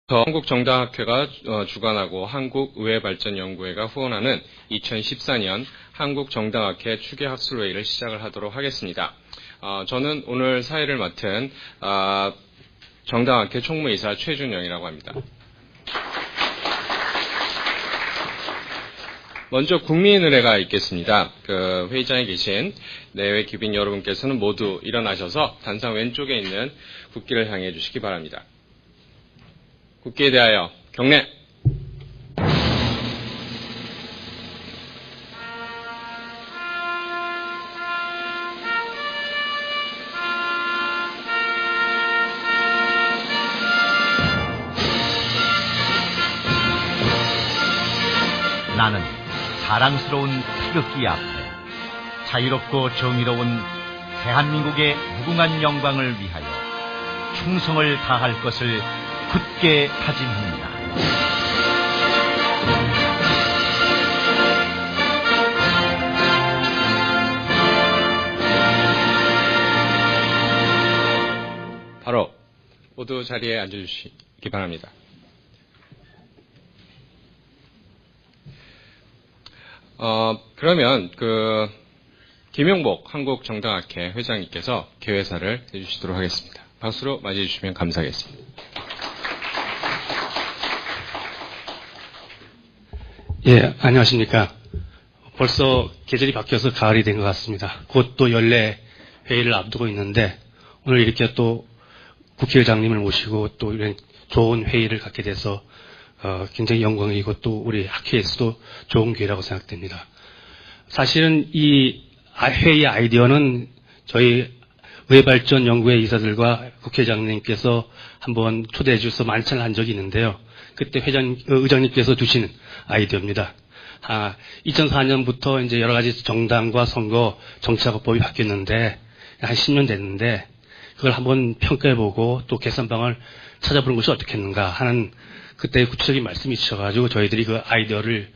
한국정당학회가 주관하고 한국의회발전연구회가 후원하는 2014년 한국정당학회 추계학술회의를 시작을 하도록 하겠습니다. 저는 오늘 사회를 맡은 정당학회 총무이사 최준영이라고 합니다. 먼저 국민의례가 있겠습니다. 회의장에 계신 내외 귀빈 여러분께서는 모두 일어나셔서 단상 왼쪽에 있는 국기를 향해 주시기 바랍니다. 국기에 대하여 경례. 나는 사랑스러운 태극기 앞에 자유롭고 정의로운 대한민국의 무궁한 영광을 위하여 충성을 다할 것을 굳게 다짐합니다. 바로 모두 자리에 앉아주시기 바랍니다. 그러면 김용복 한국정당학회 회장님께서 개회사를 해주시도록 하겠습니다. 박수로 맞이해 주시면 감사하겠습니다. 예, 안녕하십니까. 벌써 계절이 바뀌어서 가을이 된 것 같습니다. 곧 또 연례 회의를 앞두고 있는데 오늘 이렇게 또 국회의장님을 모시고 또 이런 좋은 회의를 갖게 돼서 굉장히 영광이고 또 우리 학회에서도 좋은 기회라고 생각됩니다. 사실은 이 회의 아이디어는 저희 의회발전연구회 이사들과 국회의장님께서 한번 초대해 주셔서 만찬을 한 적이 있는데요. 그때 의장님께서 주신 아이디어입니다. 2004년부터 이제 여러 가지 정당과 선거 정치화법이 바뀌었는데 한 10년 됐는데 그걸 한번 평가해보고 또 개선방을 찾아보는 것이 어떻겠는가 하는 그때 구체적인 말씀이 있어가지고 저희들이 그 아이디어를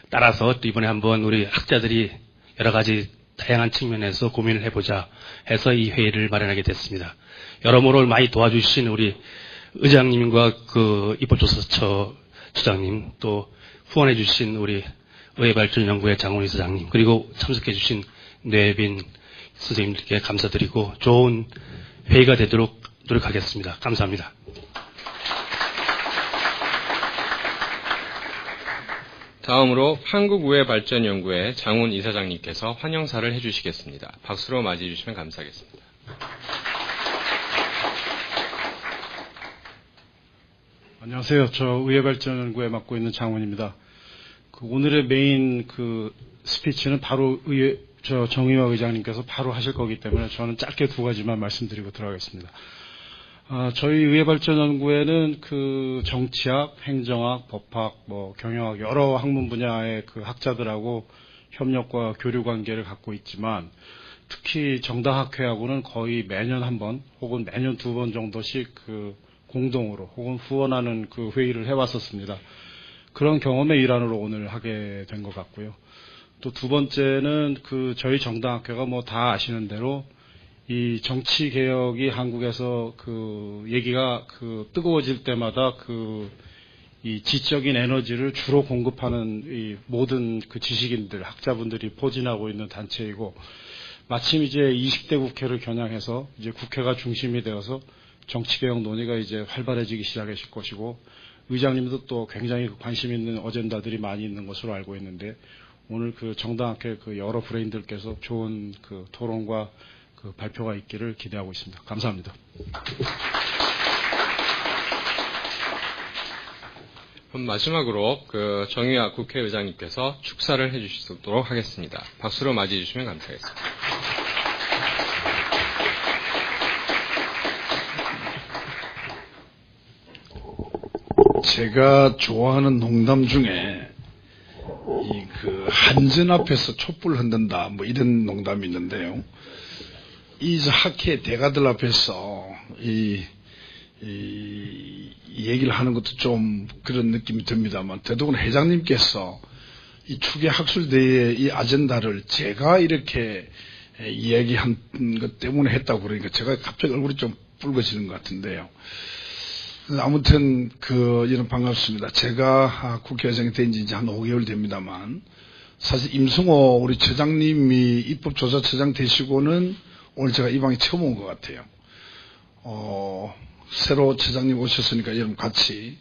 따라서 또 이번에 한번 우리 학자들이 여러 가지 다양한 측면에서 고민을 해보자 해서 이 회의를 마련하게 됐습니다. 여러모로 많이 도와주신 우리 의장님과 입법조사처 처장님 또 후원해주신 우리 의회발전연구회 장훈 이사장님 그리고 참석해주신 뇌빈 선생님들께 감사드리고 좋은 회의가 되도록 노력하겠습니다. 감사합니다. 다음으로 한국의회발전연구회 장훈 이사장님께서 환영사를 해주시겠습니다. 박수로 맞이해 주시면 감사하겠습니다. 안녕하세요. 저 의회발전연구회 맡고 있는 장훈입니다. 오늘의 메인 스피치는 바로 정의화 의장님께서 바로 하실 거기 때문에 저는 짧게 두 가지만 말씀드리고 들어가겠습니다. 저희 의회발전연구회는 정치학, 행정학, 법학, 경영학 여러 학문 분야의 학자들하고 협력과 교류 관계를 갖고 있지만 특히 정당학회하고는 거의 매년 한 번 혹은 매년 두 번 정도씩 공동으로 혹은 후원하는 회의를 해왔었습니다. 그런 경험의 일환으로 오늘 하게 된 것 같고요. 또 두 번째는 저희 정당학회가 다 아시는 대로 이 정치 개혁이 한국에서 얘기가 뜨거워질 때마다 이 지적인 에너지를 주로 공급하는 이 모든 지식인들, 학자분들이 포진하고 있는 단체이고 마침 이제 20대 국회를 겨냥해서 이제 국회가 중심이 되어서 정치 개혁 논의가 이제 활발해지기 시작하실 것이고 의장님도 또 굉장히 관심 있는 어젠다들이 많이 있는 것으로 알고 있는데 오늘 정당학회 여러 브레인들께서 좋은 토론과 발표가 있기를 기대하고 있습니다. 감사합니다. 그럼 마지막으로 정의화 국회의장님께서 축사를 해주시도록 하겠습니다. 박수로 맞이해 주시면 감사하겠습니다. 제가 좋아하는 농담 중에 한전 앞에서 촛불 흔든다 이런 농담이 있는데요. 이 학회 대가들 앞에서 이 얘기를 하는 것도 좀 그런 느낌이 듭니다만 더더구나 회장님께서 이 추계 학술대회의 이 아젠다를 제가 이렇게 이야기한 것 때문에 했다고 그러니까 제가 갑자기 얼굴이 좀 붉어지는 것 같은데요. 아무튼 이런 반갑습니다. 제가 국회의장이 된 지 이제 한 5개월 됩니다만 사실 임승호 우리 처장님이 입법조사처장 되시고는 오늘 제가 이 방에 처음 온 것 같아요. 새로 처장님 오셨으니까 여러분 같이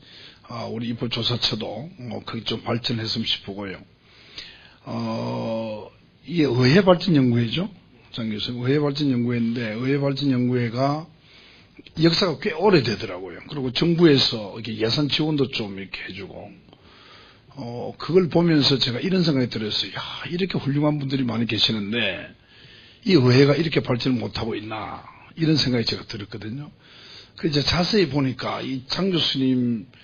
우리 입법조사처도 거기 좀 발전했으면 싶고요. 이게 의회발전연구회죠. 장 교수님, 의회발전연구회인데 의회발전연구회가 역사가 꽤 오래되더라고요. 그리고 정부에서 이렇게 예산 지원도 좀 이렇게 해주고, 그걸 보면서 제가 이런 생각이 들었어요. 야, 이렇게 훌륭한 분들이 많이 계시는데, 이 의회가 이렇게 발전을 못하고 있나, 이런 생각이 제가 들었거든요. 그래서 자세히 보니까 이 장 교수님께서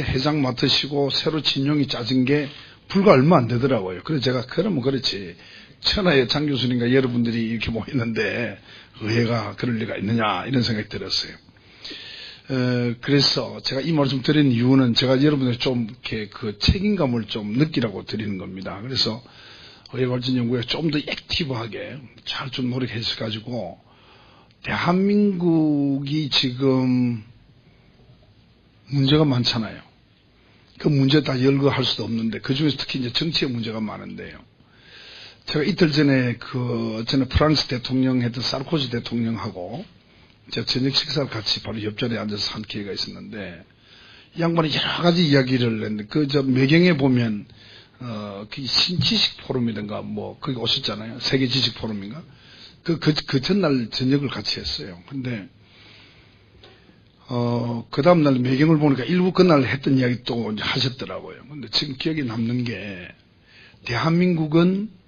회장 맡으시고 새로 진용이 짜진 게 불과 얼마 안 되더라고요. 그래서 제가 그러면 그렇지. 천하의 장 교수님과 여러분들이 이렇게 모였는데 의회가 그럴 리가 있느냐 이런 생각이 들었어요. 그래서 제가 이 말씀 드리는 이유는 제가 여러분들 좀 이렇게 그 책임감을 좀 느끼라고 드리는 겁니다. 그래서 의회발전연구회 좀 더 액티브하게 잘 좀 노력해서 가지고 대한민국이 지금 문제가 많잖아요. 그 문제 다 열거할 수도 없는데 그 중에서 특히 이제 정치의 문제가 많은데요. 제가 이틀 전에 전에 프랑스 대통령 했던 사르코지 대통령하고 제가 저녁 식사를 같이 바로 옆자리에 앉아서 한 기회가 있었는데 이 양반이 여러 가지 이야기를 했는데 매경에 보면 그 신지식 포럼이든가 거기 오셨잖아요. 세계 지식 포럼인가? 그 전날 저녁을 같이 했어요. 근데 그 다음날 매경을 보니까 일부 그날 했던 이야기 또 하셨더라고요. 근데 지금 기억에 남는 게 대한민국은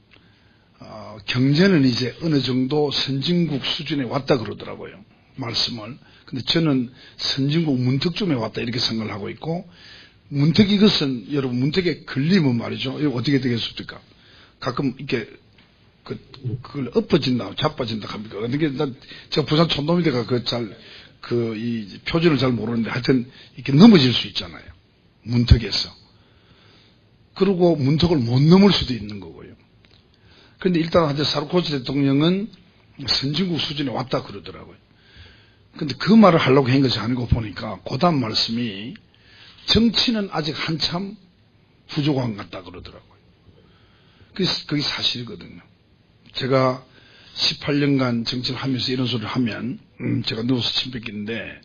경제는 이제 어느 정도 선진국 수준에 왔다 그러더라고요. 말씀을. 근데 저는 선진국 문턱쯤에 왔다 이렇게 생각을 하고 있고, 문턱 이것은 여러분 문턱에 걸리면 말이죠. 이거 어떻게 되겠습니까? 가끔 이렇게 그걸 엎어진다, 자빠진다 합니까? 근데 제가 부산 촌놈이다가 이 표준을 잘 모르는데 하여튼 이렇게 넘어질 수 있잖아요. 문턱에서. 그리고 문턱을 못 넘을 수도 있는 거고요. 그런데 일단 한테 사르코지 대통령은 선진국 수준에 왔다 그러더라고요. 근데 그 말을 하려고 한 것이 아니고 보니까 그 다음 말씀이 정치는 아직 한참 부족한 것 같다 그러더라고요. 그게 사실이거든요. 제가 18년간 정치를 하면서 이런 소리를 하면 제가 누워서 침 뱉기는데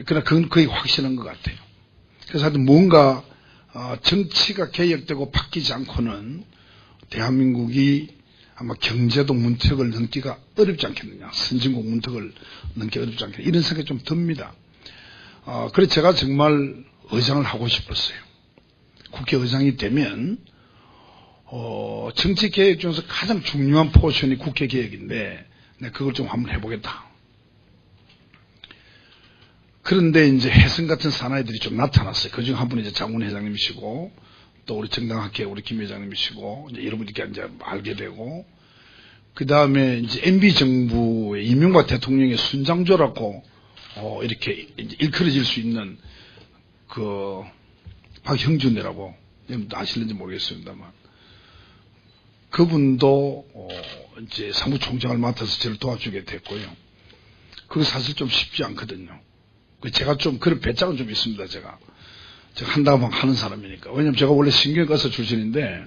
그러나 그건 거의 확실한 것 같아요. 그래서 하여튼 뭔가 정치가 개혁되고 바뀌지 않고는 대한민국이 아마 경제도 문턱을 넘기가 어렵지 않겠느냐. 선진국 문턱을 넘기 어렵지 않겠느냐. 이런 생각이 좀 듭니다. 그래서 제가 정말 의장을 하고 싶었어요. 국회의장이 되면 정치개혁 중에서 가장 중요한 포션이 국회개혁인데 그걸 좀 한번 해보겠다. 그런데 이제 혜성 같은 사나이들이 좀 나타났어요. 그중 한 분이 이제 장훈 회장님이시고 또 우리 정당학회 우리 김 회장님이시고 이제 여러분들께 이제 알게 되고 그 다음에 이제 MB 정부의 이명박 대통령의 순장조라고 이렇게 이제 일컬어질 수 있는 박형준이라고 여러분도 아실는지 모르겠습니다만 그분도 이제 사무총장을 맡아서 저를 도와주게 됐고요. 그게 사실 좀 쉽지 않거든요. 제가 좀 그런 배짱은 좀 있습니다. 제가 한다고 하는 사람이니까. 왜냐하면 제가 원래 신경외과사 출신인데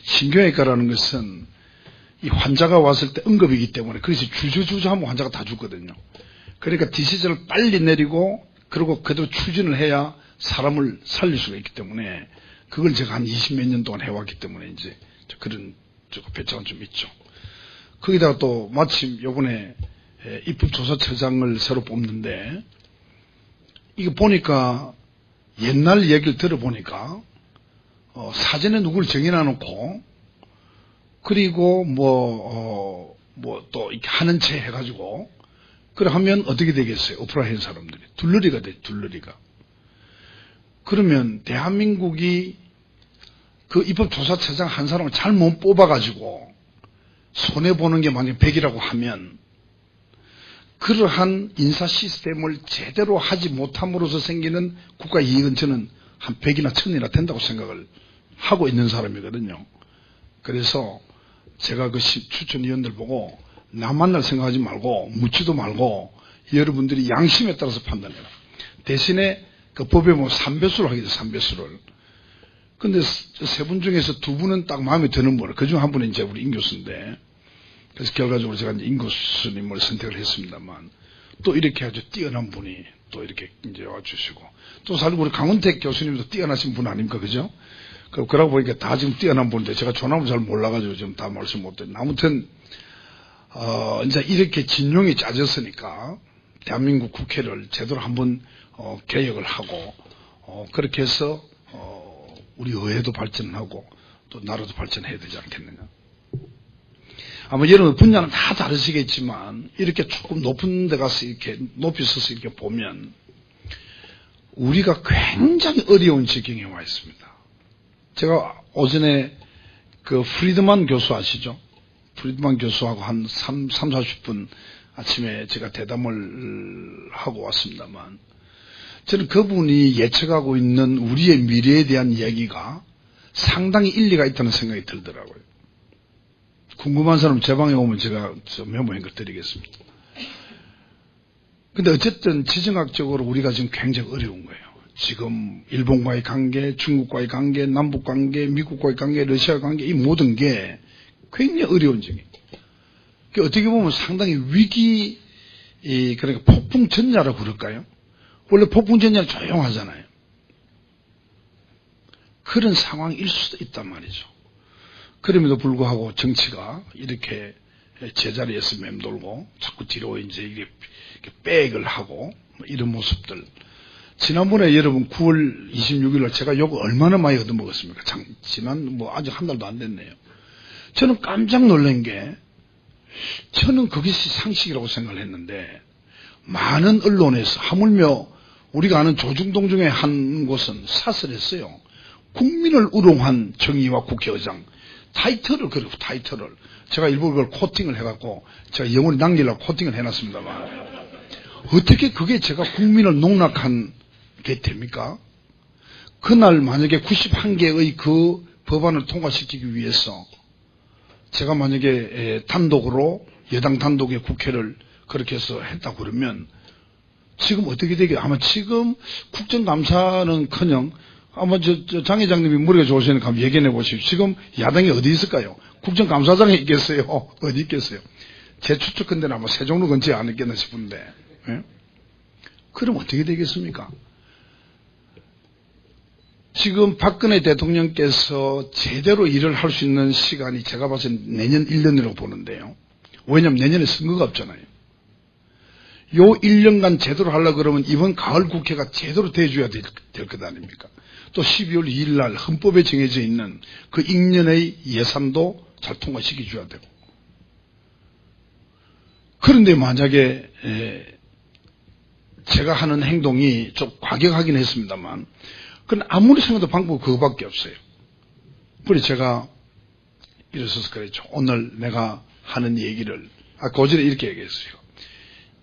신경외과라는 것은 이 환자가 왔을 때 응급이기 때문에 그래서 주저주저 하면 환자가 다 죽거든요. 그러니까 디시즈를 빨리 내리고 그리고 그대로 추진을 해야 사람을 살릴 수가 있기 때문에 그걸 제가 한 20몇 년 동안 해왔기 때문에 이제 그런 배짱은 좀 있죠. 거기다가 또 마침 요번에 입법조사처장을 새로 뽑는데 이거 보니까 옛날 얘기를 들어보니까 사전에 누구를 정해놔놓고 그리고 또 이렇게 하는 채 해가지고 그래 하면 어떻게 되겠어요? 오프라인 사람들이 둘러리가 돼. 둘러리가. 그러면 대한민국이 그 입법조사처장 한 사람을 잘못 뽑아가지고 손해보는 게 만약 100이라고 하면 그러한 인사 시스템을 제대로 하지 못함으로써 생기는 국가 이익은 저는 한 100이나 1000이나 된다고 생각을 하고 있는 사람이거든요. 그래서 제가 그 추천위원들 보고 나 만날 생각하지 말고 묻지도 말고 여러분들이 양심에 따라서 판단해요. 대신에 그 법에 보면 3배수를 하게 돼요. 3배수를. 근데 세 분 중에서 두 분은 딱 마음에 드는 분, 그중 한 분은 이제 우리 임 교수인데, 그래서 결과적으로 제가 이제 임 교수님을 선택을 했습니다만, 또 이렇게 아주 뛰어난 분이 또 이렇게 이제 와주시고, 또 사실 우리 강은택 교수님도 뛰어나신 분 아닙니까? 그죠? 그러고 보니까 다 지금 뛰어난 분인데, 제가 조남을 잘 몰라가지고 지금 다 말씀 못 드렸는데, 아무튼, 이제 이렇게 진용이 짜졌으니까, 대한민국 국회를 제대로 한번, 개혁을 하고, 그렇게 해서, 우리 의회도 발전하고, 또 나라도 발전해야 되지 않겠느냐. 아마 여러분 분야는 다 다르시겠지만, 이렇게 조금 높은 데 가서 이렇게 높이 서서 이렇게 보면, 우리가 굉장히 어려운 지경에 와 있습니다. 제가 오전에 그 프리드만 교수 아시죠? 프리드만 교수하고 한 40분 아침에 제가 대담을 하고 왔습니다만, 저는 그분이 예측하고 있는 우리의 미래에 대한 이야기가 상당히 일리가 있다는 생각이 들더라고요. 궁금한 사람 제 방에 오면 제가 메모한 걸 드리겠습니다. 근데 어쨌든 지정학적으로 우리가 지금 굉장히 어려운 거예요. 지금 일본과의 관계, 중국과의 관계, 남북 관계, 미국과의 관계, 러시아 관계, 이 모든 게 굉장히 어려운 중이에요. 어떻게 보면 상당히 위기, 그러니까 폭풍 전야라고 그럴까요? 원래 폭풍 전야는 조용하잖아요. 그런 상황일 수도 있단 말이죠. 그럼에도 불구하고 정치가 이렇게 제자리에서 맴돌고 자꾸 뒤로 이제 이게 백을 하고 이런 모습들. 지난번에 여러분 9월 26일날 제가 요거 얼마나 많이 얻어먹었습니까? 지난 아직 한 달도 안 됐네요. 저는 깜짝 놀란 게 저는 그것이 상식이라고 생각을 했는데 많은 언론에서 하물며 우리가 아는 조중동 중에 한 곳은 사설했어요. 국민을 우롱한 정의와 국회의장. 타이틀을 그리고 타이틀을. 제가 일부 그걸 코팅을 해갖고 제가 영원히 남기려고 코팅을 해놨습니다만 어떻게 그게 제가 국민을 농락한 게 됩니까? 그날 만약에 91개의 그 법안을 통과시키기 위해서 제가 만약에 단독으로 여당 단독의 국회를 그렇게 해서 했다고 그러면 지금 어떻게 되게 아마 지금 국정감사는커녕 아마 장 회장님이 머리가 좋으시니까 한번 얘기해 보십시오. 지금 야당이 어디 있을까요? 국정감사장에 있겠어요? 어디 있겠어요? 제 추측컨대는 아마 세종로 근처에 안 있겠나 싶은데. 예? 그럼 어떻게 되겠습니까? 지금 박근혜 대통령께서 제대로 일을 할 수 있는 시간이 제가 봐서 내년 1년이라고 보는데요. 왜냐하면 내년에 선거가 없잖아요. 요 1년간 제대로 하려고 그러면 이번 가을 국회가 제대로 돼줘야 될 것 아닙니까? 또 12월 2일 날 헌법에 정해져 있는 그 익년의 예산도 잘 통과시켜줘야 되고. 그런데 만약에 제가 하는 행동이 좀 과격하긴 했습니다만 그건 아무리 생각해도 방법이 그거밖에 없어요. 그래서 제가 일어서서 그랬죠. 오늘 내가 하는 얘기를 고전에 이렇게 얘기했어요.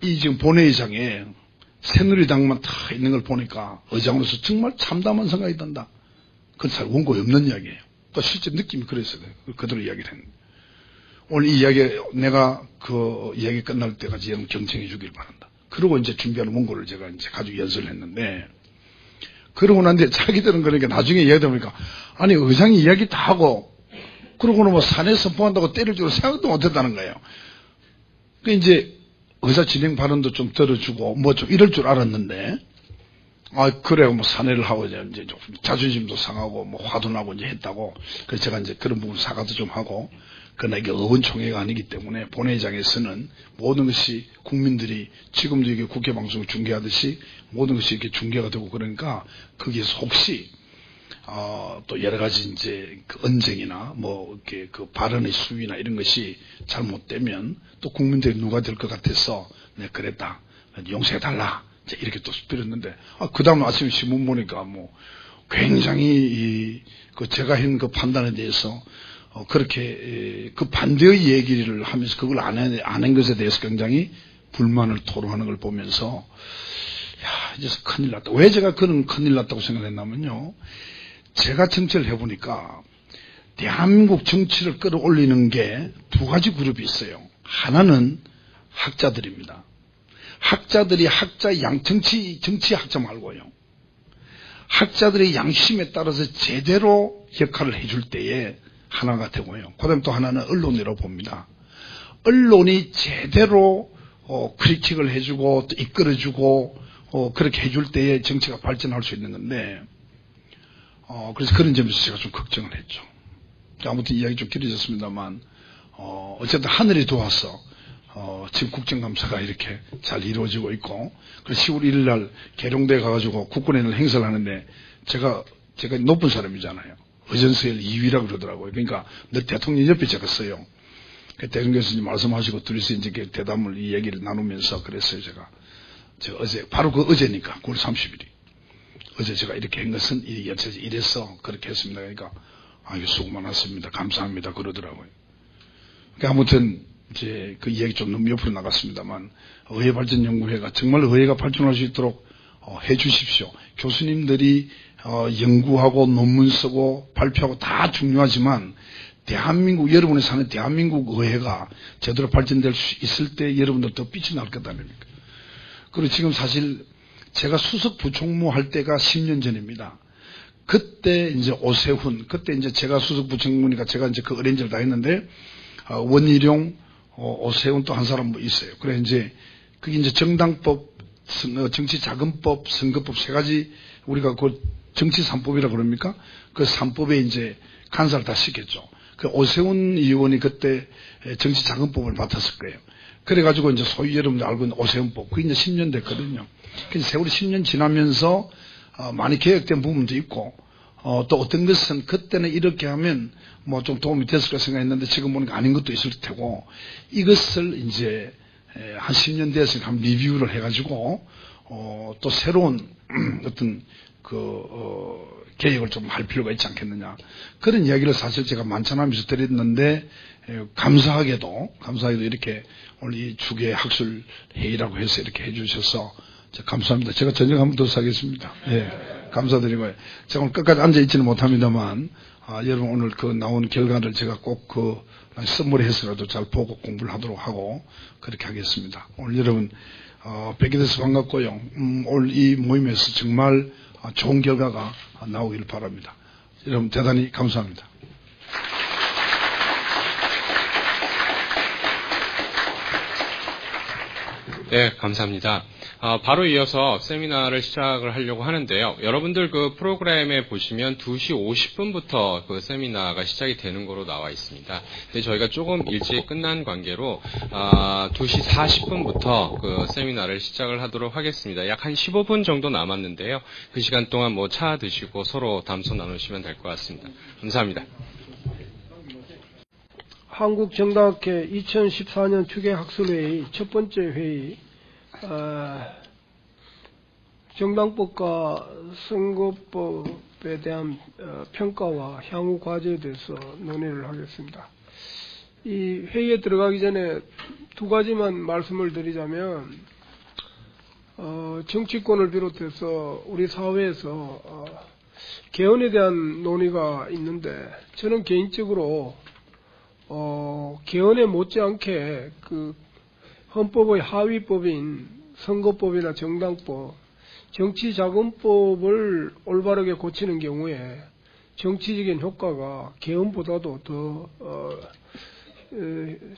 이 지금 본회의장에 새누리당만 다 있는 걸 보니까 의장으로서 정말 참담한 생각이 든다. 그건 잘 원고에 없는 이야기예요. 또 실제 느낌이 그랬어요. 그대로 이야기를 했는데. 오늘 이 이야기 내가 그 이야기 끝날 때까지 여러분 경청해 주길 바란다. 그러고 이제 준비하는 원고를 제가 이제 가지고 연설을 했는데 그러고 난데 자기들은 그러니까 나중에 이야기하다 보니까 아니 의장이 이야기 다 하고 그러고는 뭐 사내 선포한다고 때릴 줄 생각도 못했다는 거예요. 그 이제 의사 진행 발언도 좀 들어주고 뭐 좀 이럴 줄 알았는데 그래 뭐 사내를 하고 이제 좀 자존심도 상하고 뭐 화도 나고 이제 했다고 그래서 제가 이제 그런 부분 사과도 좀 하고 그러나 이게 의원총회가 아니기 때문에 본회의장에서는 모든 것이 국민들이 지금도 이게 국회 방송을 중계하듯이 모든 것이 이렇게 중계가 되고 그러니까 거기에서 혹시 또 여러 가지 이제 그 언쟁이나 뭐 이렇게 그 발언의 수위나 이런 것이 잘못되면 또 국민들이 누가 될 것 같아서 내가 그랬다 용서해달라 이렇게 또 빌었는데 그 다음 아침에 신문 보니까 뭐 굉장히 그 제가 한 그 판단에 대해서 그렇게 그 반대의 얘기를 하면서 그걸 안 한 것에 대해서 굉장히 불만을 토로하는 걸 보면서 야 이제 큰일 났다. 왜 제가 그런 큰일 났다고 생각했냐면요. 제가 정치를 해보니까 대한민국 정치를 끌어올리는 게 두 가지 그룹이 있어요. 하나는 학자들입니다. 학자들이 정치 학자 말고요. 학자들의 양심에 따라서 제대로 역할을 해줄 때에 하나가 되고요. 그 다음에 또 하나는 언론이라고 봅니다. 언론이 제대로 크리틱을 해주고 또 이끌어주고 그렇게 해줄 때에 정치가 발전할 수 있는 건데 그래서 그런 점에서 제가 좀 걱정을 했죠. 아무튼 이야기 좀 길어졌습니다만 어쨌든 하늘이 도와서 지금 국정감사가 이렇게 잘 이루어지고 있고 그래서 10월 1일 날 계룡대에 가가지고 국군의 행사를 하는데 제가 높은 사람이잖아요. 의전서열 2위라고 그러더라고요. 그러니까 늘 대통령 옆에 제가 써요. 대통령께서 말씀하시고 둘이서 이제 대담을 이 얘기를 나누면서 그랬어요. 제가 어제 바로 그 어제니까 9월 30일이 어제 제가 이렇게 한 것은 이래서 그렇게 했습니다. 그러니까 이거 수고 많았습니다. 감사합니다. 그러더라고요. 그러니까 아무튼 이제 그 이야기 좀 너무 옆으로 나갔습니다만 의회발전연구회가 정말 의회가 발전할 수 있도록 해 주십시오. 교수님들이 연구하고 논문 쓰고 발표하고 다 중요하지만 대한민국 여러분이 사는 대한민국 의회가 제대로 발전될 수 있을 때 여러분들 더 빛이 날 거다 아닙니까? 그리고 지금 사실 제가 수석 부총무 할 때가 10년 전입니다. 그때 이제 오세훈, 그때 이제 제가 수석 부총무니까 제가 이제 그 어레인지를 다 했는데 원희룡, 오세훈 또 한 사람 뭐 있어요. 그래 이제 그게 이제 정당법, 정치자금법, 선거법 세 가지 우리가 그 정치 3법이라 그럽니까? 그 3법에 이제 간사를 다 시켰죠. 그 오세훈 의원이 그때 정치자금법을 맡았을 거예요. 그래가지고 이제 소위 여러분들 알고 있는 오세훈법, 그게 이제 10년 됐거든요. 그래서 세월이 10년 지나면서 많이 개혁된 부분도 있고, 또 어떤 것은 그때는 이렇게 하면 뭐 좀 도움이 됐을까 생각했는데 지금 보니까 아닌 것도 있을 테고, 이것을 이제 한 10년 됐으니까 한번 리뷰를 해가지고, 또 새로운 어떤 개혁을 좀 할 필요가 있지 않겠느냐. 그런 이야기를 사실 제가 만찬하면서 드렸는데, 감사하게도 이렇게 오늘 이 주계 학술 회의라고 해서 이렇게 해주셔서 감사합니다. 제가 저녁 한번 더 사겠습니다. 예, 감사드리고요. 제가 오늘 끝까지 앉아있지는 못합니다만, 여러분 오늘 그 나온 결과를 제가 꼭 선물해서라도 잘 보고 공부를 하도록 하고, 그렇게 하겠습니다. 오늘 여러분, 뵙게 돼서 반갑고요. 오늘 이 모임에서 정말 좋은 결과가 나오기를 바랍니다. 여러분 대단히 감사합니다. 네, 감사합니다. 바로 이어서 세미나를 시작을 하려고 하는데요. 여러분들 그 프로그램에 보시면 2시 50분부터 그 세미나가 시작이 되는 거로 나와 있습니다. 근데 저희가 조금 일찍 끝난 관계로 2시 40분부터 그 세미나를 시작을 하도록 하겠습니다. 약 한 15분 정도 남았는데요. 그 시간 동안 뭐 차 드시고 서로 담소 나누시면 될 것 같습니다. 감사합니다. 한국정당학회 2014년 추계학술회의 첫 번째 회의, 정당법과 선거법에 대한 평가와 향후 과제에 대해서 논의를 하겠습니다. 이 회의에 들어가기 전에 두 가지만 말씀을 드리자면, 정치권을 비롯해서 우리 사회에서 개헌에 대한 논의가 있는데, 저는 개인적으로 개헌에 못지않게 그 헌법의 하위법인 선거법이나 정당법, 정치자금법을 올바르게 고치는 경우에 정치적인 효과가 개헌보다도 더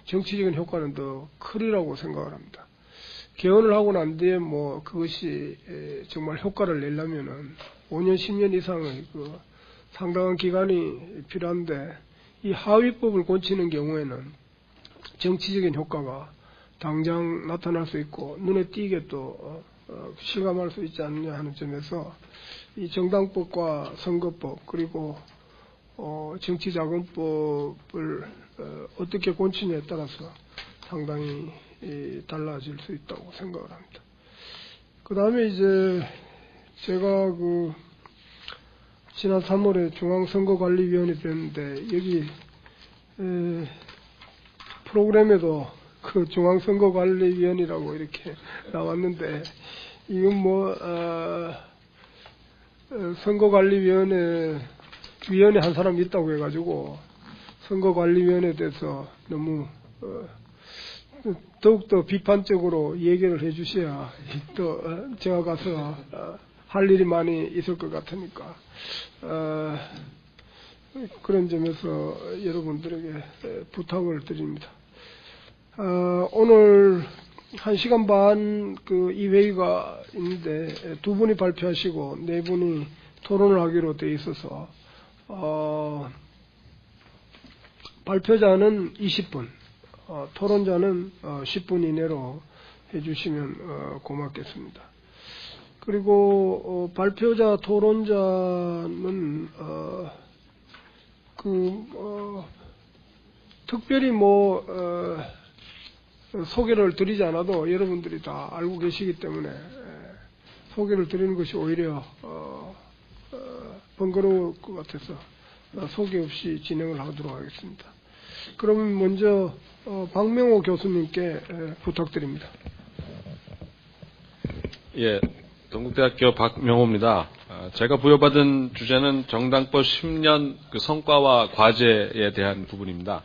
정치적인 효과는 더 크리라고 생각을 합니다. 개헌을 하고 난 뒤에 뭐 그것이 정말 효과를 내려면은 5년, 10년 이상의 그 상당한 기간이 필요한데, 이 하위법을 고치는 경우에는 정치적인 효과가 당장 나타날 수 있고 눈에 띄게 또 실감할 수 있지 않느냐 하는 점에서 이 정당법과 선거법 그리고 정치자금법을 어떻게 고치냐에 따라서 상당히 달라질 수 있다고 생각을 합니다. 그 다음에 이제 제가 지난 3월에 중앙선거관리위원회 됐는데, 여기 프로그램에도 그 중앙선거관리위원이라고 이렇게 나왔는데, 이건 선거관리위원회 한 사람 있다고 해가지고 선거관리위원회에 대해서 너무 더욱더 비판적으로 얘기를 해주셔야 또 제가 가서 할 일이 많이 있을 것 같으니까 그런 점에서 여러분들에게 부탁을 드립니다. 오늘 1시간 반 이 회의가 있는데 두 분이 발표하시고 네 분이 토론을 하기로 돼 있어서 발표자는 20분, 토론자는 10분 이내로 해주시면 고맙겠습니다. 그리고 발표자, 토론자는 특별히 소개를 드리지 않아도 여러분들이 다 알고 계시기 때문에 소개를 드리는 것이 오히려 번거로울 것 같아서 소개 없이 진행을 하도록 하겠습니다. 그러면 먼저 박명호 교수님께 부탁드립니다. 예, 동국대학교 박명호입니다. 제가 부여받은 주제는 정당법 10년 그 성과와 과제에 대한 부분입니다.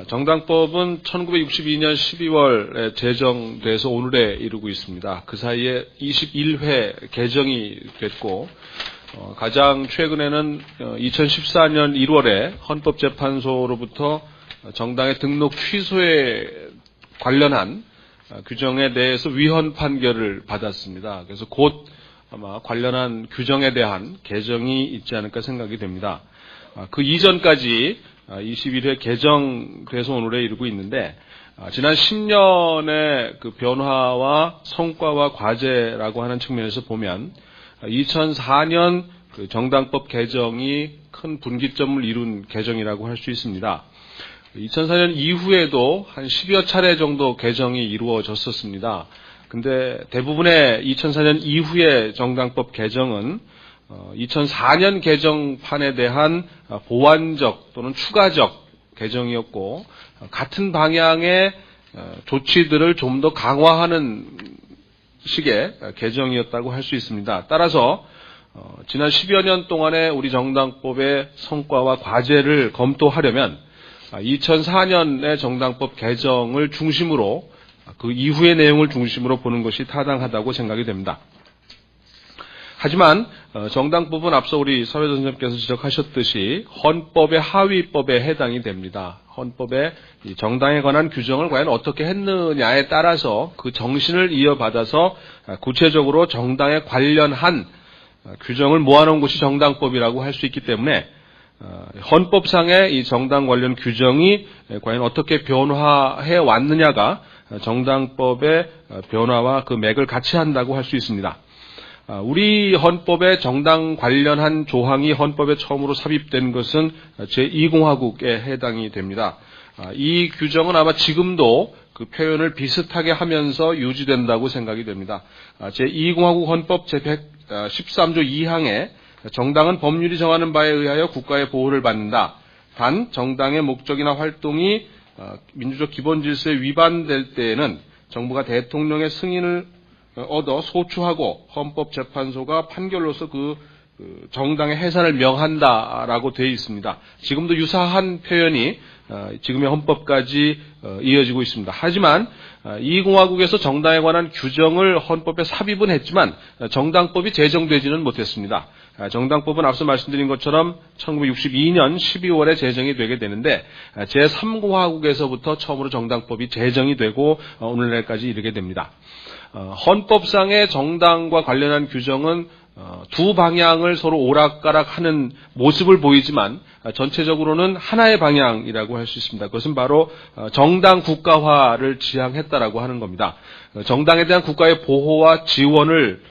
정당법은 1962년 12월에 제정돼서 오늘에 이르고 있습니다. 그 사이에 21회 개정이 됐고 가장 최근에는 2014년 1월에 헌법재판소로부터 정당의 등록 취소에 관련한 규정에 대해서 위헌 판결을 받았습니다. 그래서 곧 아마 관련한 규정에 대한 개정이 있지 않을까 생각이 됩니다. 그 이전까지 21회 개정돼서 오늘에 이르고 있는데 지난 10년의 그 변화와 성과와 과제라고 하는 측면에서 보면 2004년 그 정당법 개정이 큰 분기점을 이룬 개정이라고 할 수 있습니다. 2004년 이후에도 한 10여 차례 정도 개정이 이루어졌었습니다. 근데 대부분의 2004년 이후의 정당법 개정은 2004년 개정판에 대한 보완적 또는 추가적 개정이었고 같은 방향의 조치들을 좀 더 강화하는 식의 개정이었다고 할 수 있습니다. 따라서 지난 10여 년 동안의 우리 정당법의 성과와 과제를 검토하려면 2004년의 정당법 개정을 중심으로 그 이후의 내용을 중심으로 보는 것이 타당하다고 생각이 됩니다. 하지만 정당법은 앞서 우리 서회전 선생님께서 지적하셨듯이 헌법의 하위법에 해당이 됩니다. 헌법의 정당에 관한 규정을 과연 어떻게 했느냐에 따라서 그 정신을 이어받아서 구체적으로 정당에 관련한 규정을 모아놓은 것이 정당법이라고 할 수 있기 때문에 헌법상의 이 정당 관련 규정이 과연 어떻게 변화해 왔느냐가 정당법의 변화와 그 맥을 같이 한다고 할 수 있습니다. 우리 헌법의 정당 관련한 조항이 헌법에 처음으로 삽입된 것은 제2공화국에 해당이 됩니다. 이 규정은 아마 지금도 그 표현을 비슷하게 하면서 유지된다고 생각이 됩니다. 제2공화국 헌법 제113조 2항에 정당은 법률이 정하는 바에 의하여 국가의 보호를 받는다. 단 정당의 목적이나 활동이 민주적 기본 질서에 위반될 때에는 정부가 대통령의 승인을 얻어 소추하고 헌법재판소가 판결로서 그 정당의 해산을 명한다라고 되어 있습니다. 지금도 유사한 표현이 지금의 헌법까지 이어지고 있습니다. 하지만 이 공화국에서 정당에 관한 규정을 헌법에 삽입은 했지만 정당법이 제정되지는 못했습니다. 정당법은 앞서 말씀드린 것처럼 1962년 12월에 제정이 되게 되는데 제3공화국에서부터 처음으로 정당법이 제정이 되고 오늘날까지 이르게 됩니다. 헌법상의 정당과 관련한 규정은 두 방향을 서로 오락가락하는 모습을 보이지만 전체적으로는 하나의 방향이라고 할 수 있습니다. 그것은 바로 정당 국가화를 지향했다라고 하는 겁니다. 정당에 대한 국가의 보호와 지원을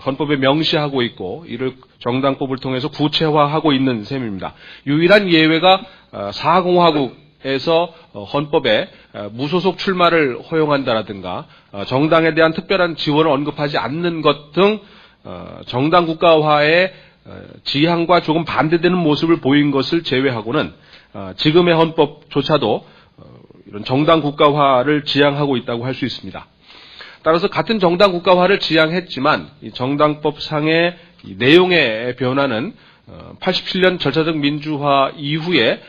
헌법에 명시하고 있고 이를 정당법을 통해서 구체화하고 있는 셈입니다. 유일한 예외가 4공화국에서 헌법에 무소속 출마를 허용한다라든가 정당에 대한 특별한 지원을 언급하지 않는 것 등 정당 국가화의 지향과 조금 반대되는 모습을 보인 것을 제외하고는 지금의 헌법조차도 이런 정당 국가화를 지향하고 있다고 할 수 있습니다. 따라서 같은 정당 국가화를 지향했지만 이 정당법상의 이 내용의 변화는 87년 절차적 민주화 이후에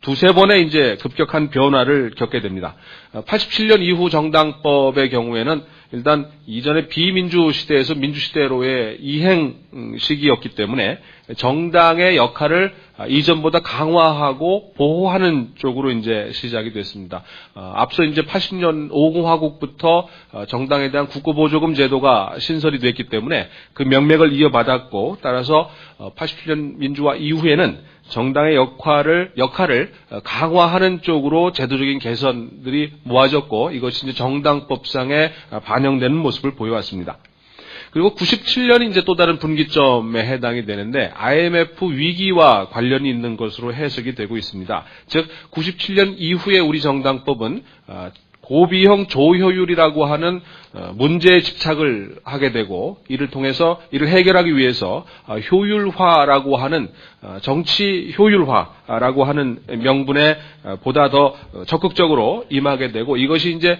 두세 번의 이제 급격한 변화를 겪게 됩니다. 87년 이후 정당법의 경우에는 일단 이전의 비민주 시대에서 민주 시대로의 이행 시기였기 때문에 정당의 역할을 이전보다 강화하고 보호하는 쪽으로 이제 시작이 됐습니다. 앞서 이제 80년 5공화국부터 정당에 대한 국고보조금 제도가 신설이 됐기 때문에 그 명맥을 이어받았고, 따라서 87년 민주화 이후에는 정당의 역할을 강화하는 쪽으로 제도적인 개선들이 모아졌고, 이것이 이제 정당법상에 반영되는 모습을 보여왔습니다. 그리고 97년이 이제 또 다른 분기점에 해당이 되는데 IMF 위기와 관련이 있는 것으로 해석이 되고 있습니다. 즉 97년 이후에 우리 정당법은 고비형 조효율이라고 하는 문제에 집착을 하게 되고, 이를 통해서 이를 해결하기 위해서 효율화라고 하는 정치 효율화라고 하는 명분에 보다 더 적극적으로 임하게 되고, 이것이 이제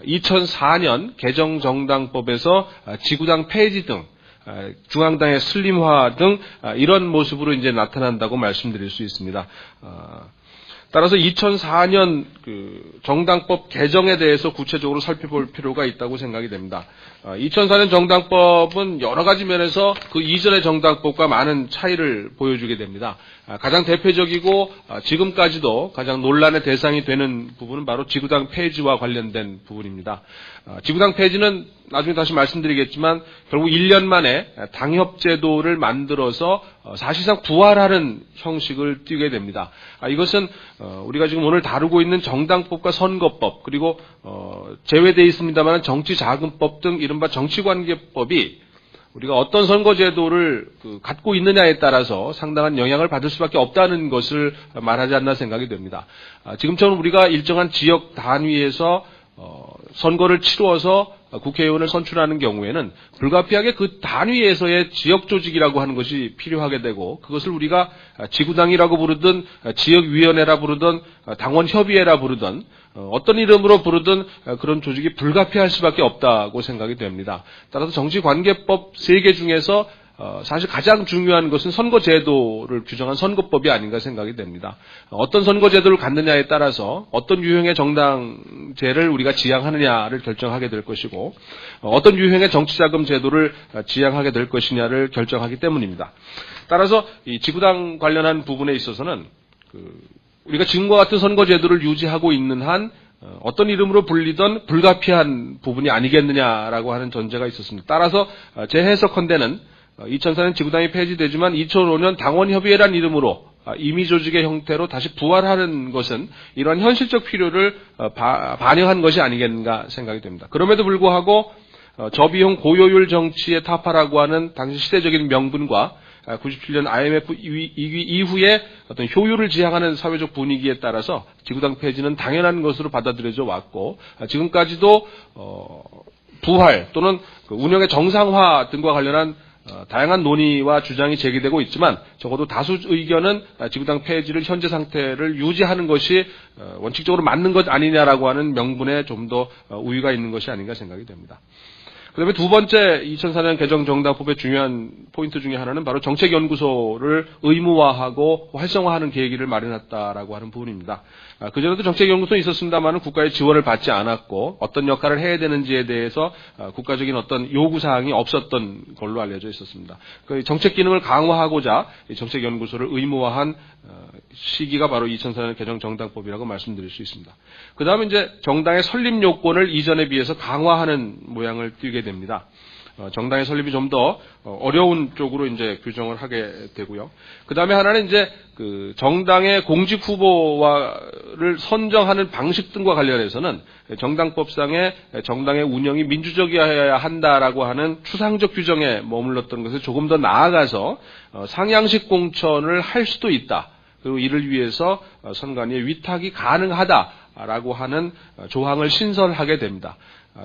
2004년 개정정당법에서 지구당 폐지 등 중앙당의 슬림화 등 이런 모습으로 이제 나타난다고 말씀드릴 수 있습니다. 따라서 2004년 정당법 개정에 대해서 구체적으로 살펴볼 필요가 있다고 생각이 됩니다. 2004년 정당법은 여러 가지 면에서 그 이전의 정당법과 많은 차이를 보여주게 됩니다. 가장 대표적이고 지금까지도 가장 논란의 대상이 되는 부분은 바로 지구당 폐지와 관련된 부분입니다. 지구당 폐지는 나중에 다시 말씀드리겠지만 결국 1년 만에 당협제도를 만들어서 사실상 부활하는 형식을 띠게 됩니다. 이것은 우리가 지금 오늘 다루고 있는 정당법과 선거법, 그리고 제외되어 있습니다만 정치자금법 등 이른바 정치관계법이 우리가 어떤 선거제도를 갖고 있느냐에 따라서 상당한 영향을 받을 수밖에 없다는 것을 말하지 않나 생각이 됩니다. 지금처럼 우리가 일정한 지역 단위에서 선거를 치루어서 국회의원을 선출하는 경우에는 불가피하게 그 단위에서의 지역 조직이라고 하는 것이 필요하게 되고, 그것을 우리가 지구당이라고 부르든 지역위원회라 부르든 당원협의회라 부르든 어떤 이름으로 부르든 그런 조직이 불가피할 수밖에 없다고 생각이 됩니다. 따라서 정치관계법 3개 중에서 사실 가장 중요한 것은 선거제도를 규정한 선거법이 아닌가 생각이 됩니다. 어떤 선거제도를 갖느냐에 따라서 어떤 유형의 정당제를 우리가 지향하느냐를 결정하게 될 것이고, 어떤 유형의 정치자금 제도를 지향하게 될 것이냐를 결정하기 때문입니다. 따라서 이 지구당 관련한 부분에 있어서는 우리가 지금과 같은 선거제도를 유지하고 있는 한 어떤 이름으로 불리던 불가피한 부분이 아니겠느냐라고 하는 전제가 있었습니다. 따라서 제 해석컨대는 2004년 지구당이 폐지되지만 2005년 당원협의회란 이름으로 임의조직의 형태로 다시 부활하는 것은 이러한 현실적 필요를 반영한 것이 아니겠는가 생각이 됩니다. 그럼에도 불구하고 저비용 고효율 정치의 타파라고 하는 당시 시대적인 명분과 97년 IMF 위기 이후에 어떤 효율을 지향하는 사회적 분위기에 따라서 지구당 폐지는 당연한 것으로 받아들여져 왔고, 지금까지도 부활 또는 운영의 정상화 등과 관련한 다양한 논의와 주장이 제기되고 있지만, 적어도 다수 의견은 지구당 폐지를 현재 상태를 유지하는 것이 원칙적으로 맞는 것 아니냐라고 하는 명분에 좀 더 우위가 있는 것이 아닌가 생각이 됩니다. 그 다음에 두 번째 2004년 개정정당법의 중요한 포인트 중에 하나는 바로 정책연구소를 의무화하고 활성화하는 계기를 마련했다라고 하는 부분입니다. 그전에도 정책연구소는 있었습니다만 국가의 지원을 받지 않았고 어떤 역할을 해야 되는지에 대해서 국가적인 어떤 요구사항이 없었던 걸로 알려져 있었습니다. 그 정책 기능을 강화하고자 정책연구소를 의무화한 시기가 바로 2004년 개정정당법이라고 말씀드릴 수 있습니다. 그 다음에 이제 정당의 설립 요건을 이전에 비해서 강화하는 모양을 띠게 됩니다. 정당의 설립이 좀 더 어려운 쪽으로 이제 규정을 하게 되고요. 그 다음에 하나는 이제 그 정당의 공직 후보를 선정하는 방식 등과 관련해서는 정당법상의 정당의 운영이 민주적이어야 한다라고 하는 추상적 규정에 머물렀던 것을 조금 더 나아가서 상향식 공천을 할 수도 있다. 그리고 이를 위해서 선관위의 위탁이 가능하다라고 하는 조항을 신설하게 됩니다.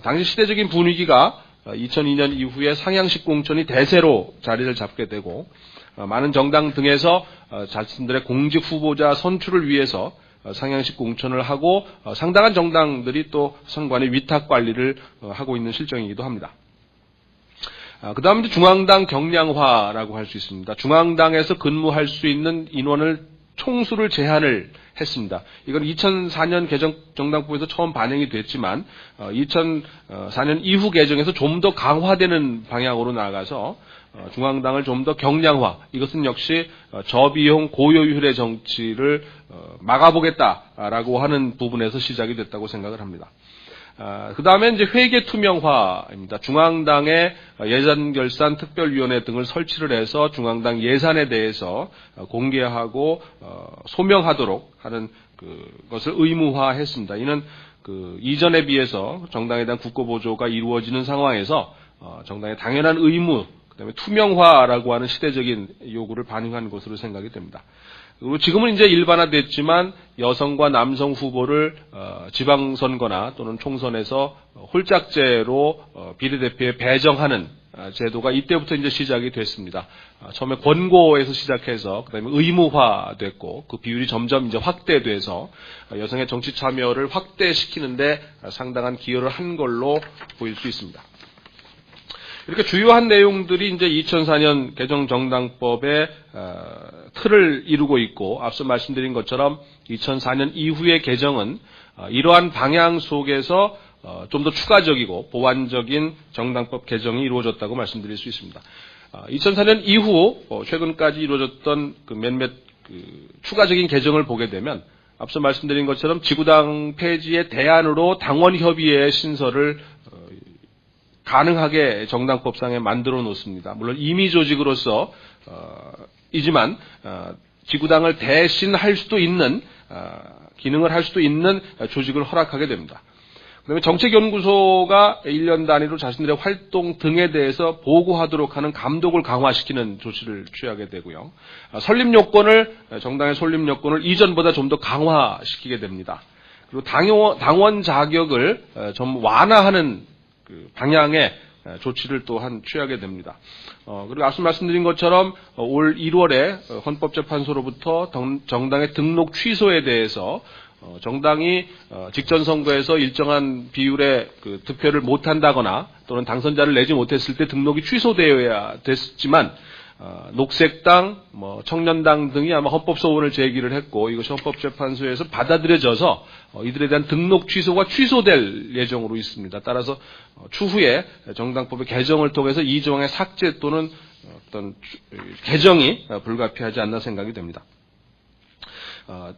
당시 시대적인 분위기가 2002년 이후에 상향식 공천이 대세로 자리를 잡게 되고, 많은 정당 등에서 자신들의 공직 후보자 선출을 위해서 상향식 공천을 하고 상당한 정당들이 또 선관위 위탁 관리를 하고 있는 실정이기도 합니다. 그 다음에 중앙당 경량화라고 할 수 있습니다. 중앙당에서 근무할 수 있는 인원을 총수를 제한을 했습니다. 이건 2004년 개정 정당법에서 처음 반영이 됐지만 2004년 이후 개정에서 좀 더 강화되는 방향으로 나아가서 중앙당을 좀 더 경량화, 이것은 역시 저비용 고효율의 정치를 막아보겠다라고 하는 부분에서 시작이 됐다고 생각을 합니다. 그 다음에 이제 회계 투명화입니다. 중앙당의 예산결산 특별위원회 등을 설치를 해서 중앙당 예산에 대해서 공개하고 소명하도록 하는 그것을 의무화했습니다. 이는 이전에 비해서 정당에 대한 국고보조가 이루어지는 상황에서 정당의 당연한 의무, 그다음에 투명화라고 하는 시대적인 요구를 반영한 것으로 생각이 됩니다. 그리고 지금은 이제 일반화됐지만 여성과 남성 후보를 지방선거나 또는 총선에서 홀짝제로 비례대표에 배정하는 제도가 이때부터 이제 시작이 됐습니다. 처음에 권고에서 시작해서 그다음에 의무화됐고 그 비율이 점점 이제 확대돼서 여성의 정치 참여를 확대시키는데 상당한 기여를 한 걸로 보일 수 있습니다. 이렇게 주요한 내용들이 이제 2004년 개정 정당법의 틀을 이루고 있고, 앞서 말씀드린 것처럼 2004년 이후의 개정은 이러한 방향 속에서 좀 더 추가적이고 보완적인 정당법 개정이 이루어졌다고 말씀드릴 수 있습니다. 2004년 이후 최근까지 이루어졌던 몇몇 추가적인 개정을 보게 되면 앞서 말씀드린 것처럼 지구당 폐지의 대안으로 당원협의회 신설을 가능하게 정당법상에 만들어 놓습니다. 물론 임의 조직으로서 이지만 지구당을 대신할 수도 있는 기능을 할 수도 있는 조직을 허락하게 됩니다. 그다음에 정책연구소가 1년 단위로 자신들의 활동 등에 대해서 보고하도록 하는 감독을 강화시키는 조치를 취하게 되고요. 설립 요건을 정당의 설립 요건을 이전보다 좀 더 강화시키게 됩니다. 그리고 당원 자격을 좀 완화하는 방향의 조치를 또한 취하게 됩니다. 그리고 앞서 말씀드린 것처럼 올 1월에 헌법재판소로부터 정당의 등록 취소에 대해서 정당이 직전 선거에서 일정한 비율의 득표를 못한다거나 또는 당선자를 내지 못했을 때 등록이 취소되어야 됐지만 녹색당, 청년당 등이 아마 헌법소원을 제기를 했고 이것이 헌법재판소에서 받아들여져서 이들에 대한 등록 취소가 취소될 예정으로 있습니다. 따라서 추후에 정당법의 개정을 통해서 이 조항의 삭제 또는 어떤 개정이 불가피하지 않나 생각이 됩니다.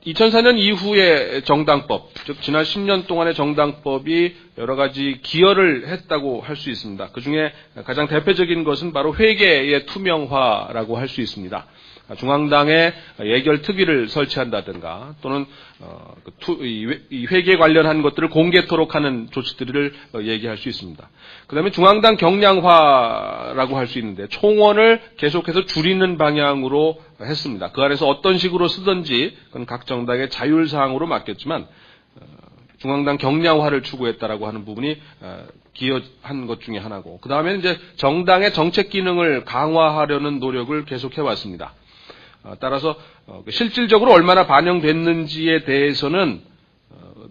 2004년 이후의 정당법, 즉 지난 10년 동안의 정당법이 여러 가지 기여를 했다고 할 수 있습니다. 그중에 가장 대표적인 것은 바로 회계의 투명화라고 할 수 있습니다. 중앙당에 예결 특위를 설치한다든가 또는 이 회계 관련한 것들을 공개토록 하는 조치들을 얘기할 수 있습니다. 그다음에 중앙당 경량화라고 할 수 있는데 총원을 계속해서 줄이는 방향으로 했습니다. 그 안에서 어떤 식으로 쓰든지 그건 각 정당의 자율사항으로 맡겼지만 중앙당 경량화를 추구했다라고 하는 부분이 기여한 것 중에 하나고, 그 다음에 이제 정당의 정책 기능을 강화하려는 노력을 계속해 왔습니다. 따라서 실질적으로 얼마나 반영됐는지에 대해서는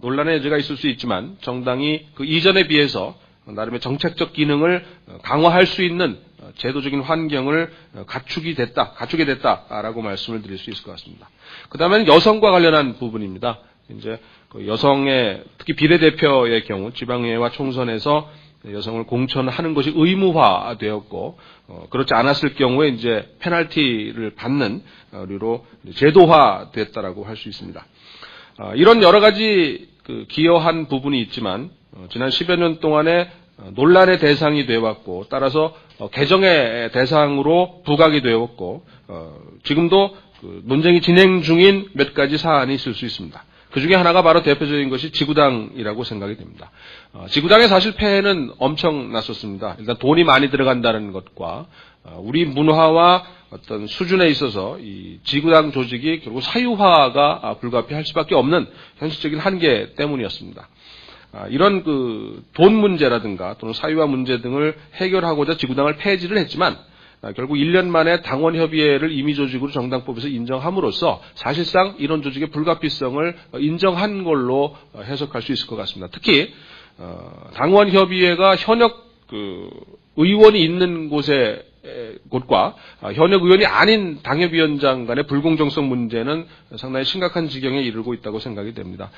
논란의 여지가 있을 수 있지만 정당이 그 이전에 비해서 나름의 정책적 기능을 강화할 수 있는 제도적인 환경을 갖추게 됐다라고 말씀을 드릴 수 있을 것 같습니다. 그 다음에는 여성과 관련한 부분입니다. 이제 여성의 특히 비례대표의 경우 지방의회와 총선에서 여성을 공천하는 것이 의무화되었고 그렇지 않았을 경우에 이제 페널티를 받는 류로 제도화됐다라고 할 수 있습니다. 이런 여러 가지 기여한 부분이 있지만 지난 10여 년 동안에 논란의 대상이 되어왔고 따라서 개정의 대상으로 부각이 되었고 지금도 논쟁이 진행 중인 몇 가지 사안이 있을 수 있습니다. 그 중에 하나가 바로 대표적인 것이 지구당이라고 생각이 됩니다. 지구당의 사실 폐해는 엄청났었습니다. 일단 돈이 많이 들어간다는 것과 우리 문화와 어떤 수준에 있어서 이 지구당 조직이 결국 사유화가 불가피할 수밖에 없는 현실적인 한계 때문이었습니다. 이런 돈 문제라든가 또는 사유화 문제 등을 해결하고자 지구당을 폐지를 했지만 결국 1년 만에 당원협의회를 임의조직으로 정당법에서 인정함으로써 사실상 이런 조직의 불가피성을 인정한 걸로 해석할 수 있을 것 같습니다. 특히 당원협의회가 현역 그 의원이 있는 곳과 현역 의원이 아닌 당협위원장 간의 불공정성 문제는 상당히 심각한 지경에 이르고 있다고 생각이 됩니다.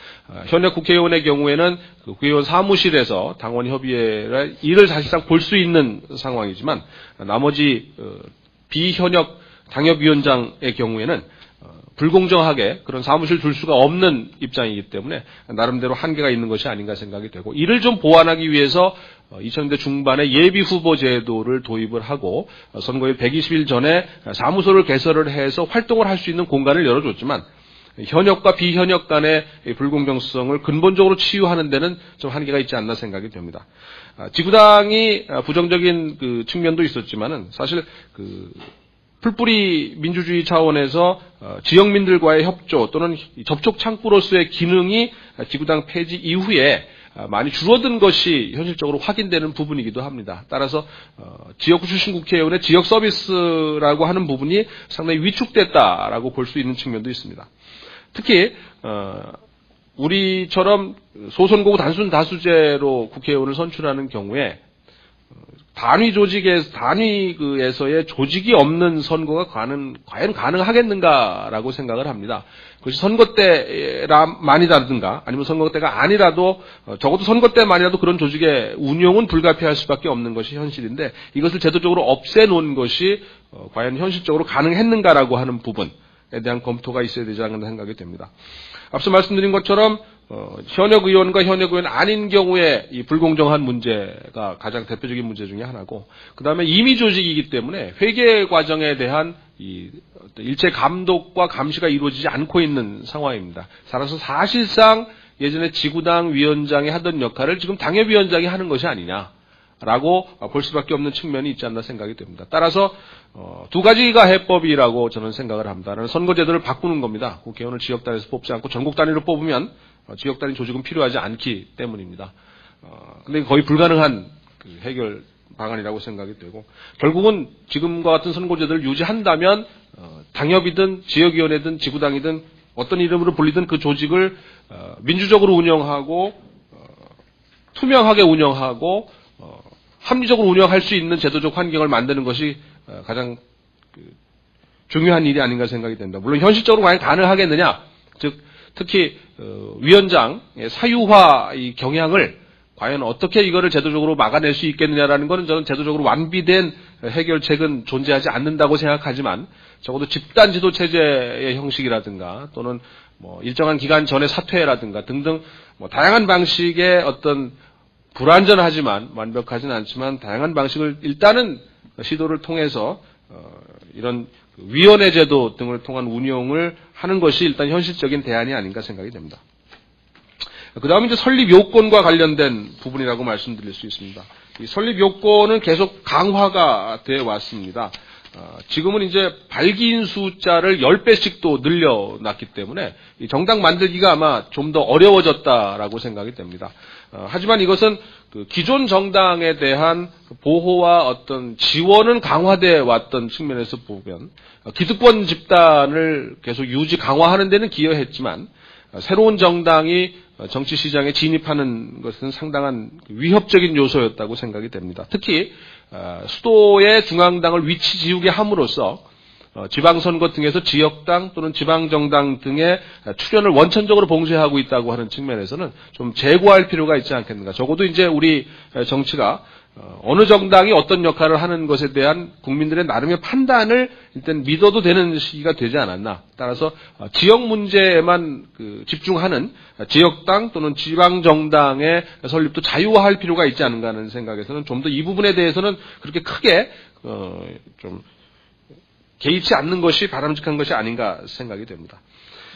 현역 국회의원의 경우에는 그 국회의원 사무실에서 당원 협의회 일을 사실상 볼 수 있는 상황이지만 나머지 비현역 당협위원장의 경우에는 불공정하게 그런 사무실 둘 수가 없는 입장이기 때문에 나름대로 한계가 있는 것이 아닌가 생각이 되고, 이를 좀 보완하기 위해서 2000년대 중반에 예비 후보 제도를 도입을 하고 선거일 120일 전에 사무소를 개설을 해서 활동을 할 수 있는 공간을 열어줬지만, 현역과 비현역 간의 불공정성을 근본적으로 치유하는 데는 좀 한계가 있지 않나 생각이 됩니다. 지구당이 부정적인 그 측면도 있었지만은 사실 그 풀뿌리 민주주의 차원에서 지역민들과의 협조 또는 접촉 창구로서의 기능이 지구당 폐지 이후에 많이 줄어든 것이 현실적으로 확인되는 부분이기도 합니다. 따라서 지역구 출신 국회의원의 지역 서비스라고 하는 부분이 상당히 위축됐다라고 볼 수 있는 측면도 있습니다. 특히 우리처럼 소선거구 단순 다수제로 국회의원을 선출하는 경우에 단위에서의 조직이 없는 선거가 과연 가능하겠는가라고 생각을 합니다. 그것이 선거 때만이라든가 아니면 선거 때가 아니라도 적어도 선거 때만이라도 그런 조직의 운용은 불가피할 수밖에 없는 것이 현실인데, 이것을 제도적으로 없애놓은 것이 과연 현실적으로 가능했는가라고 하는 부분에 대한 검토가 있어야 되지 않나 생각이 됩니다. 앞서 말씀드린 것처럼 현역 의원과 현역 의원 아닌 경우에 이 불공정한 문제가 가장 대표적인 문제 중에 하나고, 그 다음에 임의 조직이기 때문에 회계 과정에 대한 이 일체 감독과 감시가 이루어지지 않고 있는 상황입니다. 따라서 사실상 예전에 지구당 위원장이 하던 역할을 지금 당협위원장이 하는 것이 아니냐라고 볼 수밖에 없는 측면이 있지 않나 생각이 됩니다. 따라서 두 가지가 해법이라고 저는 생각을 합니다. 선거제도를 바꾸는 겁니다. 국회의원을 지역단위에서 뽑지 않고 전국 단위로 뽑으면 지역 단위 조직은 필요하지 않기 때문입니다. 근데 거의 불가능한 그 해결 방안이라고 생각이 되고, 결국은 지금과 같은 선거제도를 유지한다면 당협이든 지역위원회든 지구당이든 어떤 이름으로 불리든 그 조직을 민주적으로 운영하고 투명하게 운영하고 합리적으로 운영할 수 있는 제도적 환경을 만드는 것이 가장 중요한 일이 아닌가 생각이 됩니다. 물론 현실적으로 과연 가능하겠느냐, 즉 특히 위원장의 사유화 이 경향을 과연 어떻게 이거를 제도적으로 막아낼 수 있겠느냐라는 것은 저는 제도적으로 완비된 해결책은 존재하지 않는다고 생각하지만, 적어도 집단 지도 체제의 형식이라든가 또는 뭐 일정한 기간 전에 사퇴라든가 등등 뭐 다양한 방식의 어떤 불완전하지만 완벽하지는 않지만 다양한 방식을 일단은 시도를 통해서 이런 위원회 제도 등을 통한 운용을 하는 것이 일단 현실적인 대안이 아닌가 생각이 됩니다. 그 다음에 이제 설립 요건과 관련된 부분이라고 말씀드릴 수 있습니다. 이 설립 요건은 계속 강화가 되어 왔습니다. 지금은 이제 발기인 숫자를 10배씩 또 늘려놨기 때문에 이 정당 만들기가 아마 좀 더 어려워졌다라고 생각이 됩니다. 하지만 이것은 그 기존 정당에 대한 보호와 어떤 지원은 강화되어 왔던 측면에서 보면 기득권 집단을 계속 유지 강화하는 데는 기여했지만, 새로운 정당이 정치 시장에 진입하는 것은 상당한 위협적인 요소였다고 생각이 됩니다. 특히 수도의 중앙당을 위치 지우게 함으로써 지방선거 등에서 지역당 또는 지방정당 등의 출연을 원천적으로 봉쇄하고 있다고 하는 측면에서는 좀 제고할 필요가 있지 않겠는가. 적어도 이제 우리 정치가 어느 정당이 어떤 역할을 하는 것에 대한 국민들의 나름의 판단을 일단 믿어도 되는 시기가 되지 않았나. 따라서 지역 문제에만 집중하는 지역당 또는 지방정당의 설립도 자유화할 필요가 있지 않은가 하는 생각에서는 좀 더 이 부분에 대해서는 그렇게 크게 좀 개의치 않는 것이 바람직한 것이 아닌가 생각이 됩니다.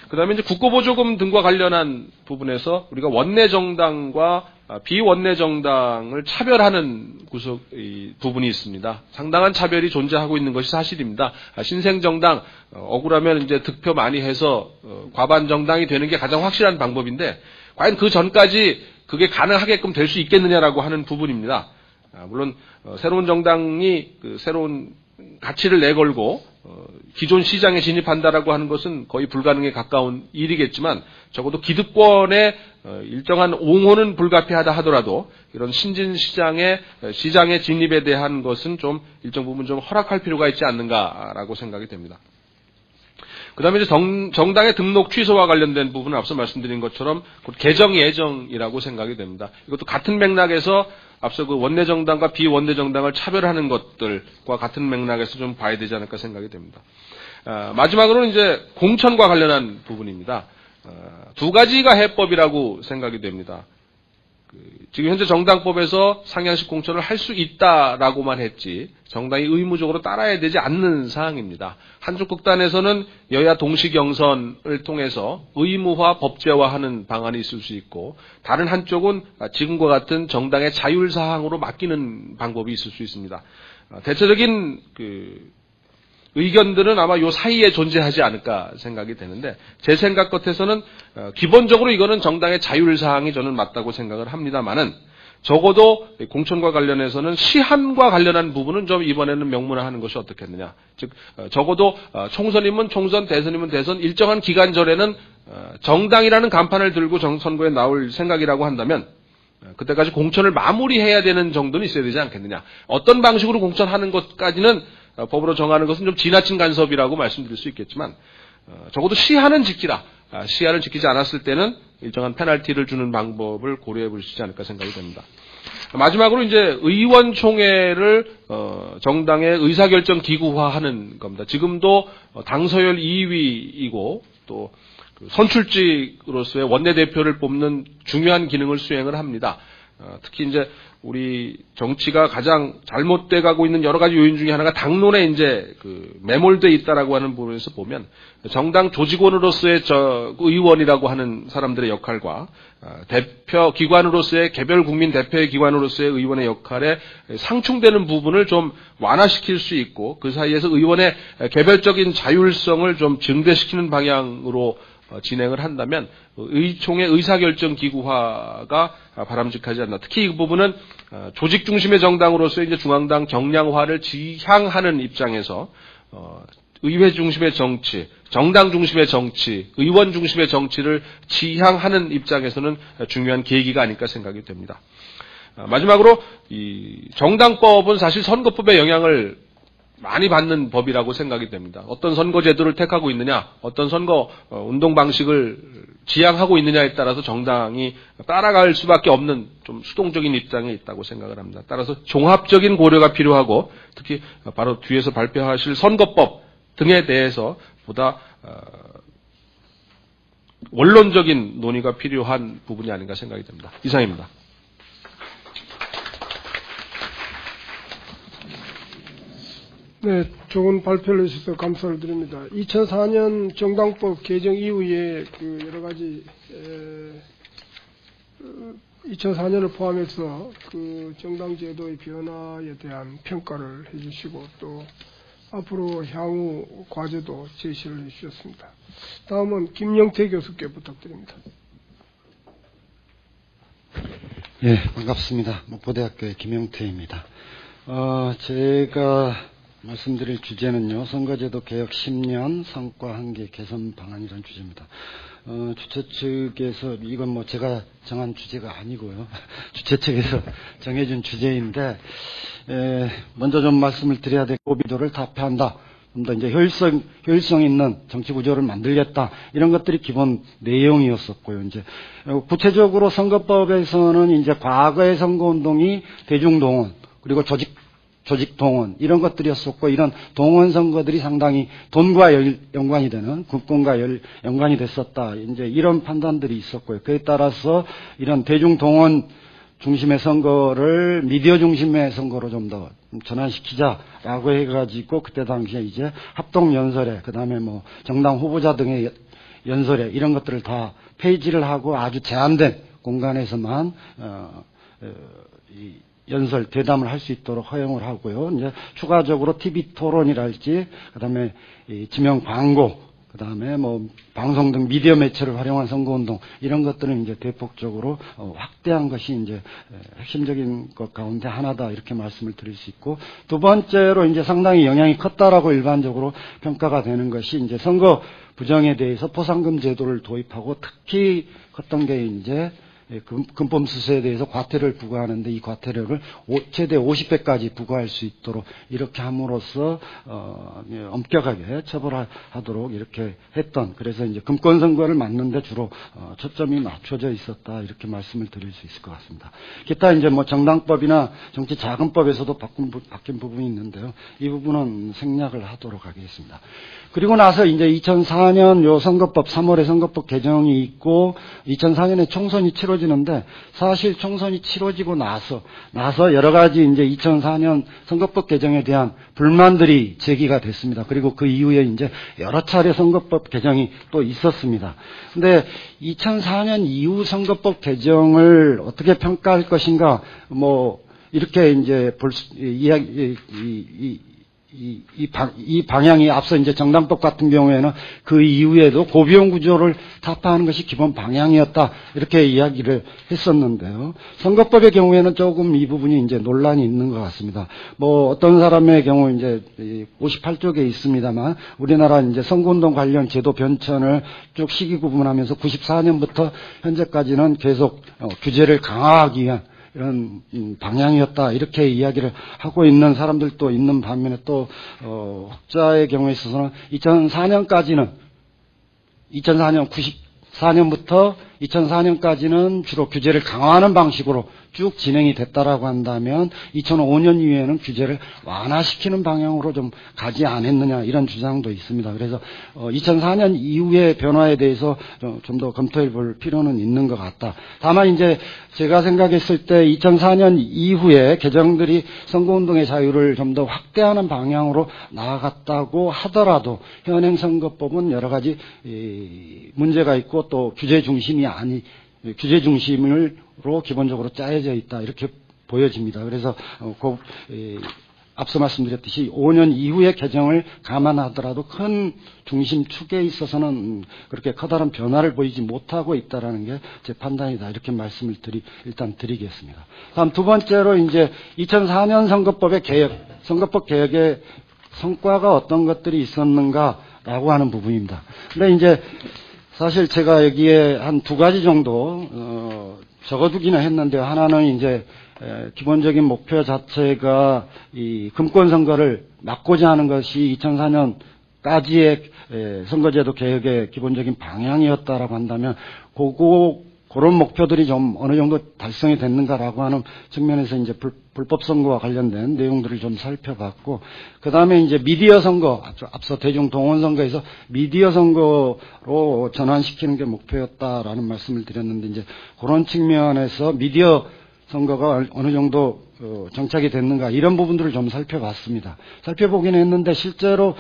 그 다음에 이제 국고보조금 등과 관련한 부분에서 우리가 원내정당과 비원내정당을 차별하는 부분이 있습니다. 상당한 차별이 존재하고 있는 것이 사실입니다. 신생정당, 억울하면 이제 득표 많이 해서 과반정당이 되는 게 가장 확실한 방법인데, 과연 그 전까지 그게 가능하게끔 될 수 있겠느냐라고 하는 부분입니다. 물론 새로운 정당이 새로운 가치를 내걸고 기존 시장에 진입한다라고 하는 것은 거의 불가능에 가까운 일이겠지만 적어도 기득권의 일정한 옹호는 불가피하다 하더라도 이런 신진 시장에 진입에 대한 것은 좀 일정 부분 좀 허락할 필요가 있지 않는가라고 생각이 됩니다. 그 다음에 이제 정당의 등록 취소와 관련된 부분은 앞서 말씀드린 것처럼 개정 예정이라고 생각이 됩니다. 이것도 같은 맥락에서 앞서 그 원내정당과 비원내정당을 차별하는 것들과 같은 맥락에서 좀 봐야 되지 않을까 생각이 됩니다. 마지막으로는 이제 공천과 관련한 부분입니다. 두 가지가 해법이라고 생각이 됩니다. 지금 현재 정당법에서 상향식 공천을 할 수 있다라고만 했지 정당이 의무적으로 따라야 되지 않는 사항입니다. 한쪽 극단에서는 여야 동시 경선을 통해서 의무화 법제화하는 방안이 있을 수 있고 다른 한쪽은 지금과 같은 정당의 자율 사항으로 맡기는 방법이 있을 수 있습니다. 대체적인 의견들은 아마 요 사이에 존재하지 않을까 생각이 되는데 제 생각 같아서는 기본적으로 이거는 정당의 자율사항이 저는 맞다고 생각을 합니다만은 적어도 공천과 관련해서는 시한과 관련한 부분은 좀 이번에는 명문화하는 것이 어떻겠느냐. 즉 적어도 총선이면 총선, 대선이면 대선 일정한 기간 전에는 정당이라는 간판을 들고 선거에 나올 생각이라고 한다면 그때까지 공천을 마무리해야 되는 정도는 있어야 되지 않겠느냐. 어떤 방식으로 공천하는 것까지는 법으로 정하는 것은 좀 지나친 간섭이라고 말씀드릴 수 있겠지만 적어도 시한은 지키라. 시한을 지키지 않았을 때는 일정한 페널티를 주는 방법을 고려해 보시지 않을까 생각이 됩니다. 마지막으로 이제 의원총회를 정당의 의사결정 기구화하는 겁니다. 지금도 당서열 2위이고 또 선출직으로서의 원내대표를 뽑는 중요한 기능을 수행을 합니다. 특히 이제 우리 정치가 가장 잘못돼 가고 있는 여러 가지 요인 중에 하나가 당론에 이제 매몰돼 있다라고 하는 부분에서 보면 정당 조직원으로서의 의원이라고 하는 사람들의 역할과 대표 기관으로서의 개별 국민 대표의 기관으로서의 의원의 역할에 상충되는 부분을 좀 완화시킬 수 있고 그 사이에서 의원의 개별적인 자율성을 좀 증대시키는 방향으로 진행을 한다면 의총의 의사결정 기구화가 바람직하지 않나. 특히 이 부분은 조직 중심의 정당으로서 이제 중앙당 경량화를 지향하는 입장에서 의회 중심의 정치, 정당 중심의 정치, 의원 중심의 정치를 지향하는 입장에서는 중요한 계기가 아닐까 생각이 됩니다. 마지막으로 이 정당법은 사실 선거법의 영향을 많이 받는 법이라고 생각이 됩니다. 어떤 선거 제도를 택하고 있느냐, 어떤 선거 운동 방식을 지향하고 있느냐에 따라서 정당이 따라갈 수밖에 없는 좀 수동적인 입장에 있다고 생각을 합니다. 따라서 종합적인 고려가 필요하고 특히 바로 뒤에서 발표하실 선거법 등에 대해서 보다 원론적인 논의가 필요한 부분이 아닌가 생각이 됩니다. 이상입니다. 네, 좋은 발표를 해주셔서 감사를 드립니다. 2004년 정당법 개정 이후에 여러 가지 2004년을 포함해서 정당 제도의 변화에 대한 평가를 해주시고 또 앞으로 향후 과제도 제시를 해주셨습니다. 다음은 김영태 교수께 부탁드립니다. 예, 반갑습니다. 목포대학교의 김영태입니다. 제가 말씀드릴 주제는요, 선거제도 개혁 10년 성과 한계 개선 방안이라는 주제입니다. 주최 측에서, 이건 제가 정한 주제가 아니고요. 주최 측에서 정해준 주제인데, 먼저 좀 말씀을 드려야 될 고비도를 답해한다. 좀 더 이제 효율성 있는 정치 구조를 만들겠다. 이런 것들이 기본 내용이었었고요. 이제, 구체적으로 선거법에서는 이제 과거의 선거운동이 대중동원, 그리고 조직동원 이런 것들이었었고 이런 동원 선거들이 상당히 돈과 연관이 되는 국권과 연관이 됐었다. 이제 이런 판단들이 있었고요. 그에 따라서 이런 대중동원 중심의 선거를 미디어 중심의 선거로 좀 더 전환시키자라고 해가지고 그때 당시에 이제 합동연설회 그다음에 정당 후보자 등의 연설회 이런 것들을 다 폐지를 하고 아주 제한된 공간에서만 연설, 대담을 할 수 있도록 허용을 하고요. 이제 추가적으로 TV 토론이랄지, 그 다음에 지명 광고, 그 다음에 뭐 방송 등 미디어 매체를 활용한 선거운동 이런 것들은 이제 대폭적으로 확대한 것이 이제 핵심적인 것 가운데 하나다 이렇게 말씀을 드릴 수 있고, 두 번째로 이제 상당히 영향이 컸다라고 일반적으로 평가가 되는 것이 이제 선거 부정에 대해서 포상금 제도를 도입하고, 특히 컸던 게 이제 금품수수에 대해서 과태료를 부과하는데, 이 과태료를 최대 50배까지 부과할 수 있도록 이렇게 함으로써 엄격하게 처벌하도록 이렇게 했던, 그래서 이제 금권 선거를 막는데 주로 초점이 맞춰져 있었다 이렇게 말씀을 드릴 수 있을 것 같습니다. 기타 이제 뭐 정당법이나 정치자금법에서도 바뀐 부분이 있는데요. 이 부분은 생략을 하도록 하겠습니다. 그리고 나서 이제 2004년 요 선거법 3월에 선거법 개정이 있고 2004년에 총선이 치러지는데, 사실 총선이 치러지고 나서 여러 가지 이제 2004년 선거법 개정에 대한 불만들이 제기가 됐습니다. 그리고 그 이후에 이제 여러 차례 선거법 개정이 또 있었습니다. 근데 2004년 이후 선거법 개정을 어떻게 평가할 것인가, 뭐 이렇게 이제 이 방향이 앞서 이제 정당법 같은 경우에는 그 이후에도 고비용 구조를 타파하는 것이 기본 방향이었다 이렇게 이야기를 했었는데요. 선거법의 경우에는 조금 이 부분이 이제 논란이 있는 것 같습니다. 뭐 어떤 사람의 경우 이제 58쪽에 있습니다만, 우리나라 이제 선거운동 관련 제도 변천을 쭉 시기 구분하면서 94년부터 현재까지는 계속 규제를 강화하기 위한 이런 방향이었다 이렇게 이야기를 하고 있는 사람들도 있는 반면에, 또 혹자의 경우에 있어서는 2004년부터 2004년까지는 주로 규제를 강화하는 방식으로 쭉 진행이 됐다라고 한다면 2005년 이후에는 규제를 완화시키는 방향으로 좀 가지 않았느냐 이런 주장도 있습니다. 그래서 2004년 이후의 변화에 대해서 좀 더 검토해 볼 필요는 있는 것 같다. 다만 이제 제가 생각했을 때 2004년 이후에 개정들이 선거운동의 자유를 좀 더 확대하는 방향으로 나아갔다고 하더라도 현행 선거법은 여러 가지 문제가 있고, 또 규제 중심으로 기본적으로 짜여져 있다 이렇게 보여집니다. 그래서 앞서 말씀드렸듯이 5년 이후의 개정을 감안하더라도 큰 중심축에 있어서는 그렇게 커다란 변화를 보이지 못하고 있다라는 게 제 판단이다 이렇게 말씀을 일단 드리겠습니다. 다음 두 번째로 이제 2004년 선거법 개혁의 성과가 어떤 것들이 있었는가라고 하는 부분입니다. 근데 이제 사실 제가 여기에 한 두 가지 정도 적어두기는 했는데요. 하나는 이제 기본적인 목표 자체가 이 금권 선거를 막고자 하는 것이 2004년까지의 선거제도 개혁의 기본적인 방향이었다라고 한다면, 그런 목표들이 좀 어느 정도 달성이 됐는가라고 하는 측면에서 이제 불법 선거와 관련된 내용들을 좀 살펴봤고, 그 다음에 이제 미디어 선거, 앞서 대중 동원 선거에서 미디어 선거로 전환시키는 게 목표였다라는 말씀을 드렸는데, 이제 그런 측면에서 미디어 선거가 어느 정도 정착이 됐는가 이런 부분들을 좀 살펴봤습니다. 살펴보긴 했는데 실제로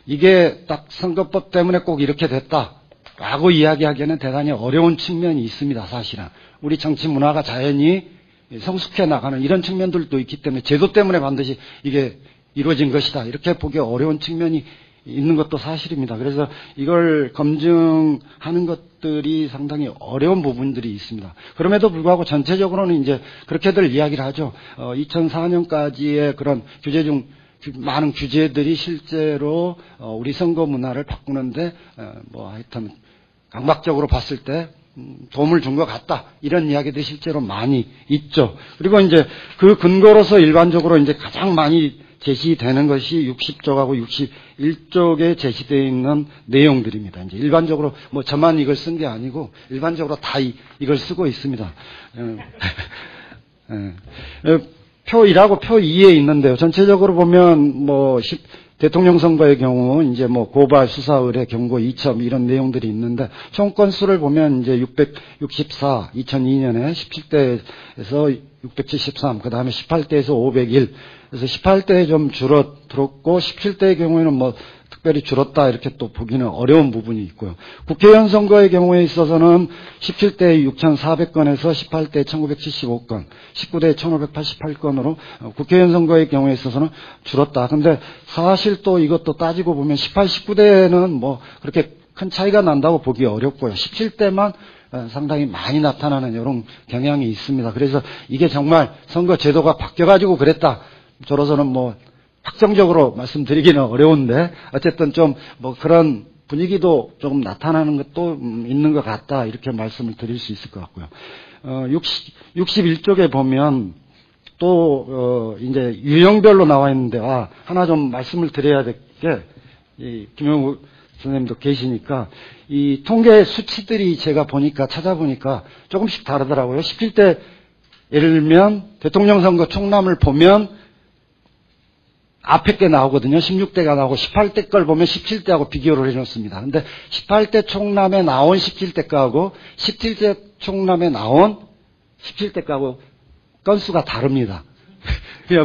이게 딱 선거법 때문에 꼭 이렇게 됐다라고 이야기하기에는 대단히 어려운 측면이 있습니다. 사실은 우리 정치 문화가 자연히 성숙해 나가는 이런 측면들도 있기 때문에 제도 때문에 반드시 이게 이루어진 것이다 이렇게 보기 어려운 측면이 있는 것도 사실입니다. 그래서 이걸 검증하는 것들이 상당히 어려운 부분들이 있습니다. 그럼에도 불구하고 전체적으로는 이제 그렇게들 이야기를 하죠. 2004년까지의 그런 규제 중 많은 규제들이 실제로 우리 선거 문화를 바꾸는데 뭐 하여튼 강박적으로 봤을 때 도움을 준 것 같다 이런 이야기들이 실제로 많이 있죠. 그리고 이제 그 근거로서 일반적으로 이제 가장 많이 제시되는 것이 60쪽하고 61쪽에 제시되어 있는 내용들입니다. 이제 일반적으로 뭐 저만 이걸 쓴 게 아니고 일반적으로 다 이걸 쓰고 있습니다. 표 1하고 표 2에 있는데요. 전체적으로 보면 뭐 대통령 선거의 경우 이제 뭐 고발, 수사, 의뢰, 경고, 이첩 이런 내용들이 있는데 총 건수를 보면 이제 664, 2002년에 17대에서 673, 그 다음에 18대에서 501. 그래서 18대에 좀 줄어들었고 17대의 경우에는 뭐 특별히 줄었다 이렇게 또 보기는 어려운 부분이 있고요. 국회의원 선거의 경우에 있어서는 17대 6,400건에서 18대 1,975건, 19대 1,588건으로 국회의원 선거의 경우에 있어서는 줄었다. 근데 사실 또 이것도 따지고 보면 18, 19대는 뭐 그렇게 큰 차이가 난다고 보기 어렵고요. 17대만 상당히 많이 나타나는 이런 경향이 있습니다. 그래서 이게 정말 선거 제도가 바뀌어가지고 그랬다. 저로서는 뭐 확정적으로 말씀드리기는 어려운데 어쨌든 좀 뭐 그런 분위기도 조금 나타나는 것도 있는 것 같다. 이렇게 말씀을 드릴 수 있을 것 같고요. 61쪽에 보면 또 이제 유형별로 나와 있는데 하나 좀 말씀을 드려야 될 게 김영우 선생님도 계시니까 이 통계 수치들이 제가 찾아보니까 조금씩 다르더라고요. 17대 예를 들면 대통령 선거 총람을 보면 앞에 게 나오거든요. 16대가 나오고 18대 걸 보면 17대하고 비교를 해놓습니다. 근데 18대 총람에 나온 17대 거하고 17대 총람에 나온 17대 거하고 건수가 다릅니다.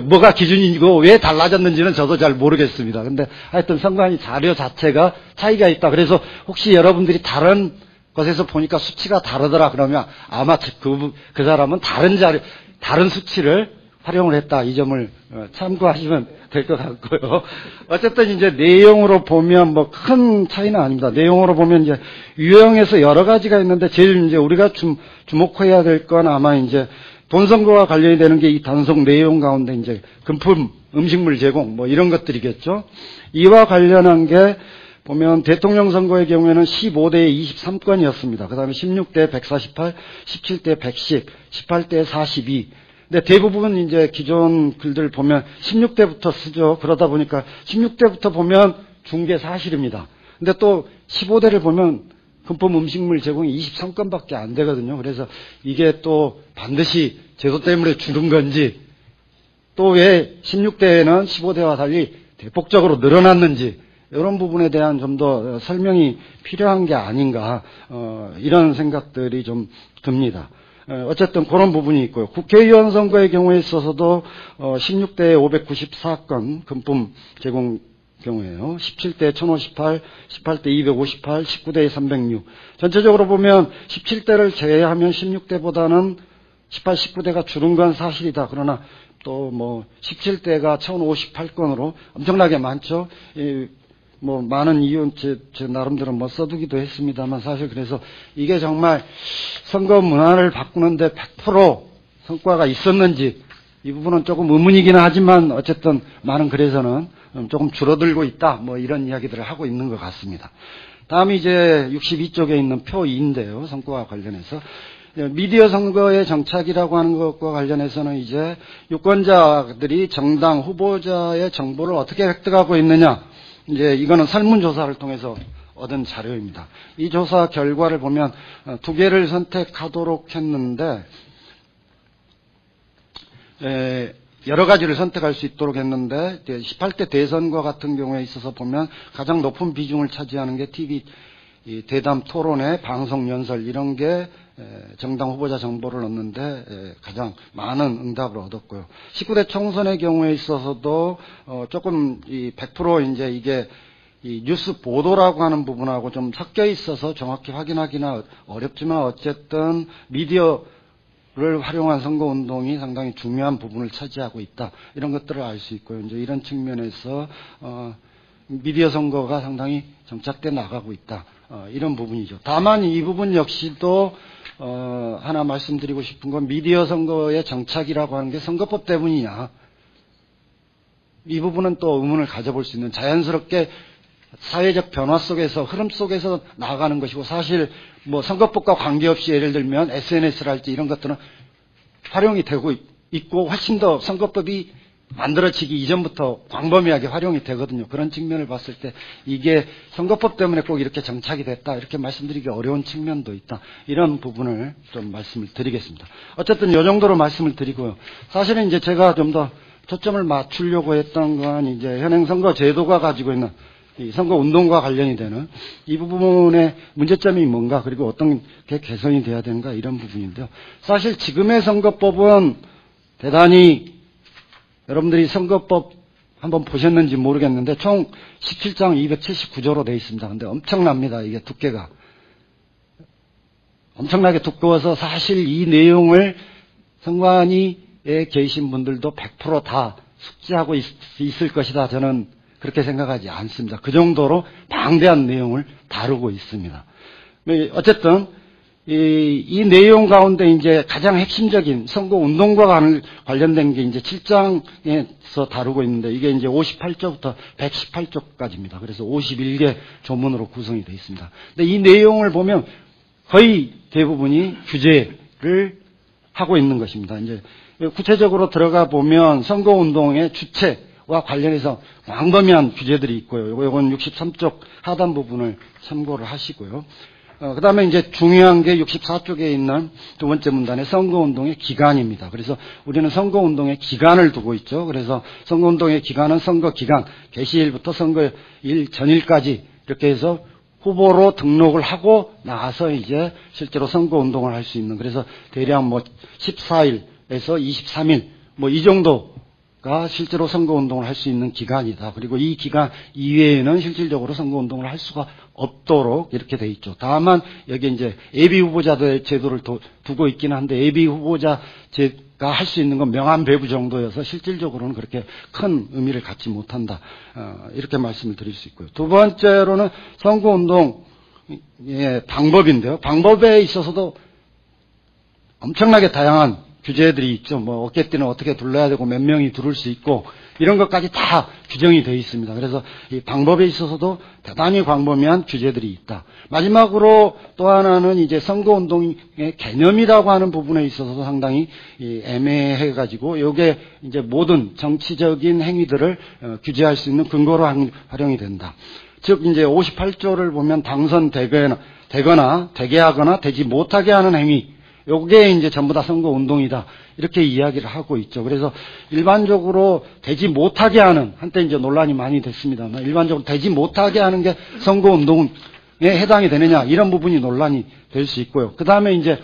뭐가 기준이고 왜 달라졌는지는 저도 잘 모르겠습니다. 근데 하여튼 선관위 자료 자체가 차이가 있다. 그래서 혹시 여러분들이 다른 것에서 보니까 수치가 다르더라 그러면 아마 그 사람은 다른 수치를 활용을 했다. 이 점을 참고하시면 될 것 같고요. 어쨌든 이제 내용으로 보면 뭐 큰 차이는 아닙니다. 내용으로 보면 이제 유형에서 여러 가지가 있는데 제일 이제 우리가 주목해야 될 건 아마 이제 본선거와 관련이 되는 게 이 단속 내용 가운데 이제 금품 음식물 제공 뭐 이런 것들이겠죠. 이와 관련한 게 보면 대통령 선거의 경우에는 15대에 23건이었습니다. 그 다음에 16대에 148, 17대에 110, 18대에 42. 근데 대부분 이제 기존 글들 보면 16대부터 쓰죠. 그러다 보니까 16대부터 보면 중개 사실입니다. 근데 또 15대를 보면 금품 음식물 제공이 23건밖에 안 되거든요. 그래서 이게 또 반드시 제도 때문에 줄은 건지 또 왜 16대에는 15대와 달리 대폭적으로 늘어났는지 이런 부분에 대한 좀 더 설명이 필요한 게 아닌가 이런 생각들이 좀 듭니다. 어쨌든 그런 부분이 있고요. 국회의원 선거의 경우에 있어서도 16대에 594건 금품 제공 경우에요. 17대에 1058, 18대 258, 19대에 306. 전체적으로 보면 17대를 제외하면 16대보다는 18, 19대가 줄은 건 사실이다. 그러나 또 뭐 17대가 1058건으로 엄청나게 많죠. 뭐 많은 이유 제 나름대로 뭐 써두기도 했습니다만 사실 그래서 이게 정말 선거 문화를 바꾸는데 100% 성과가 있었는지 이 부분은 조금 의문이긴 하지만 어쨌든 많은 글에서는 조금 줄어들고 있다 뭐 이런 이야기들을 하고 있는 것 같습니다. 다음이 이제 62쪽에 있는 표 2인데요. 선거와 관련해서 미디어 선거의 정착이라고 하는 것과 관련해서는 이제 유권자들이 정당 후보자의 정보를 어떻게 획득하고 있느냐 이제 이거는 설문조사를 통해서 얻은 자료입니다. 이 조사 결과를 보면 두 개를 선택하도록 했는데 여러 가지를 선택할 수 있도록 했는데 18대 대선과 같은 경우에 있어서 보면 가장 높은 비중을 차지하는 게 TV 대담 토론회, 방송 연설 이런 게 정당 후보자 정보를 얻는데 가장 많은 응답을 얻었고요. 19대 총선의 경우에 있어서도 조금 100% 이제 이게 이 뉴스 보도라고 하는 부분하고 좀 섞여 있어서 정확히 확인하기는 어렵지만 어쨌든 미디어를 활용한 선거 운동이 상당히 중요한 부분을 차지하고 있다. 이런 것들을 알 수 있고요. 이제 이런 측면에서 미디어 선거가 상당히 정착돼 나가고 있다. 이런 부분이죠. 다만 이 부분 역시도 하나 말씀드리고 싶은 건 미디어 선거의 정착이라고 하는 게 선거법 때문이냐. 이 부분은 또 의문을 가져볼 수 있는 자연스럽게 사회적 변화 속에서 흐름 속에서 나아가는 것이고 사실 뭐 선거법과 관계없이 예를 들면 SNS를 할지 이런 것들은 활용이 되고 있고 훨씬 더 선거법이 만들어지기 이전부터 광범위하게 활용이 되거든요. 그런 측면을 봤을 때 이게 선거법 때문에 꼭 이렇게 정착이 됐다 이렇게 말씀드리기 어려운 측면도 있다. 이런 부분을 좀 말씀을 드리겠습니다. 어쨌든 이 정도로 말씀을 드리고요. 사실은 이제 제가 좀 더 초점을 맞추려고 했던 건 이제 현행 선거 제도가 가지고 있는 이 선거 운동과 관련이 되는 이 부분의 문제점이 뭔가 그리고 어떤 게 개선이 돼야 되는가 이런 부분인데요. 사실 지금의 선거법은 대단히 여러분들이 선거법 한번 보셨는지 모르겠는데 총 17장 279조로 되어 있습니다. 근데 엄청납니다. 이게 두께가. 엄청나게 두꺼워서 사실 이 내용을 선관위에 계신 분들도 100% 다 숙지하고 있을 것이다. 저는 그렇게 생각하지 않습니다. 그 정도로 방대한 내용을 다루고 있습니다. 어쨌든 이 내용 가운데 이제 가장 핵심적인 선거 운동과 관련된 게 이제 7장에서 다루고 있는데 이게 이제 58조부터 118조까지입니다. 그래서 51개 조문으로 구성이 되어 있습니다. 근데 이 내용을 보면 거의 대부분이 규제를 하고 있는 것입니다. 이제 구체적으로 들어가 보면 선거 운동의 주체와 관련해서 광범위한 규제들이 있고요. 이건 63쪽 하단 부분을 참고를 하시고요. 그 다음에 이제 중요한 게 64쪽에 있는 두 번째 문단의 선거운동의 기간입니다. 그래서 우리는 선거운동의 기간을 두고 있죠. 그래서 선거운동의 기간은 선거기간, 개시일부터 선거일 전일까지 이렇게 해서 후보로 등록을 하고 나서 이제 실제로 선거운동을 할 수 있는, 그래서 대략 뭐 14일에서 23일 뭐 이 정도가 실제로 선거운동을 할 수 있는 기간이다. 그리고 이 기간 이외에는 실질적으로 선거운동을 할 수가 없도록 이렇게 돼 있죠. 다만 여기 이제 예비 후보자들 제도를 두고 있기는 한데 예비 후보자가 할 수 있는 건 명함 배부 정도여서 실질적으로는 그렇게 큰 의미를 갖지 못한다. 이렇게 말씀을 드릴 수 있고요. 두 번째로는 선거운동의 방법인데요. 방법에 있어서도 엄청나게 다양한 규제들이 있죠. 뭐 어깨띠는 어떻게 둘러야 되고 몇 명이 두를 수 있고 이런 것까지 다 규정이 되어 있습니다. 그래서 이 방법에 있어서도 대단히 광범위한 규제들이 있다. 마지막으로 또 하나는 이제 선거운동의 개념이라고 하는 부분에 있어서도 상당히 애매해가지고 이게 이제 모든 정치적인 행위들을 규제할 수 있는 근거로 활용이 된다. 즉 이제 58조를 보면 당선되거나 되게 하거나 되지 못하게 하는 행위, 요게 이제 전부 다 선거 운동이다. 이렇게 이야기를 하고 있죠. 그래서 일반적으로 되지 못하게 하는, 한때 이제 논란이 많이 됐습니다만, 일반적으로 되지 못하게 하는 게 선거 운동에 해당이 되느냐, 이런 부분이 논란이 될 수 있고요. 그 다음에 이제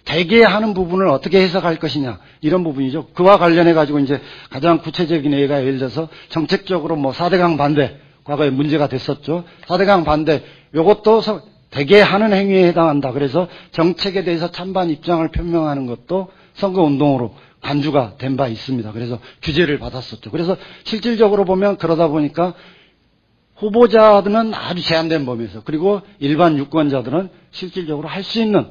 되게 하는 부분을 어떻게 해석할 것이냐, 이런 부분이죠. 그와 관련해 가지고 이제 가장 구체적인 예가 예를 들어서 정책적으로 뭐 4대강 반대, 과거에 문제가 됐었죠. 4대강 반대, 요것도 되게 하는 행위에 해당한다. 그래서 정책에 대해서 찬반 입장을 표명하는 것도 선거운동으로 간주가 된 바 있습니다. 그래서 규제를 받았었죠. 그래서 실질적으로 보면 그러다 보니까 후보자들은 아주 제한된 범위에서, 그리고 일반 유권자들은 실질적으로 할 수 있는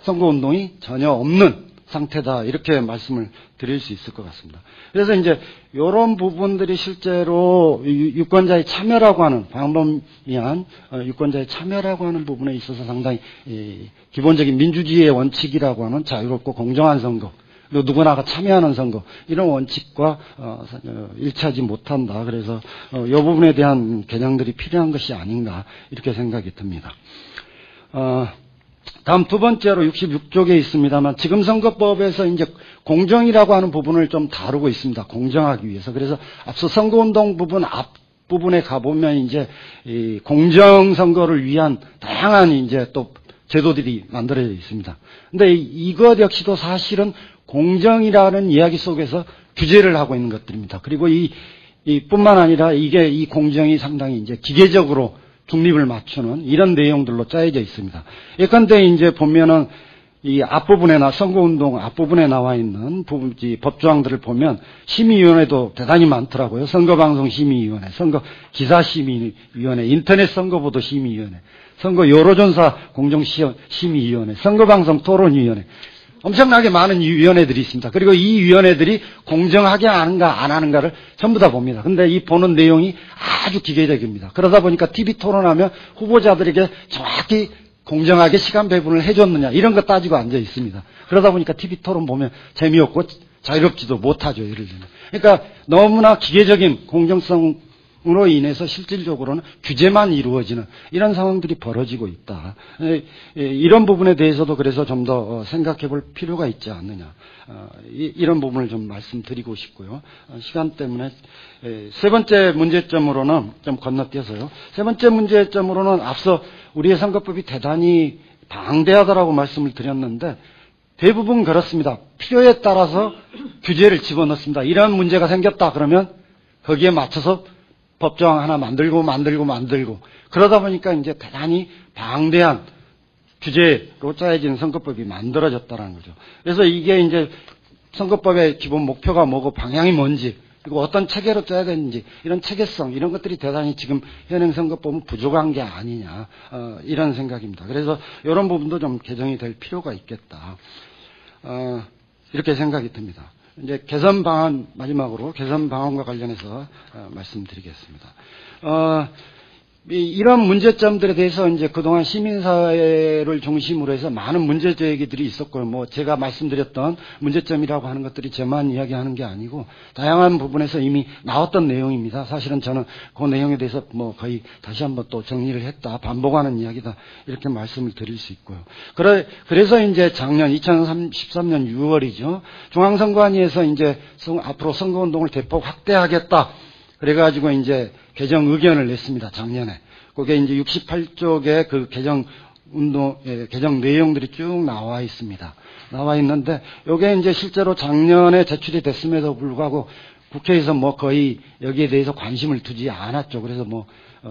선거운동이 전혀 없는 상태다. 이렇게 말씀을 드릴 수 있을 것 같습니다. 그래서 이제 이런 부분들이 실제로 유권자의 참여라고 하는, 광범위한 유권자의 참여라고 하는 부분에 있어서 상당히 기본적인 민주주의의 원칙이라고 하는 자유롭고 공정한 선거, 그리고 누구나가 참여하는 선거, 이런 원칙과 일치하지 못한다. 그래서 이 부분에 대한 개정들이 필요한 것이 아닌가, 이렇게 생각이 듭니다. 다음 두 번째로 66쪽에 있습니다만, 지금 선거법에서 이제 공정이라고 하는 부분을 좀 다루고 있습니다. 공정하기 위해서. 그래서 앞서 선거운동 부분 앞부분에 가보면 이제 이 공정선거를 위한 다양한 이제 또 제도들이 만들어져 있습니다. 근데 이것 역시도 사실은 공정이라는 이야기 속에서 규제를 하고 있는 것들입니다. 그리고 뿐만 아니라 이 공정이 상당히 이제 기계적으로 중립을 맞추는 이런 내용들로 짜여져 있습니다. 예컨대 이제 보면은 이 앞부분에나 선거운동 앞부분에 나와 있는 법조항들을 보면 심의위원회도 대단히 많더라고요. 선거방송심의위원회, 선거기사심의위원회, 인터넷 선거보도 심의위원회, 선거 여론조사 공정심의위원회, 선거방송토론위원회, 엄청나게 많은 위원회들이 있습니다. 그리고 이 위원회들이 공정하게 하는가 안 하는가를 전부 다 봅니다. 근데 이 보는 내용이 아주 기계적입니다. 그러다 보니까 TV 토론하면 후보자들에게 정확히 공정하게 시간 배분을 해줬느냐, 이런 거 따지고 앉아 있습니다. 그러다 보니까 TV 토론 보면 재미없고 자유롭지도 못하죠. 예를 들면. 그러니까 너무나 기계적인 공정성으로 인해서 실질적으로는 규제만 이루어지는 이런 상황들이 벌어지고 있다. 이런 부분에 대해서도 그래서 좀 더 생각해 볼 필요가 있지 않느냐. 이런 부분을 좀 말씀드리고 싶고요. 시간 때문에 세 번째 문제점으로는 좀 건너뛰어서요. 세 번째 문제점으로는 앞서 우리의 선거법이 대단히 방대하다라고 말씀을 드렸는데 대부분 그렇습니다. 필요에 따라서 규제를 집어넣습니다. 이런 문제가 생겼다 그러면 거기에 맞춰서 법조항 하나 만들고 그러다 보니까 이제 대단히 방대한 규제로 짜여진 선거법이 만들어졌다는 거죠. 그래서 이게 이제 선거법의 기본 목표가 뭐고 방향이 뭔지 그리고 어떤 체계로 짜야 되는지 이런 체계성 이런 것들이 대단히 지금 현행 선거법은 부족한 게 아니냐 이런 생각입니다. 그래서 이런 부분도 좀 개정이 될 필요가 있겠다. 이렇게 생각이 듭니다. 이제 개선 방안 마지막으로 개선 방안과 관련해서 말씀드리겠습니다. 이런 문제점들에 대해서 이제 그동안 시민사회를 중심으로 해서 많은 문제 제기들이 있었고요. 뭐 제가 말씀드렸던 문제점이라고 하는 것들이 저만 이야기하는 게 아니고 다양한 부분에서 이미 나왔던 내용입니다. 사실은 저는 그 내용에 대해서 뭐 거의 다시 한번 또 정리를 했다, 반복하는 이야기다 이렇게 말씀을 드릴 수 있고요. 그래서 이제 작년 2013년 6월이죠. 중앙선관위에서 이제 앞으로 선거운동을 대폭 확대하겠다. 그래가지고 이제 개정 의견을 냈습니다. 작년에. 그게 이제 68쪽에 그 개정 내용들이 쭉 나와 있습니다. 나와 있는데, 요게 이제 실제로 작년에 제출이 됐음에도 불구하고 국회에서 뭐 거의 여기에 대해서 관심을 두지 않았죠. 그래서 뭐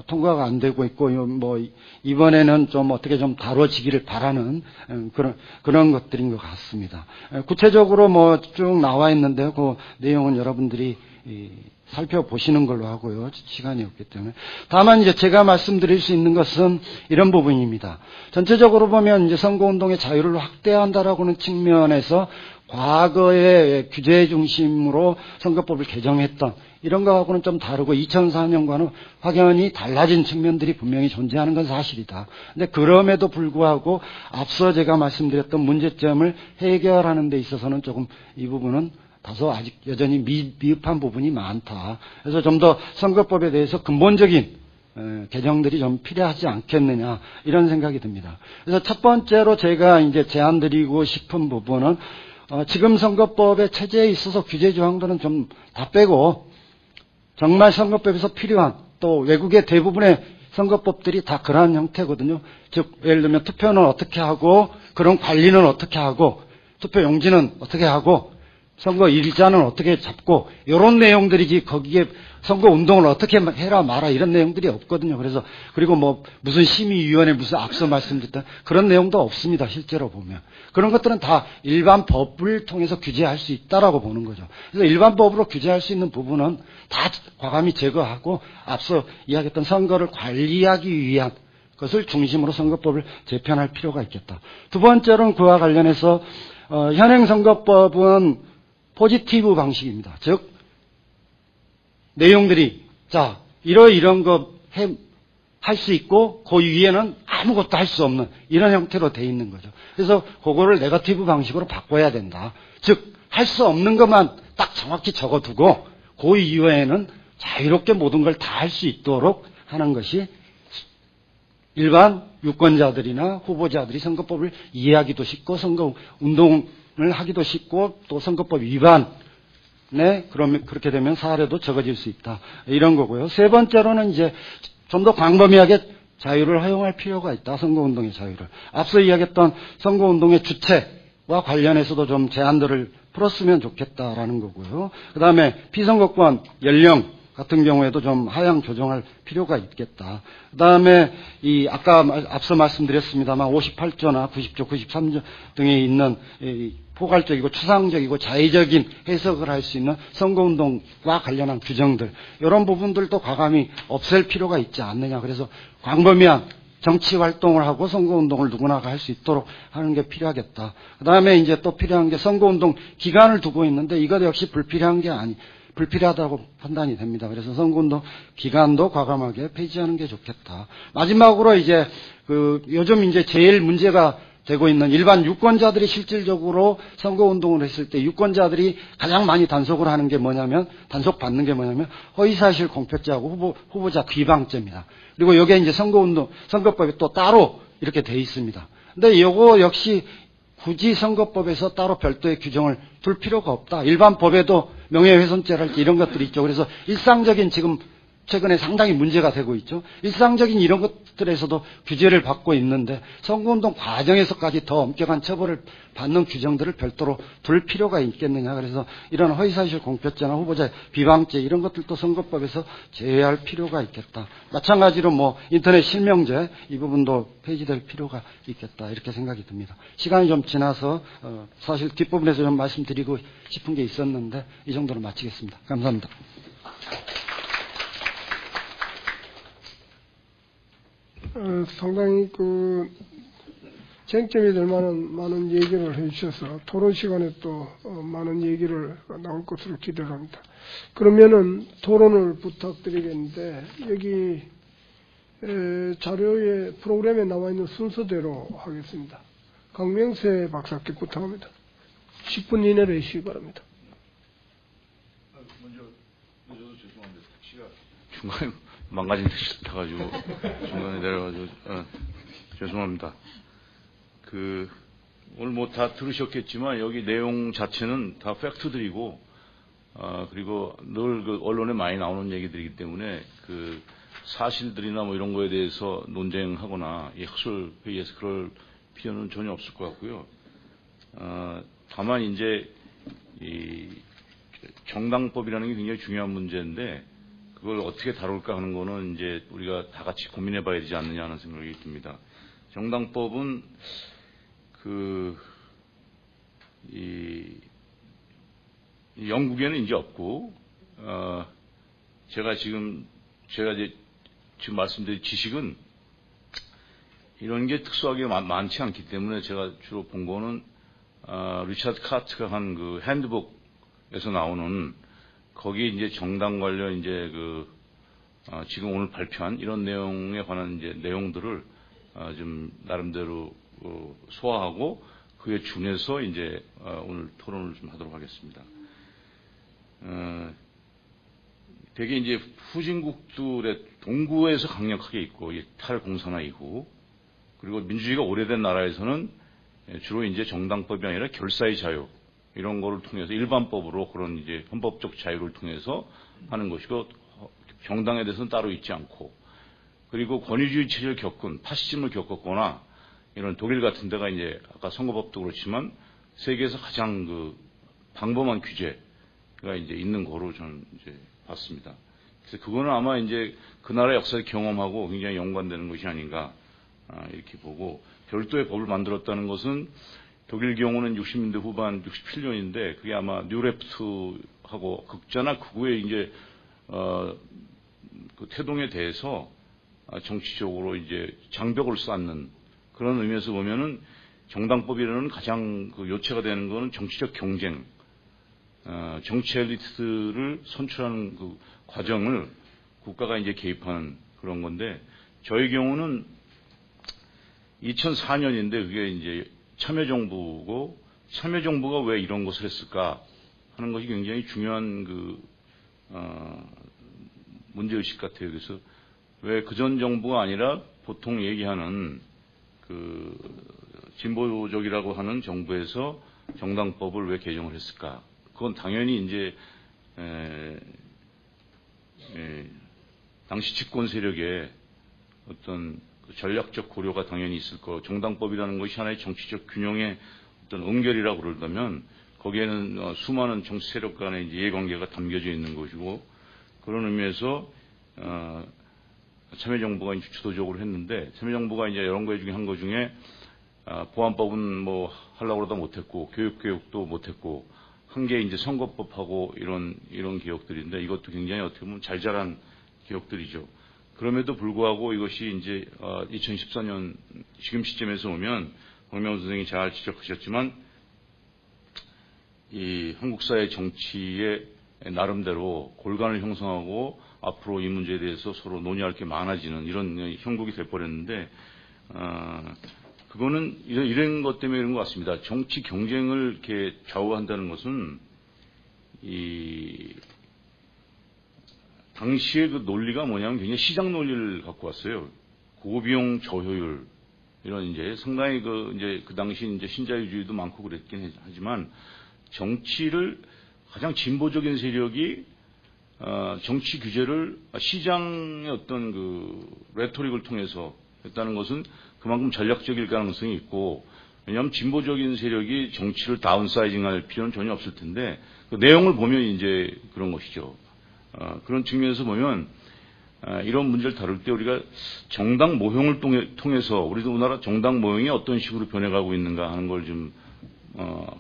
통과가 안 되고 있고, 뭐 이번에는 좀 어떻게 좀 다뤄지기를 바라는 그런 것들인 것 같습니다. 구체적으로 뭐 쭉 나와 있는데요. 그 내용은 여러분들이 살펴보시는 걸로 하고요. 시간이 없기 때문에. 다만 이제 제가 말씀드릴 수 있는 것은 이런 부분입니다. 전체적으로 보면 이제 선거운동의 자유를 확대한다라고는 측면에서 과거의 규제 중심으로 선거법을 개정했던 이런 거하고는 좀 다르고 2004년과는 확연히 달라진 측면들이 분명히 존재하는 건 사실이다. 근데 그럼에도 불구하고 앞서 제가 말씀드렸던 문제점을 해결하는 데 있어서는 조금 이 부분은 다소 아직 여전히 미흡한 부분이 많다. 그래서 좀 더 선거법에 대해서 근본적인 개정들이 좀 필요하지 않겠느냐 이런 생각이 듭니다. 그래서 첫 번째로 제가 이제 제안드리고 싶은 부분은 지금 선거법의 체제에 있어서 규제 조항들은 좀 다 빼고 정말 선거법에서 필요한 또 외국의 대부분의 선거법들이 다 그러한 형태거든요. 즉 예를 들면 투표는 어떻게 하고 그런 관리는 어떻게 하고 투표 용지는 어떻게 하고 선거 일자는 어떻게 잡고 이런 내용들이지 거기에 선거 운동을 어떻게 해라 마라 이런 내용들이 없거든요. 그래서 그리고 뭐 무슨 심의위원회 무슨 앞서 말씀드렸던 그런 내용도 없습니다. 실제로 보면 그런 것들은 다 일반 법을 통해서 규제할 수 있다라고 보는 거죠. 그래서 일반 법으로 규제할 수 있는 부분은 다 과감히 제거하고 앞서 이야기했던 선거를 관리하기 위한 것을 중심으로 선거법을 재편할 필요가 있겠다. 두 번째로는 그와 관련해서 현행 선거법은 포지티브 방식입니다. 즉 내용들이 자 이런 거 할 수 있고 그 위에는 아무것도 할 수 없는 이런 형태로 돼 있는 거죠. 그래서 그거를 네거티브 방식으로 바꿔야 된다. 즉 할 수 없는 것만 딱 정확히 적어두고 그 이외에는 자유롭게 모든 걸 다 할 수 있도록 하는 것이 일반 유권자들이나 후보자들이 선거법을 이해하기도 쉽고 선거 운동을 하기도 쉽고 또 선거법 위반에 그러면 그렇게 되면 사례도 적어질 수 있다. 이런 거고요. 세 번째로는 이제 좀 더 광범위하게 자유를 허용할 필요가 있다. 선거운동의 자유를. 앞서 이야기했던 선거운동의 주체와 관련해서도 좀 제한들을 풀었으면 좋겠다라는 거고요. 그 다음에 피선거권 연령 같은 경우에도 좀 하향 조정할 필요가 있겠다. 그 다음에 아까 앞서 말씀드렸습니다만 58조나 90조, 93조 등에 있는 포괄적이고 추상적이고 자의적인 해석을 할 수 있는 선거운동과 관련한 규정들 이런 부분들도 과감히 없앨 필요가 있지 않느냐. 그래서 광범위한 정치 활동을 하고 선거운동을 누구나 할 수 있도록 하는 게 필요하겠다. 그 다음에 이제 또 필요한 게 선거운동 기간을 두고 있는데 이것 역시 불필요하다고 판단이 됩니다. 그래서 선거운동 기간도 과감하게 폐지하는 게 좋겠다. 마지막으로 이제 요즘 이제 제일 문제가 되고 있는 일반 유권자들이 실질적으로 선거운동을 했을 때 유권자들이 가장 많이 단속을 하는 게 뭐냐면 단속받는 게 뭐냐면 허위사실 공표죄하고 후보자 귀방죄입니다. 그리고 여기에 이제 선거법이 또 따로 이렇게 돼 있습니다. 근데 요거 역시 굳이 선거법에서 따로 별도의 규정을 둘 필요가 없다. 일반 법에도 명예훼손죄랄지 이런 것들이 있죠. 그래서 일상적인 지금 최근에 상당히 문제가 되고 있죠. 일상적인 이런 것들에서도 규제를 받고 있는데 선거운동 과정에서까지 더 엄격한 처벌을 받는 규정들을 별도로 둘 필요가 있겠느냐. 그래서 이런 허위사실 공표죄나 후보자 비방죄 이런 것들도 선거법에서 제외할 필요가 있겠다. 마찬가지로 뭐 인터넷 실명제 이 부분도 폐지될 필요가 있겠다. 이렇게 생각이 듭니다. 시간이 좀 지나서 사실 뒷부분에서 좀 말씀드리고 싶은 게 있었는데 이 정도로 마치겠습니다. 감사합니다. 상당히 쟁점이 될 만한 많은 얘기를 해주셔서 토론 시간에 또 많은 얘기를 나올 것으로 기대를 합니다. 그러면은 토론을 부탁드리겠는데 여기 자료에 프로그램에 나와 있는 순서대로 하겠습니다. 강명세 박사께 부탁합니다. 10분 이내로 해주시기 바랍니다. 먼저 늦어서 죄송합니다. 택시가 중간에 망가진 택시 타가지고 중간에 내려가지고 죄송합니다. 오늘 뭐 다 들으셨겠지만 여기 내용 자체는 다 팩트들이고 그리고 늘 언론에 많이 나오는 얘기들이기 때문에 사실들이나 뭐 이런 거에 대해서 논쟁하거나 이 학술 회의에서 그럴 필요는 전혀 없을 것 같고요. 다만 이제 이 정당법이라는 게 굉장히 중요한 문제인데 그걸 어떻게 다룰까 하는 거는 이제 우리가 다 같이 고민해 봐야 되지 않느냐 하는 생각이 듭니다. 정당법은 영국에는 이제 없고, 제가 이제 지금 말씀드린 지식은 이런 게 특수하게 많지 않기 때문에 제가 주로 본 거는, 리차드 카트가 한 핸드북에서 나오는 거기에 이제 정당 관련 이제 지금 오늘 발표한 이런 내용에 관한 이제 내용들을 좀 나름대로 소화하고 그에 준해서 이제 오늘 토론을 좀 하도록 하겠습니다. 되게 이제 후진국들의 동구에서 강력하게 있고 탈공산화 이후 그리고 민주주의가 오래된 나라에서는 주로 이제 정당법이 아니라 결사의 자유 이런 거를 통해서 일반법으로 그런 이제 헌법적 자유를 통해서 하는 것이고 정당에 대해서는 따로 있지 않고 그리고 권위주의 체제를 겪은 파시즘을 겪었거나 이런 독일 같은 데가 이제 아까 선거법도 그렇지만 세계에서 가장 방범한 규제가 이제 있는 거로 저는 이제 봤습니다. 그래서 그거는 아마 이제 그 나라 역사의 경험하고 굉장히 연관되는 것이 아닌가 이렇게 보고 별도의 법을 만들었다는 것은 독일 경우는 60년대 후반 67년인데 그게 아마 뉴레프트하고 극자나 극우의 이제 그 태동에 대해서 정치적으로 이제 장벽을 쌓는 그런 의미에서 보면은 정당법이라는 가장 요체가 되는 것은 정치적 경쟁, 정치 엘리트를 선출하는 그 과정을 국가가 이제 개입하는 그런 건데 저희 경우는 2004년인데 그게 이제 참여정부고 참여정부가 왜 이런 것을 했을까 하는 것이 굉장히 중요한 문제의식 같아요. 그래서 왜 그전 정부가 아니라 보통 얘기하는 진보적이라고 하는 정부에서 정당법을 왜 개정을 했을까? 그건 당연히 이제 당시 집권 세력의 어떤 전략적 고려가 당연히 있을 거. 정당법이라는 것이 하나의 정치적 균형의 어떤 응결이라고 그런다면 거기에는 수많은 정치 세력 간의 이해관계가 담겨져 있는 것이고 그런 의미에서 참여정부가 이제 주도적으로 했는데 참여정부가 이제 이런 거 중에 한 거 중에 보안법은 뭐 하려고 그러다 못했고 교육도 못했고 한 게 이제 선거법하고 이런 개혁들인데 이것도 굉장히 어떻게 보면 잘 자란 개혁들이죠. 그럼에도 불구하고 이것이 이제 2014년 지금 시점에서 보면 박명훈 선생님이 잘 지적하셨지만 이 한국 사회 정치의 나름대로 골간을 형성하고 앞으로 이 문제에 대해서 서로 논의할 게 많아지는 이런 형국이 돼버렸는데 그거는 이런 것 때문에 그런 것 같습니다. 정치 경쟁을 이렇게 좌우한다는 것은 당시의 그 논리가 뭐냐면 굉장히 시장 논리를 갖고 왔어요. 고비용 저효율 이런 이제 상당히 그 당시 이제 신자유주의도 많고 그랬긴 하지만 정치를 가장 진보적인 세력이 정치 규제를 시장의 어떤 그 레토릭을 통해서 했다는 것은 그만큼 전략적일 가능성이 있고, 왜냐하면 진보적인 세력이 정치를 다운사이징할 필요는 전혀 없을 텐데 그 내용을 보면 이제 그런 것이죠. 그런 측면에서 보면 이런 문제를 다룰 때 우리가 정당 모형을 통해서 우리도 우리나라 정당 모형이 어떤 식으로 변해가고 있는가 하는 걸 좀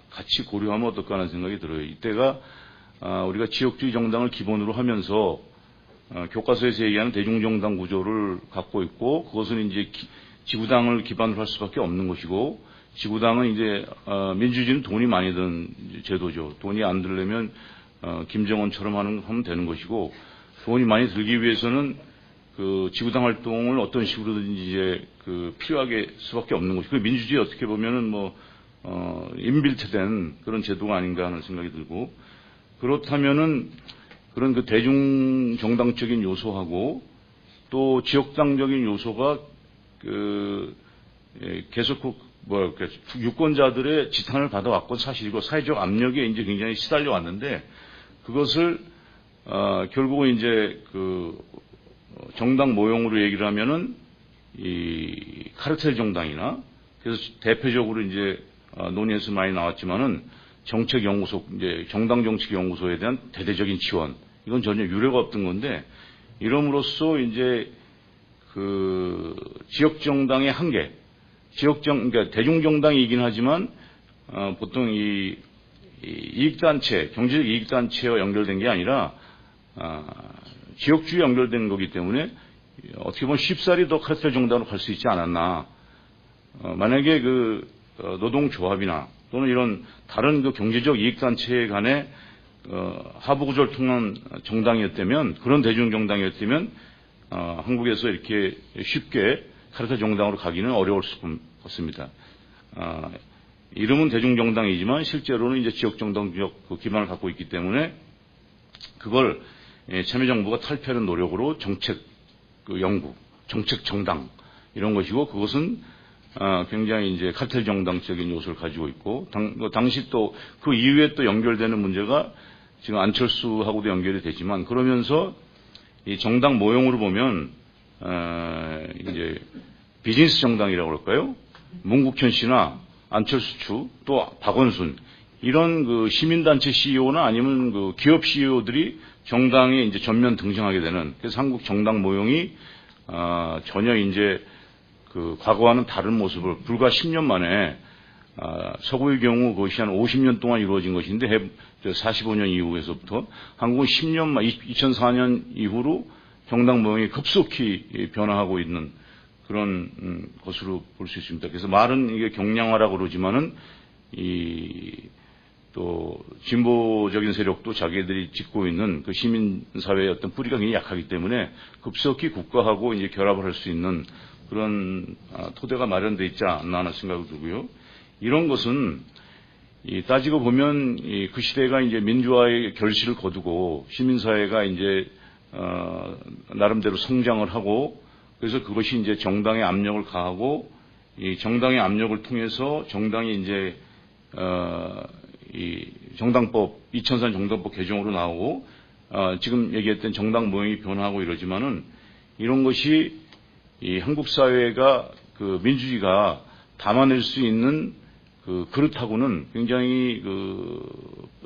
같이 고려하면 어떨까 하는 생각이 들어요. 이때가 우리가 지역주의 정당을 기본으로 하면서 교과서에서 얘기하는 대중정당 구조를 갖고 있고, 그것은 이제 지구당을 기반으로 할 수밖에 없는 것이고, 지구당은 이제 민주주의는 돈이 많이 든 제도죠. 돈이 안 들려면 김정은처럼 하면 되는 것이고, 돈이 많이 들기 위해서는 그 지구당 활동을 어떤 식으로든지 이제 그 필요하게 수밖에 없는 것이고, 민주주의 어떻게 보면은 뭐 인빌트된 그런 제도가 아닌가 하는 생각이 들고, 그렇다면은 그런 그 대중정당적인 요소하고 또 지역당적인 요소가 계속 유권자들의 지탄을 받아왔건 사실이고, 사회적 압력에 이제 굉장히 시달려 왔는데, 그것을 결국은 이제 그 정당 모형으로 얘기를 하면은 이 카르텔 정당이나, 그래서 대표적으로 이제 논의에서 많이 나왔지만은 정책연구소, 이제 정당정책연구소에 대한 대대적인 지원, 이건 전혀 유례가 없던 건데, 이름으로써 이제 그 지역정당의 한계, 그러니까 대중정당이긴 하지만 보통 이 이익단체, 경제적 이익단체와 연결된 게 아니라 지역주의에 연결된 거기 때문에 어떻게 보면 쉽사리 더 카르텔 정당으로 갈 수 있지 않았나. 만약에 그 노동조합이나 또는 이런 다른 그 경제적 이익단체 간의 하부구조를 통한 정당이었다면, 그런 대중정당이었다면 한국에서 이렇게 쉽게 카르텔 정당으로 가기는 어려울 수 없습니다. 이름은 대중정당이지만 실제로는 이제 지역정당적 기반을 갖고 있기 때문에 그걸 참여정부가 탈피하는 노력으로 정책 연구, 정책 정당 이런 것이고, 그것은 굉장히 이제 카르텔 정당적인 요소를 가지고 있고, 당시 또 그 이후에 또 연결되는 문제가 지금 안철수하고도 연결이 되지만, 그러면서 이 정당 모형으로 보면 이제 비즈니스 정당이라고 그럴까요? 문국현 씨나 안철수 추, 또 박원순, 이런 그 시민단체 CEO나 아니면 그 기업 CEO들이 정당에 이제 전면 등장하게 되는, 그래서 한국 정당 모형이 전혀 이제 그 과거와는 다른 모습을 불과 10년 만에 서구의 경우 그것이 한 50년 동안 이루어진 것인데 45년 이후에서부터 한국은 10년 만 2004년 이후로 정당 모형이 급속히 변화하고 있는 그런 것으로 볼 수 있습니다. 그래서 말은 이게 경량화라고 그러지만은 또 진보적인 세력도 자기들이 짓고 있는 그 시민사회의 어떤 뿌리가 굉장히 약하기 때문에 급속히 국가하고 이제 결합을 할 수 있는 그런 토대가 마련되어 있지 않나 하는 생각이 들고요. 이런 것은 따지고 보면 그 시대가 이제 민주화의 결실을 거두고 시민사회가 이제 나름대로 성장을 하고, 그래서 그것이 이제 정당의 압력을 가하고, 이 정당의 압력을 통해서 정당이 이제 이 정당법 2004년 정당법 개정으로 나오고 지금 얘기했던 정당 모형이 변화하고 이러지만은, 이런 것이 이 한국 사회가 그 민주주의가 담아낼 수 있는 그 그릇하고는 굉장히 그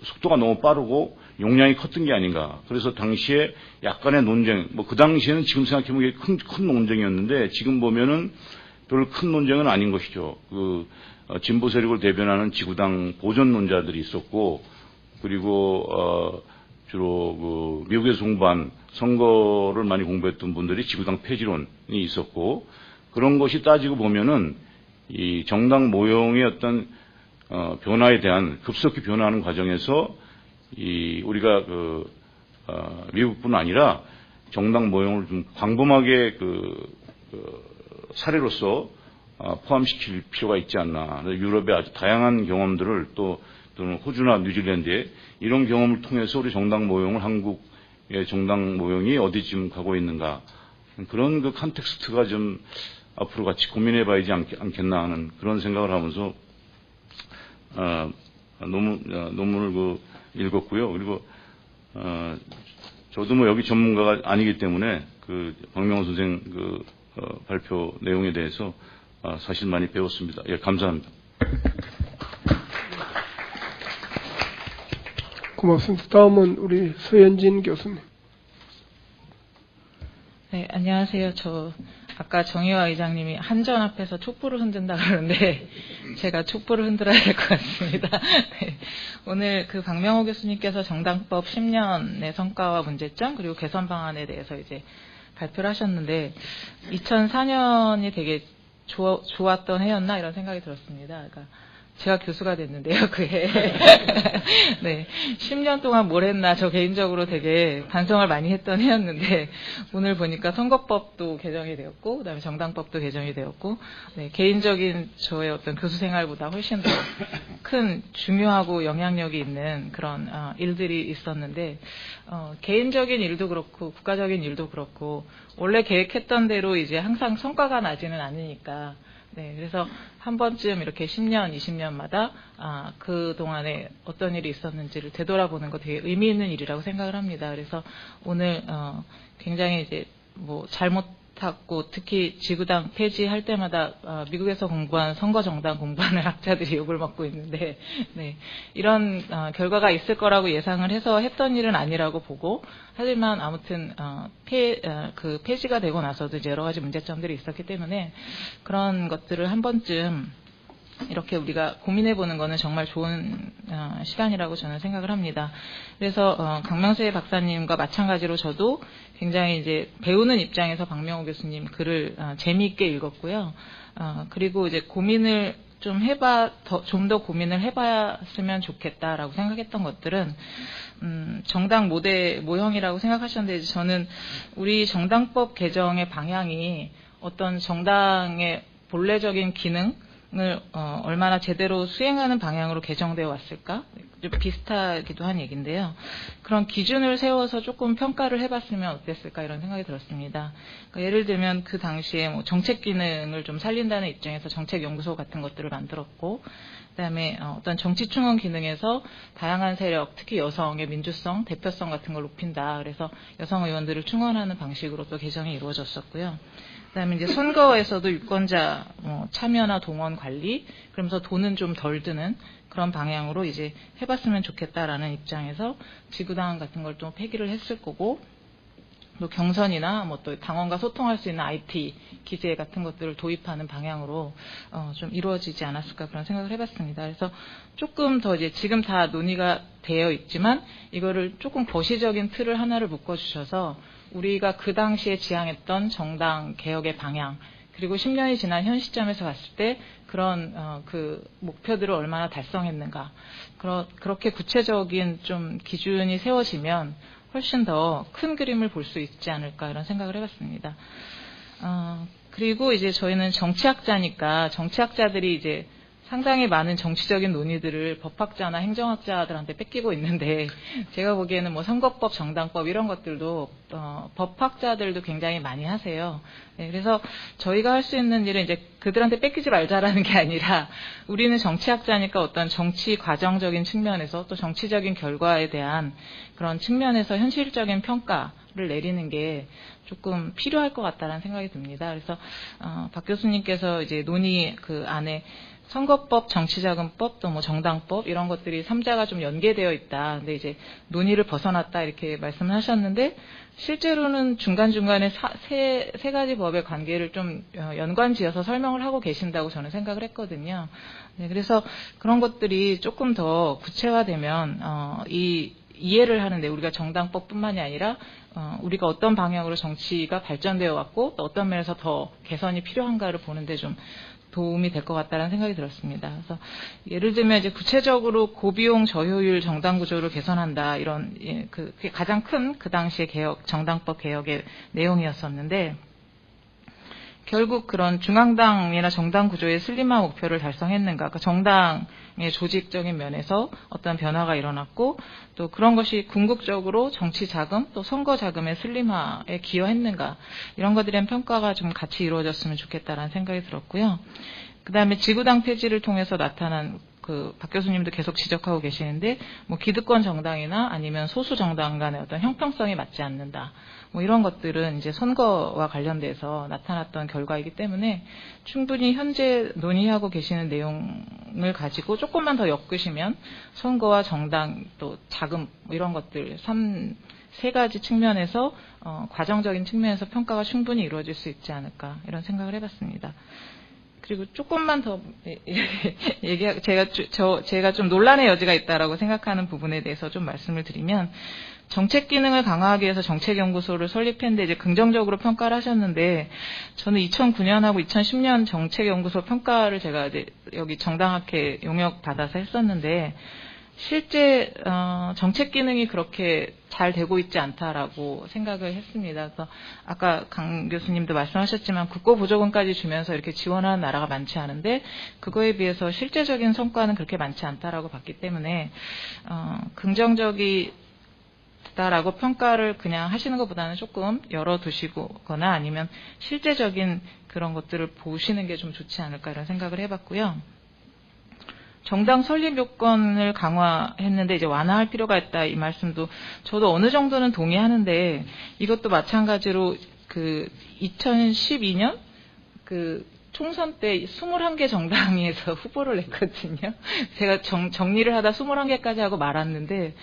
속도가 너무 빠르고 용량이 컸던 게 아닌가. 그래서 당시에 약간의 논쟁, 그 당시에는 지금 생각해보면 큰 논쟁이었는데, 지금 보면은 별로 큰 논쟁은 아닌 것이죠. 그 진보 세력을 대변하는 지구당 보전론자들이 있었고, 그리고 주로 그 미국에서 공부한 선거를 많이 공부했던 분들이 지구당 폐지론이 있었고, 그런 것이 따지고 보면은 이 정당 모형의 어떤 변화에 대한 급속히 변화하는 과정에서 우리가 미국뿐 아니라 정당 모형을 좀 광범하게 사례로서 포함시킬 필요가 있지 않나. 유럽의 아주 다양한 경험들을 또는 호주나 뉴질랜드에 이런 경험을 통해서 우리 정당 모형을, 한국의 정당 모형이 어디쯤 가고 있는가, 그런 그 컨텍스트가 좀 앞으로 같이 고민해 봐야지 않겠나 하는 그런 생각을 하면서 논문을 읽었고요. 그리고 저도 뭐 여기 전문가가 아니기 때문에 그 박명호 선생 그 발표 내용에 대해서 사실 많이 배웠습니다. 예, 감사합니다. 고맙습니다. 다음은 우리 서현진 교수님. 네, 안녕하세요. 저 아까 정의화 의장님이 한전 앞에서 촛불을 흔든다 그러는데 제가 촛불을 흔들어야 될 것 같습니다. 네, 오늘 그 박명호 교수님께서 정당법 10년의 성과와 문제점 그리고 개선 방안에 대해서 이제 발표를 하셨는데 2004년이 되게 좋았던 해였나 이런 생각이 들었습니다. 그러니까 제가 교수가 됐는데요, 그해. 네. 10년 동안 뭘 했나, 저 개인적으로 되게 반성을 많이 했던 해였는데, 오늘 보니까 선거법도 개정이 되었고, 그 다음에 정당법도 개정이 되었고, 네, 개인적인 저의 어떤 교수 생활보다 훨씬 더 큰 중요하고 영향력이 있는 그런 일들이 있었는데, 개인적인 일도 그렇고, 국가적인 일도 그렇고, 원래 계획했던 대로 이제 항상 성과가 나지는 않으니까, 네, 그래서 한 번쯤 이렇게 10년, 20년마다 그 동안에 어떤 일이 있었는지를 되돌아보는 거 되게 의미 있는 일이라고 생각을 합니다. 그래서 오늘 굉장히 이제 뭐 잘못하고 특히 지구당 폐지할 때마다 미국에서 공부한 선거 정당 공부하는 학자들이 욕을 먹고 있는데, 네, 이런 결과가 있을 거라고 예상을 해서 했던 일은 아니라고 보고, 하지만 아무튼 그 폐지가 되고 나서도 이제 여러 가지 문제점들이 있었기 때문에 그런 것들을 한 번쯤 이렇게 우리가 고민해보는 거는 정말 좋은 시간이라고 저는 생각을 합니다. 그래서 강명세 박사님과 마찬가지로 저도 굉장히 이제 배우는 입장에서 박명호 교수님 글을 재미있게 읽었고요. 그리고 이제 고민을 좀 더 고민을 해봤으면 좋겠다라고 생각했던 것들은 정당 모형이라고 생각하셨는데, 저는 우리 정당법 개정의 방향이 어떤 정당의 본래적인 기능을 얼마나 제대로 수행하는 방향으로 개정되어 왔을까? 좀 비슷하기도 한 얘기인데요. 그런 기준을 세워서 조금 평가를 해봤으면 어땠을까 이런 생각이 들었습니다. 그러니까 예를 들면 그 당시에 뭐 정책 기능을 좀 살린다는 입장에서 정책연구소 같은 것들을 만들었고, 그다음에 어떤 정치충원 기능에서 다양한 세력, 특히 여성의 민주성, 대표성 같은 걸 높인다. 그래서 여성 의원들을 충원하는 방식으로 또 개정이 이루어졌었고요. 그다음에 이제 선거에서도 유권자 참여나 동원 관리, 그러면서 돈은 좀 덜 드는 그런 방향으로 이제 해봤으면 좋겠다라는 입장에서 지구당 같은 걸 좀 폐기를 했을 거고, 또 경선이나 뭐 또 당원과 소통할 수 있는 IT 기재 같은 것들을 도입하는 방향으로 좀 이루어지지 않았을까 그런 생각을 해봤습니다. 그래서 조금 더 이제 지금 다 논의가 되어 있지만 이거를 조금 거시적인 틀을 하나를 묶어주셔서 우리가 그 당시에 지향했던 정당 개혁의 방향, 그리고 10년이 지난 현 시점에서 봤을 때 그런 그 목표들을 얼마나 달성했는가, 그렇게 구체적인 좀 기준이 세워지면 훨씬 더 큰 그림을 볼 수 있지 않을까 이런 생각을 해봤습니다. 그리고 이제 저희는 정치학자니까 정치학자들이 이제 상당히 많은 정치적인 논의들을 법학자나 행정학자들한테 뺏기고 있는데, 제가 보기에는 뭐 선거법, 정당법 이런 것들도 법학자들도 굉장히 많이 하세요. 네, 그래서 저희가 할 수 있는 일은 이제 그들한테 뺏기지 말자라는 게 아니라, 우리는 정치학자니까 어떤 정치 과정적인 측면에서 또 정치적인 결과에 대한 그런 측면에서 현실적인 평가를 내리는 게 조금 필요할 것 같다는 생각이 듭니다. 그래서 박 교수님께서 이제 논의 그 안에 선거법, 정치자금법, 또 뭐 정당법 이런 것들이 3자가 좀 연계되어 있다. 근데 이제 논의를 벗어났다 이렇게 말씀을 하셨는데, 실제로는 중간중간에 세 가지 법의 관계를 좀 연관지어서 설명을 하고 계신다고 저는 생각을 했거든요. 네, 그래서 그런 것들이 조금 더 구체화되면 이 이해를 하는데, 우리가 정당법뿐만이 아니라 우리가 어떤 방향으로 정치가 발전되어 왔고 또 어떤 면에서 더 개선이 필요한가를 보는데 좀 도움이 될 것 같다는 생각이 들었습니다. 그래서 예를 들면 이제 구체적으로 고비용 저효율 정당 구조를 개선한다, 이런 그게 가장 큰 그 당시의 정당법 개혁의 내용이었었는데, 결국 그런 중앙당이나 정당 구조의 슬림화 목표를 달성했는가, 그러니까 정당의 조직적인 면에서 어떤 변화가 일어났고, 또 그런 것이 궁극적으로 정치 자금, 또 선거 자금의 슬림화에 기여했는가, 이런 것들에 대한 평가가 좀 같이 이루어졌으면 좋겠다라는 생각이 들었고요. 그 다음에 지구당 폐지를 통해서 나타난 박 교수님도 계속 지적하고 계시는데, 뭐 기득권 정당이나 아니면 소수 정당 간의 어떤 형평성이 맞지 않는다. 뭐 이런 것들은 이제 선거와 관련돼서 나타났던 결과이기 때문에 충분히 현재 논의하고 계시는 내용을 가지고 조금만 더 엮으시면 선거와 정당 또 자금 뭐 이런 것들 세 가지 측면에서 과정적인 측면에서 평가가 충분히 이루어질 수 있지 않을까 이런 생각을 해봤습니다. 그리고 조금만 더 제가 좀 논란의 여지가 있다라고 생각하는 부분에 대해서 좀 말씀을 드리면, 정책 기능을 강화하기 위해서 정책연구소를 설립했는데 이제 긍정적으로 평가를 하셨는데, 저는 2009년하고 2010년 정책연구소 평가를 제가 이제 여기 정당학회 용역 받아서 했었는데, 실제 정책 기능이 그렇게 잘 되고 있지 않다라고 생각을 했습니다. 그래서 아까 강 교수님도 말씀하셨지만 국고보조금까지 주면서 이렇게 지원하는 나라가 많지 않은데 그거에 비해서 실제적인 성과는 그렇게 많지 않다라고 봤기 때문에 긍정적이다라고 평가를 그냥 하시는 것보다는 조금 열어두시거나 아니면 실제적인 그런 것들을 보시는 게 좀 좋지 않을까 이런 생각을 해봤고요. 정당 설립 요건을 강화했는데 이제 완화할 필요가 있다 이 말씀도 저도 어느 정도는 동의하는데, 이것도 마찬가지로 그 2012년 그 총선 때 21개 정당에서 후보를 냈거든요. 제가 정리를 하다 21개까지 하고 말았는데,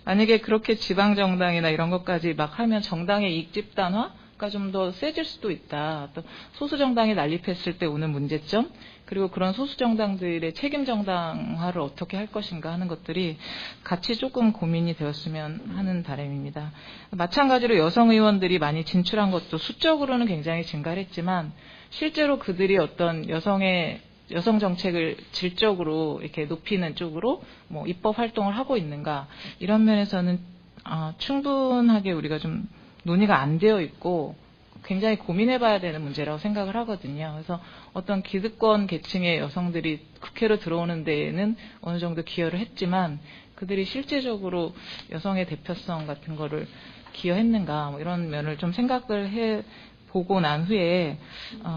만약에 그렇게 지방 정당이나 이런 것까지 막 하면 정당의 이익 집단화가 좀 더 세질 수도 있다. 또 소수 정당이 난립했을 때 오는 문제점, 그리고 그런 소수 정당들의 책임 정당화를 어떻게 할 것인가 하는 것들이 같이 조금 고민이 되었으면 하는 바람입니다. 마찬가지로 여성 의원들이 많이 진출한 것도 수적으로는 굉장히 증가를 했지만 실제로 그들이 어떤 여성 정책을 질적으로 이렇게 높이는 쪽으로 뭐 입법 활동을 하고 있는가, 이런 면에서는 충분하게 우리가 좀 논의가 안 되어 있고 굉장히 고민해봐야 되는 문제라고 생각을 하거든요. 그래서 어떤 기득권 계층의 여성들이 국회로 들어오는 데에는 어느 정도 기여를 했지만 그들이 실제적으로 여성의 대표성 같은 거를 기여했는가, 뭐 이런 면을 좀 생각을 해보고 난 후에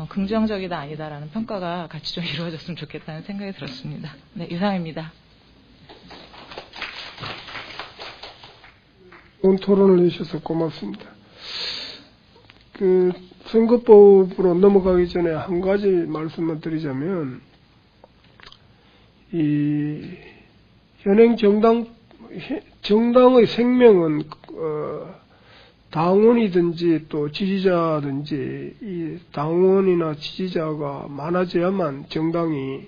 긍정적이다 아니다라는 평가가 같이 좀 이루어졌으면 좋겠다는 생각이 들었습니다. 네, 이상입니다. 오늘 토론을 해주셔서 고맙습니다. 그 선거법으로 넘어가기 전에 한 가지 말씀만 드리자면, 이 현행 정당의 생명은 당원이든지 또 지지자든지 이 당원이나 지지자가 많아져야만 정당이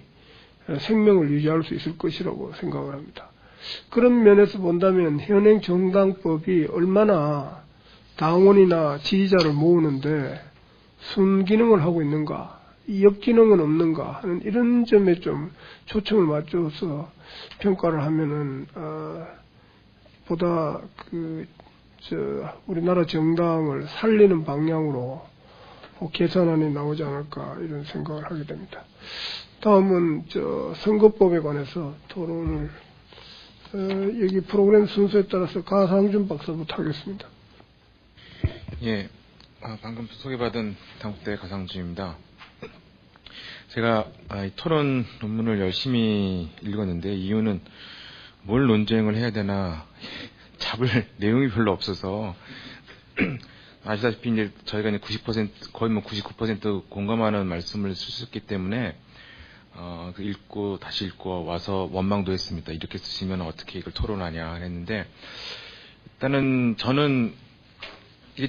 생명을 유지할 수 있을 것이라고 생각을 합니다. 그런 면에서 본다면 현행 정당법이 얼마나 당원이나 지지자를 모으는데 순기능을 하고 있는가, 역기능은 없는가 하는 이런 점에 좀 초점을 맞춰서 평가를 하면은 보다 우리나라 정당을 살리는 방향으로 개선안이 나오지 않을까 이런 생각을 하게 됩니다. 다음은 선거법에 관해서 토론을 여기 프로그램 순서에 따라서 가상준 박사부터 하겠습니다. 예, 방금 소개받은 당국대 가상준입니다. 제가 이 토론 논문을 열심히 읽었는데 이유는 뭘 논쟁을 해야 되나 잡을 내용이 별로 없어서 아시다시피 이제 저희가 이제 90% 거의 뭐 99% 공감하는 말씀을 쓰셨기 때문에 읽고 다시 읽고 와서 원망도 했습니다. 이렇게 쓰시면 어떻게 이걸 토론하냐 했는데, 일단은 저는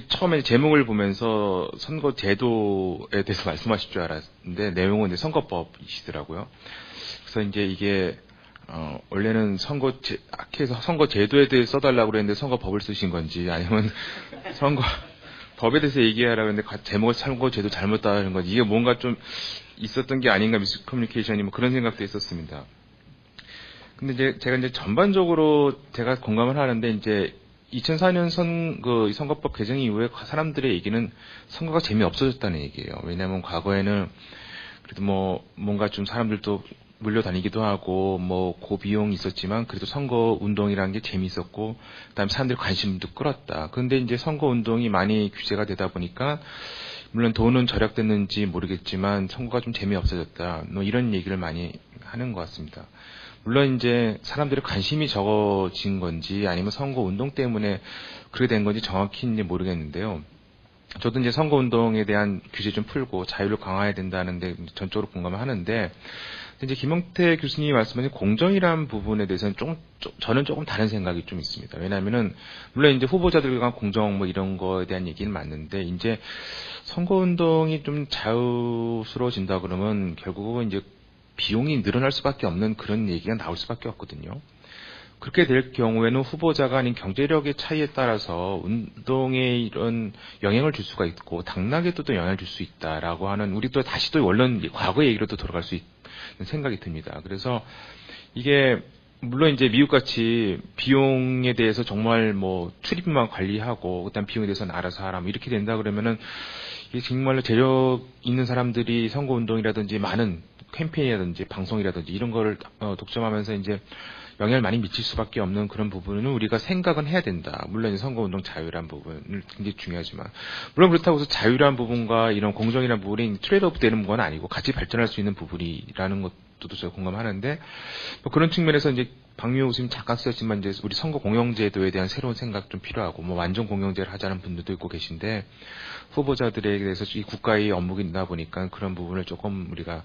처음에 제목을 보면서 선거 제도에 대해서 말씀하실 줄 알았는데 내용은 이제 선거법이시더라고요. 그래서 이제 이게 원래는 학회에서 선거 제도에 대해 써달라고 그랬는데 선거법을 쓰신 건지, 아니면 법에 대해서 얘기하라고 했는데 제목을 선거 제도 잘못 따르는 건지, 이게 뭔가 좀 있었던 게 아닌가, 미스 커뮤니케이션이 뭐 그런 생각도 있었습니다. 근데 이제 제가 이제 전반적으로 제가 공감을 하는데, 이제 2004년 선거법 개정 이후에 사람들의 얘기는 선거가 재미없어졌다는 얘기예요. 왜냐하면 과거에는 그래도 뭐 뭔가 좀 사람들도 물려다니기도 하고 뭐 고비용이 있었지만 그래도 선거 운동이라는 게 재미있었고, 그다음에 사람들이 관심도 끌었다. 그런데 이제 선거 운동이 많이 규제가 되다 보니까 물론 돈은 절약됐는지 모르겠지만 선거가 좀 재미없어졌다. 뭐 이런 얘기를 많이 하는 것 같습니다. 물론 이제 사람들의 관심이 적어진 건지 아니면 선거 운동 때문에 그렇게 된 건지 정확히는 모르겠는데요. 저도 이제 선거 운동에 대한 규제 좀 풀고 자유를 강화해야 된다는데 전적으로 공감을 하는데, 이제 김용태 교수님이 말씀하신 공정이라는 부분에 대해서는 저는 조금 다른 생각이 좀 있습니다. 왜냐하면은 물론 이제 후보자들과 간의 공정 뭐 이런 거에 대한 얘기는 맞는데, 이제 선거 운동이 좀 자유스러워진다 그러면 결국은 이제 비용이 늘어날 수밖에 없는 그런 얘기가 나올 수밖에 없거든요. 그렇게 될 경우에는 후보자가 아닌 경제력의 차이에 따라서 운동에 이런 영향을 줄 수가 있고 당락에도 또 영향을 줄 수 있다라고 하는, 우리 또 다시 또 원론 과거의 얘기로 또 돌아갈 수 있는 생각이 듭니다. 그래서 이게 물론 이제 미국같이 비용에 대해서 정말 뭐 출입만 관리하고 그다음 비용에 대해서는 알아서 하라 뭐 이렇게 된다 그러면은 이게 정말로 재력 있는 사람들이 선거 운동이라든지 많은 캠페인이라든지 방송이라든지 이런 거를 독점하면서 이제 영향을 많이 미칠 수밖에 없는 그런 부분은 우리가 생각은 해야 된다. 물론 선거운동 자유란 부분은 굉장히 중요하지만, 물론 그렇다고 해서 자유란 부분과 이런 공정이란 부분이 트레이드오프 되는 건 아니고 같이 발전할 수 있는 부분이라는 것도 제가 공감하는데, 뭐 그런 측면에서 이제 박미호 교수님 잠깐 쓰셨지만 이제 우리 선거 공영제도에 대한 새로운 생각 좀 필요하고, 뭐 완전 공영제를 하자는 분들도 있고 계신데, 후보자들에 대해서 이 국가의 업무이다 보니까 그런 부분을 조금 우리가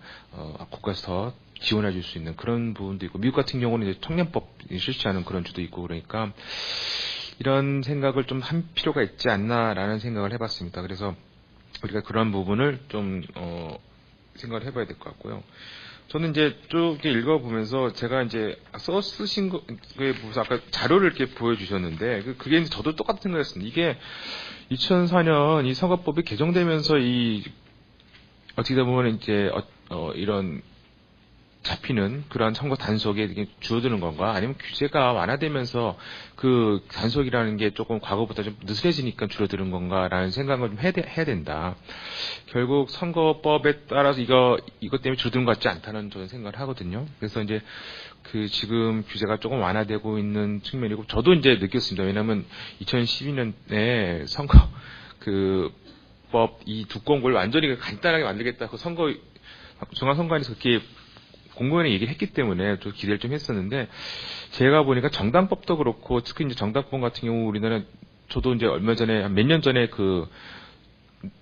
국가에서 더 지원해 줄 수 있는 그런 부분도 있고, 미국 같은 경우는 이제 청년법 실시하는 그런 주도 있고, 그러니까 이런 생각을 좀 한 필요가 있지 않나라는 생각을 해봤습니다. 그래서 우리가 그런 부분을 좀 생각을 해봐야 될 것 같고요. 저는 이제 쭉 읽어보면서 제가 이제 쓰신 거에 보면서 아까 자료를 이렇게 보여주셨는데, 그게 이제 저도 똑같은 생각이었습니다. 이게 2004년 이 선거법이 개정되면서 어떻게 보면 이제 이런 잡히는 그러한 선거 단속에 줄어드는 건가, 아니면 규제가 완화되면서 그 단속이라는 게 조금 과거보다 좀 느슨해지니까 줄어드는 건가라는 생각을 좀 해야 된다. 결국 선거법에 따라서 이것 때문에 줄어드는 것 같지 않다는 저는 생각을 하거든요. 그래서 이제 지금 규제가 조금 완화되고 있는 측면이고, 저도 이제 느꼈습니다. 왜냐하면 2012년에 선거 법 이 두꺼운 걸 완전히 간단하게 만들겠다. 중앙선관위에서 그렇게 공무원에 얘기를 했기 때문에 좀 기대를 좀 했었는데, 제가 보니까 정당법도 그렇고, 특히 이제 정당법 같은 경우 우리나라, 저도 이제 얼마 전에, 몇 년 전에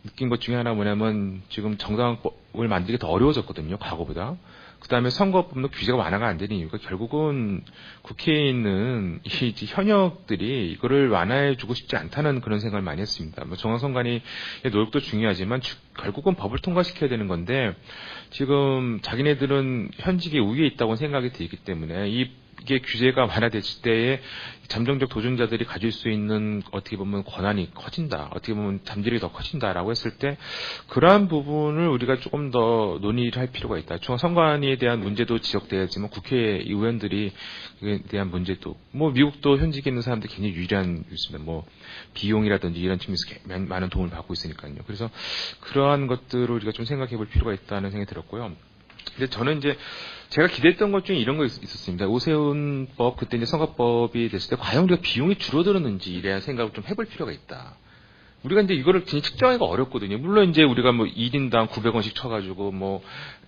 느낀 것 중에 하나 뭐냐면, 지금 정당법을 만들기 더 어려워졌거든요, 과거보다. 그 다음에 선거법도 규제가 완화가 안 되는 이유가 결국은 국회에 있는 이 현역들이 이거를 완화해주고 싶지 않다는 그런 생각을 많이 했습니다. 뭐 중앙선관위의 노력도 중요하지만 결국은 법을 통과시켜야 되는 건데, 지금 자기네들은 현직에 우위에 있다고 생각이 들기 때문에 이게 규제가 완화됐을 때에 잠정적 도전자들이 가질 수 있는 어떻게 보면 권한이 커진다, 어떻게 보면 잠재력이 더 커진다라고 했을 때, 그러한 부분을 우리가 조금 더 논의를 할 필요가 있다. 중앙선관위에 대한 문제도 지적돼야지만 국회 의원들이 에 대한 문제도, 뭐 미국도 현직에 있는 사람들이 굉장히 유리한 있습니다. 뭐 비용이라든지 이런 측면에서 많은 도움을 받고 있으니까요. 그래서 그러한 것들을 우리가 좀 생각해 볼 필요가 있다는 생각이 들었고요. 근데 저는 이제 제가 기대했던 것 중에 이런 거 있었습니다. 오세훈법, 그때 이제 선거법이 됐을 때 과연 우리가 비용이 줄어들었는지 이래야 생각을 좀 해볼 필요가 있다. 우리가 이제 이거를 진짜 측정하기가 어렵거든요. 물론 이제 우리가 뭐 1인당 900원씩 쳐가지고 뭐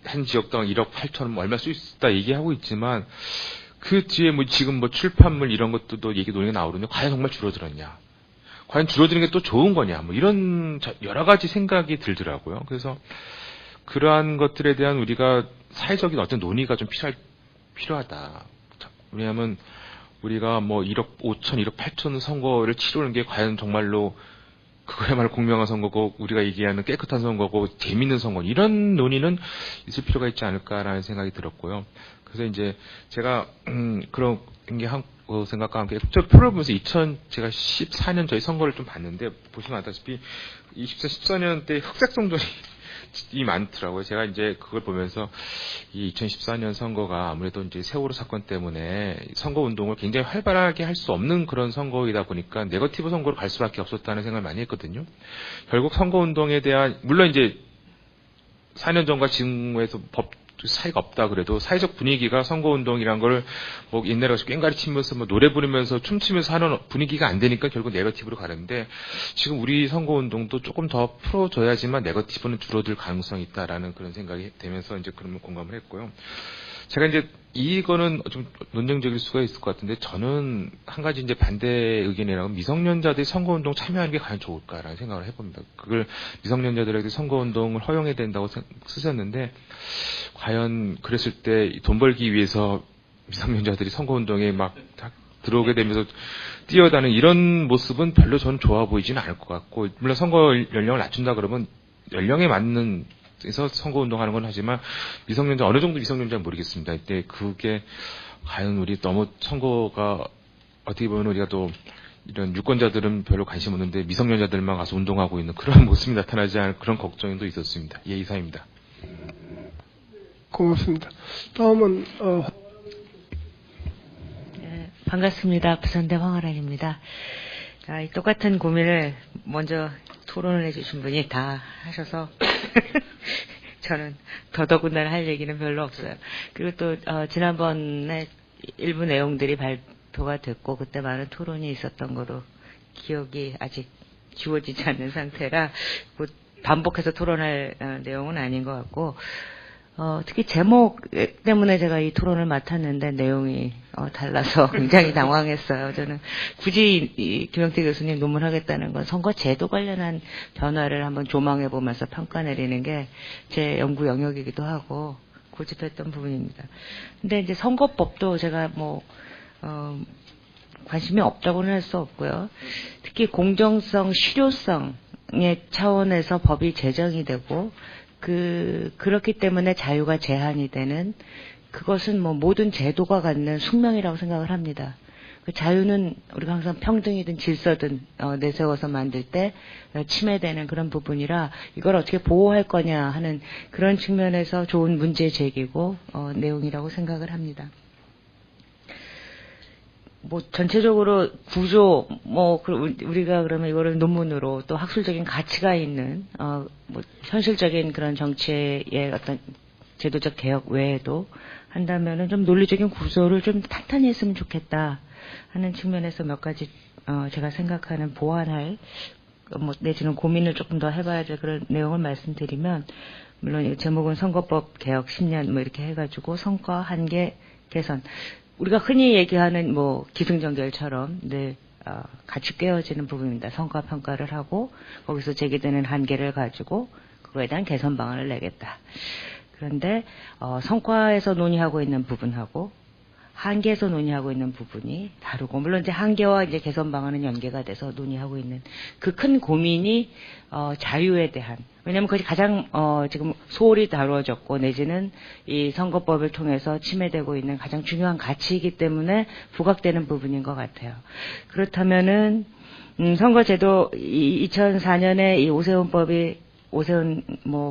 한 지역당 1억 8천원 뭐 얼마 쓸 수 있다 얘기하고 있지만, 그 뒤에 뭐 지금 뭐 출판물 이런 것도 또 얘기 논의가 나오거든요. 과연 정말 줄어들었냐? 과연 줄어드는 게 또 좋은 거냐? 뭐 이런 여러 가지 생각이 들더라고요. 그래서 그러한 것들에 대한 우리가 사회적인 어떤 논의가 좀 필요하다. 왜냐하면 우리가 뭐 1억 5천, 1억 8천 선거를 치르는 게 과연 정말로 그거야말로 공명한 선거고, 우리가 얘기하는 깨끗한 선거고, 재밌는 선거, 이런 논의는 있을 필요가 있지 않을까라는 생각이 들었고요. 그래서 이제 제가 그런 게 생각과 함께 저 표를 보면서 제가 14년 저희 선거를 좀 봤는데, 보시면 알다시피 14년 때 흑색 성전이 많더라고요. 제가 이제 그걸 보면서 이 2014년 선거가 아무래도 이제 세월호 사건 때문에 선거 운동을 굉장히 활발하게 할 수 없는 그런 선거이다 보니까 네거티브 선거로 갈 수밖에 없었다는 생각을 많이 했거든요. 결국 선거 운동에 대한, 물론 이제 4년 전과 지금에서 법 차이가 없다 그래도 사회적 분위기가 선거운동이란 걸 뭐 옛날에 꽹가리 치면서 뭐 노래 부르면서 춤추면서 하는 분위기가 안 되니까 결국 네거티브로 가는데, 지금 우리 선거운동도 조금 더 풀어줘야지만 네거티브는 줄어들 가능성이 있다라는 그런 생각이 되면서 이제 그런 공감을 했고요. 제가 이제 이거는 좀 논쟁적일 수가 있을 것 같은데 저는 한 가지 이제 반대 의견이라고 미성년자들이 선거운동 참여하는 게 과연 좋을까라는 생각을 해봅니다. 그걸 미성년자들에게 선거운동을 허용해야 된다고 쓰셨는데 과연 그랬을 때 돈 벌기 위해서 미성년자들이 선거운동에 막 들어오게 되면서 뛰어다니는 이런 모습은 별로 저는 좋아 보이지는 않을 것 같고 물론 선거 연령을 낮춘다 그러면 연령에 맞는 그래서 선거운동하는 건 하지만 미성년자 어느 정도 미성년자는 모르겠습니다. 이때 그게 과연 우리 너무 선거가 어떻게 보면 우리가 또 이런 유권자들은 별로 관심 없는데 미성년자들만 가서 운동하고 있는 그런 모습이 나타나지 않을 그런 걱정도 있었습니다. 예, 이상입니다. 고맙습니다. 다음은 네, 반갑습니다. 부산대 황아란입니다. 똑같은 고민을 먼저 토론을 해주신 분이 다 하셔서 저는 더더군다나 할 얘기는 별로 없어요. 그리고 또 지난번에 일부 내용들이 발표가 됐고 그때 많은 토론이 있었던 거로 기억이 아직 지워지지 않는 상태라 곧 반복해서 토론할 내용은 아닌 것 같고 특히 제목 때문에 제가 이 토론을 맡았는데 내용이 달라서 굉장히 당황했어요. 저는 굳이 이 김영태 교수님 논문하겠다는 건 선거 제도 관련한 변화를 한번 조망해 보면서 평가 내리는 게 제 연구 영역이기도 하고 고집했던 부분입니다. 근데 이제 선거법도 제가 관심이 없다고는 할 수 없고요. 특히 공정성, 실효성의 차원에서 법이 제정이 되고 그렇기 때문에 자유가 제한이 되는 그것은 모든 제도가 갖는 숙명이라고 생각을 합니다. 그 자유는 우리가 항상 평등이든 질서든 내세워서 만들 때 침해되는 그런 부분이라 이걸 어떻게 보호할 거냐 하는 그런 측면에서 좋은 문제 제기고 내용이라고 생각을 합니다. 전체적으로 구조, 우리가 그러면 이거를 논문으로 또 학술적인 가치가 있는, 현실적인 그런 정치의 어떤 제도적 개혁 외에도 한다면은 좀 논리적인 구조를 좀 탄탄히 했으면 좋겠다 하는 측면에서 몇 가지, 제가 생각하는 보완할, 내지는 고민을 조금 더 해봐야 될 그런 내용을 말씀드리면, 물론 제목은 선거법 개혁 10년 이렇게 해가지고 선거 한계 개선. 우리가 흔히 얘기하는 기승전결처럼 늘 같이 꿰어지는 부분입니다. 성과 평가를 하고 거기서 제기되는 한계를 가지고 그거에 대한 개선 방안을 내겠다. 그런데 성과에서 논의하고 있는 부분하고 한계에서 논의하고 있는 부분이 다르고 물론 이제 한계와 이제 개선 방안은 연계가 돼서 논의하고 있는 그 큰 고민이 자유에 대한 왜냐하면 그것이 가장 지금 소홀히 다루어졌고 내지는 이 선거법을 통해서 침해되고 있는 가장 중요한 가치이기 때문에 부각되는 부분인 것 같아요. 그렇다면은 선거제도 2004년에 이 오세훈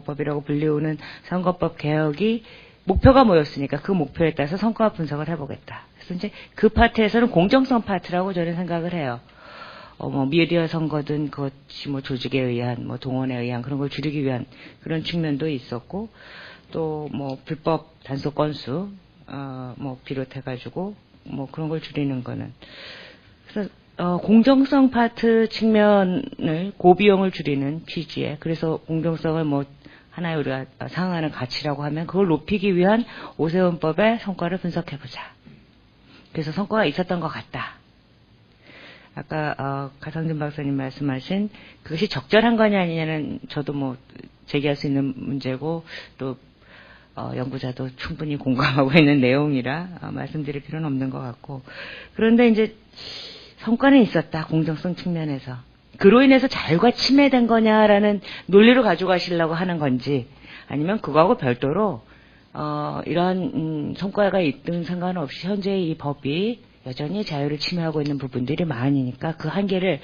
법이라고 불리우는 선거법 개혁이 목표가 뭐였으니까 그 목표에 따라서 성과 분석을 해보겠다. 그래서 이제 그 파트에서는 공정성 파트라고 저는 생각을 해요. 미디어 선거든 그것이 조직에 의한 동원에 의한 그런 걸 줄이기 위한 그런 측면도 있었고 또 불법 단속 건수 비롯해가지고 그런 걸 줄이는 거는 그래서 공정성 파트 측면을 고비용을 줄이는 취지에 그래서 공정성을 하나의 우리가 상응하는 가치라고 하면 그걸 높이기 위한 오세훈법의 성과를 분석해보자. 그래서 성과가 있었던 것 같다. 아까 가상준 박사님 말씀하신 그것이 적절한 거냐 아니냐는 저도 제기할 수 있는 문제고 또 연구자도 충분히 공감하고 있는 내용이라 말씀드릴 필요는 없는 것 같고 그런데 이제 성과는 있었다. 공정성 측면에서. 그로 인해서 자유가 침해된 거냐라는 논리로 가져가시려고 하는 건지 아니면 그거하고 별도로 이러한 성과가 있든 상관없이 현재 이 법이 여전히 자유를 침해하고 있는 부분들이 많으니까 그 한계를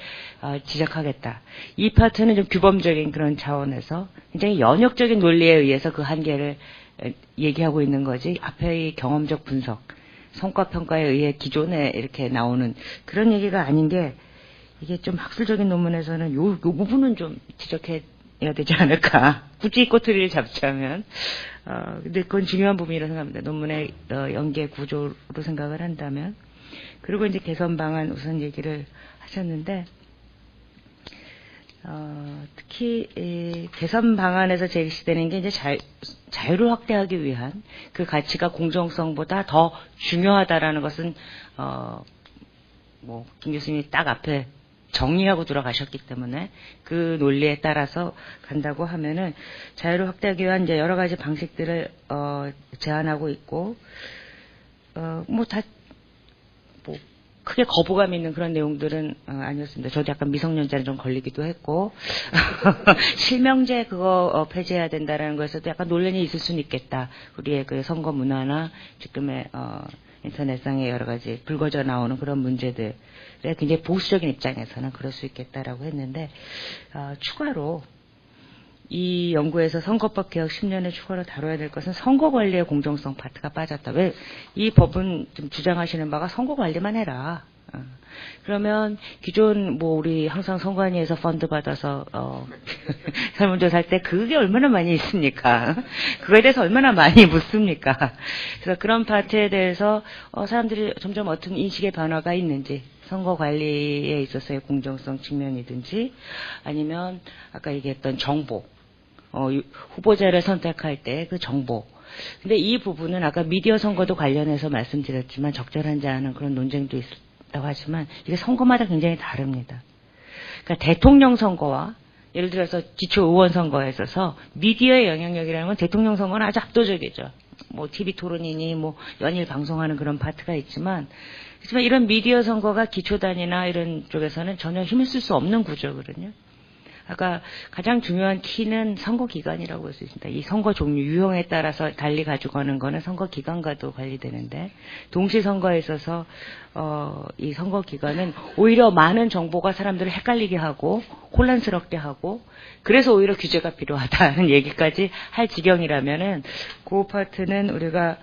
지적하겠다. 이 파트는 좀 규범적인 그런 차원에서 굉장히 연역적인 논리에 의해서 그 한계를 얘기하고 있는 거지 앞의 경험적 분석, 성과평가에 의해 기존에 이렇게 나오는 그런 얘기가 아닌 게 이게 좀 학술적인 논문에서는 요 부분은 좀 지적해야 되지 않을까. 굳이 꼬투리를 잡자면. 근데 그건 중요한 부분이라고 생각합니다. 논문의 연계 구조로 생각을 한다면. 그리고 이제 개선 방안 우선 얘기를 하셨는데, 특히 개선 방안에서 제시되는 게 이제 자유를 확대하기 위한 그 가치가 공정성보다 더 중요하다라는 것은 김 교수님이 딱 앞에 정리하고 들어가셨기 때문에 그 논리에 따라서 간다고 하면은 자유를 확대하기 위한 이제 여러 가지 방식들을 제안하고 있고 크게 거부감 있는 그런 내용들은 아니었습니다. 저도 약간 미성년자는 좀 걸리기도 했고 실명제 그거 폐지해야 된다라는 거에서도 약간 논란이 있을 수는 있겠다. 우리의 그 선거 문화나 지금의 인터넷상의 여러 가지 불거져 나오는 그런 문제들에 굉장히 보수적인 입장에서는 그럴 수 있겠다라고 했는데 추가로 이 연구에서 선거법 개혁 10년에 추가로 다뤄야 될 것은 선거관리의 공정성 파트가 빠졌다. 왜 이 법은 좀 주장하시는 바가 선거관리만 해라. 그러면 기존 우리 항상 선관위에서 펀드 받아서 설문조사할 때 그게 얼마나 많이 있습니까? 그거에 대해서 얼마나 많이 묻습니까? 그래서 그런 파트에 대해서 사람들이 점점 어떤 인식의 변화가 있는지 선거 관리에 있어서의 공정성 측면이든지 아니면 아까 얘기했던 정보 후보자를 선택할 때 그 정보. 근데 이 부분은 아까 미디어 선거도 관련해서 말씀드렸지만 적절한지 않은 그런 논쟁도 있다고 하지만 이게 선거마다 굉장히 다릅니다. 그러니까 대통령 선거와 예를 들어서 기초의원 선거에 있어서 미디어의 영향력이라는 건 대통령 선거는 아주 압도적이죠. TV 토론이니 연일 방송하는 그런 파트가 있지만 하지만 이런 미디어 선거가 기초단이나 이런 쪽에서는 전혀 힘을 쓸 수 없는 구조거든요. 아까 가장 중요한 키는 선거 기간이라고 볼 수 있습니다. 이 선거 종류, 유형에 따라서 달리 가지고 가는 거는 선거 기간과도 관리되는데 동시 선거에 있어서 이 선거 기간은 오히려 많은 정보가 사람들을 헷갈리게 하고 혼란스럽게 하고 그래서 오히려 규제가 필요하다는 얘기까지 할 지경이라면은 그 파트는 우리가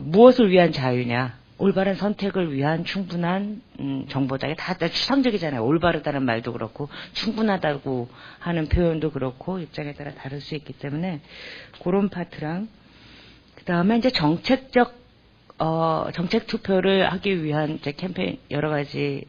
무엇을 위한 자유냐 올바른 선택을 위한 충분한 정보다. 이게 다 추상적이잖아요. 올바르다는 말도 그렇고 충분하다고 하는 표현도 그렇고 입장에 따라 다를 수 있기 때문에 그런 파트랑 그다음에 이제 정책 투표를 하기 위한 이제 캠페인 여러 가지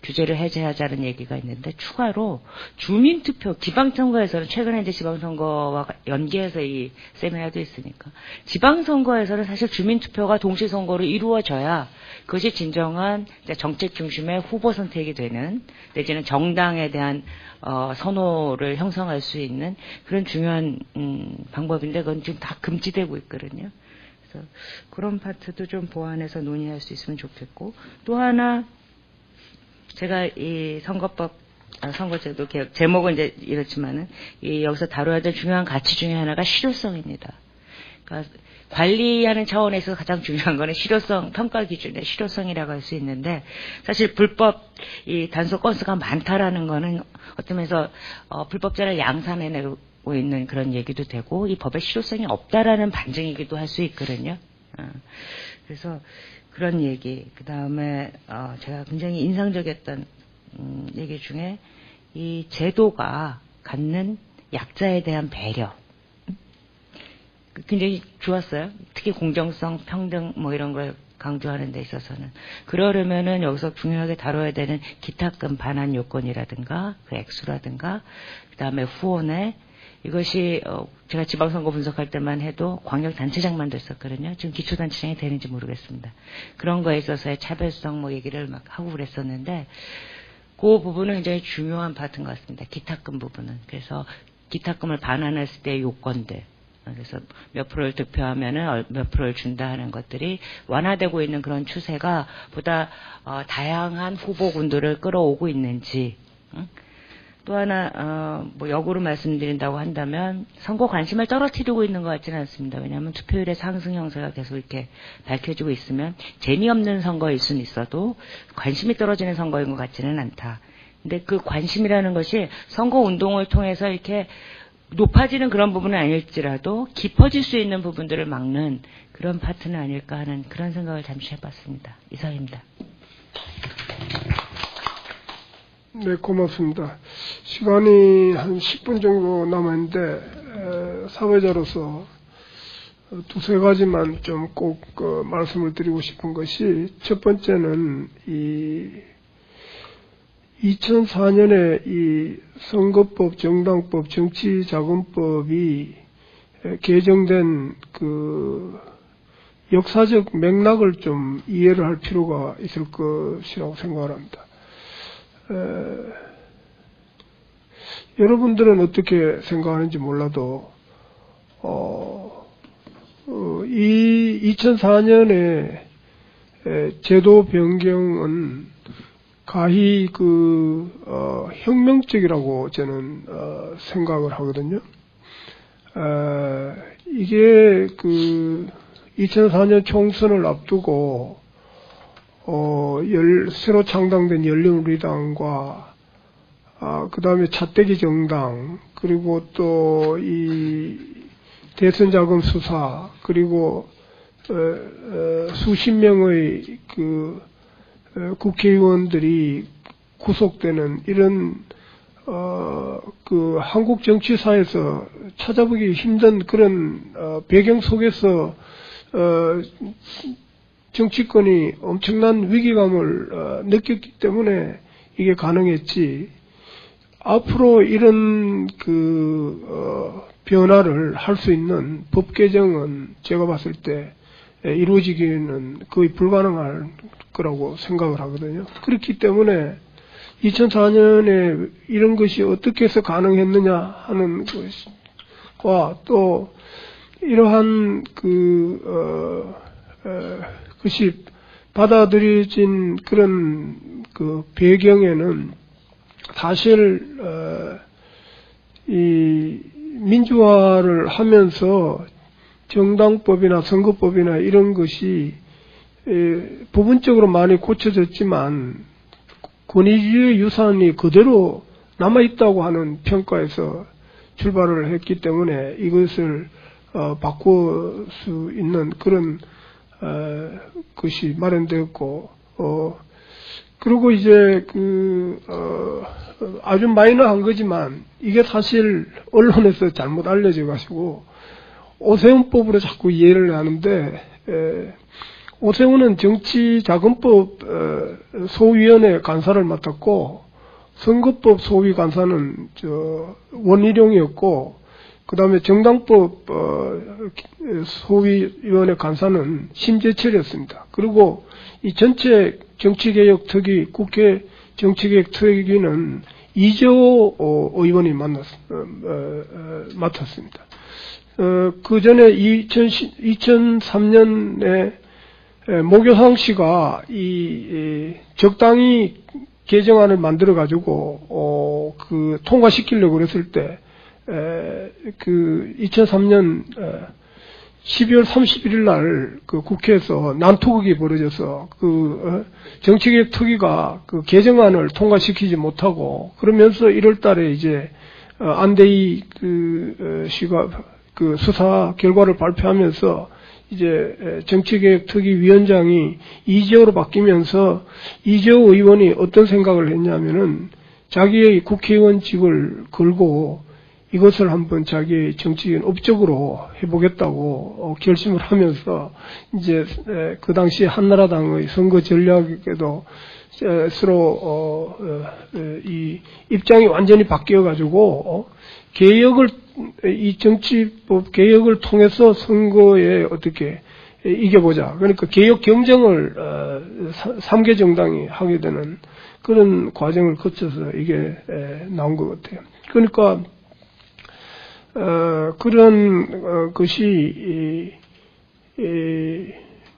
규제를 해제하자는 얘기가 있는데 추가로 주민 투표 지방선거에서는 최근에 이제 지방선거와 연계해서 이 세미나도 있으니까 지방선거에서는 사실 주민 투표가 동시 선거로 이루어져야 그것이 진정한 이제 정책 중심의 후보 선택이 되는 내지는 정당에 대한 선호를 형성할 수 있는 그런 중요한 방법인데 그건 지금 다 금지되고 있거든요. 그런 파트도 좀 보완해서 논의할 수 있으면 좋겠고 또 하나 제가 이 선거제도 개혁 제목은 이제 이렇지만은 여기서 다뤄야 될 중요한 가치 중에 하나가 실효성입니다. 그러니까 관리하는 차원에서 가장 중요한 거는 실효성 평가 기준의 실효성이라고 할 수 있는데 사실 불법 이 단속 건수가 많다라는 거는 어떤 면에서 불법자를 양산해내고 있는 그런 얘기도 되고 이 법의 실효성이 없다라는 반증이기도 할 수 있거든요. 그래서 그런 얘기 그 다음에 제가 굉장히 인상적이었던 얘기 중에 이 제도가 갖는 약자에 대한 배려 굉장히 좋았어요. 특히 공정성, 평등 이런 걸 강조하는 데 있어서는 그러려면은 여기서 중요하게 다뤄야 되는 기탁금 반환 요건이라든가 그 액수라든가 그 다음에 후원에 이것이 제가 지방선거 분석할 때만 해도 광역단체장만 됐었거든요. 지금 기초단체장이 되는지 모르겠습니다. 그런 거에 있어서의 차별성 얘기를 막 하고 그랬었는데 그 부분은 굉장히 중요한 파트인 것 같습니다. 기탁금 부분은. 그래서 기탁금을 반환했을 때의 요건들 그래서 몇 프로를 득표하면은 몇 프로를 준다 하는 것들이 완화되고 있는 그런 추세가 보다 다양한 후보군들을 끌어오고 있는지 또 하나 역으로 말씀드린다고 한다면 선거 관심을 떨어뜨리고 있는 것 같지는 않습니다. 왜냐하면 투표율의 상승 형세가 계속 이렇게 밝혀지고 있으면 재미없는 선거일 수는 있어도 관심이 떨어지는 선거인 것 같지는 않다. 근데 그 관심이라는 것이 선거 운동을 통해서 이렇게 높아지는 그런 부분은 아닐지라도 깊어질 수 있는 부분들을 막는 그런 파트는 아닐까 하는 그런 생각을 잠시 해봤습니다. 이상입니다. 네, 고맙습니다. 시간이 한 10분 정도 남았는데 사회자로서 두세 가지만 좀 꼭 말씀을 드리고 싶은 것이 첫 번째는 이 2004년에 이 선거법, 정당법, 정치자금법이 개정된 그 역사적 맥락을 좀 이해를 할 필요가 있을 것이라고 생각을 합니다. 여러분들은 어떻게 생각하는지 몰라도 이 2004년에 제도 변경은 가히 혁명적이라고 저는 생각을 하거든요. 이게 2004년 총선을 앞두고 새로 창당된 열린우리당과 그 다음에 차떼기 정당, 그리고 또 이 대선자금 수사, 그리고 수십 명의 국회의원들이 구속되는 이런 한국 정치사에서 찾아보기 힘든 그런 배경 속에서 정치권이 엄청난 위기감을 느꼈기 때문에 이게 가능했지. 앞으로 이런 변화를 할 수 있는 법 개정은 제가 봤을 때 이루어지기는 거의 불가능할 거라고 생각을 하거든요. 그렇기 때문에 2004년에 이런 것이 어떻게 해서 가능했느냐 하는 것과 또 이러한 것이 받아들여진 그런 배경에는 사실 이 민주화를 하면서 정당법이나 선거법이나 이런 것이 부분적으로 많이 고쳐졌지만 권위주의 유산이 그대로 남아있다고 하는 평가에서 출발을 했기 때문에 이것을 바꿀 수 있는 그런 것이 마련되었고 그리고 이제 아주 마이너한 거지만 이게 사실 언론에서 잘못 알려져 가지고 오세훈법으로 자꾸 이해를 하는데 오세훈은 정치자금법 소위원회 간사를 맡았고 선거법 소위 간사는 원희룡이었고 그 다음에 정당법 소위원회 간사는 심재철이었습니다. 그리고 이 전체 정치개혁특위 국회 정치개혁특위는 이재호 의원이 맡았습니다. 그 전에 2003년에 모교상 씨가 이 적당히 개정안을 만들어 가지고 통과시키려고 그랬을 때 2003년 12월 31일 날 국회에서 난투극이 벌어져서 정치개혁 특위가 개정안을 통과시키지 못하고 그러면서 1월 달에 이제 안대희 씨가 수사 결과를 발표하면서 이제 정치개혁 특위 위원장이 이재호로 바뀌면서 이재호 의원이 어떤 생각을 했냐면은 자기의 국회의원직을 걸고 이것을 한번 자기의 정치인 업적으로 해보겠다고 결심을 하면서 이제 그 당시 한나라당의 선거 전략에도 서로 이 입장이 완전히 바뀌어가지고 개혁을 이 정치법 개혁을 통해서 선거에 어떻게 이겨보자. 그러니까 개혁 경쟁을 3개 정당이 하게 되는 그런 과정을 거쳐서 이게 나온 것 같아요. 그러니까 그런 것이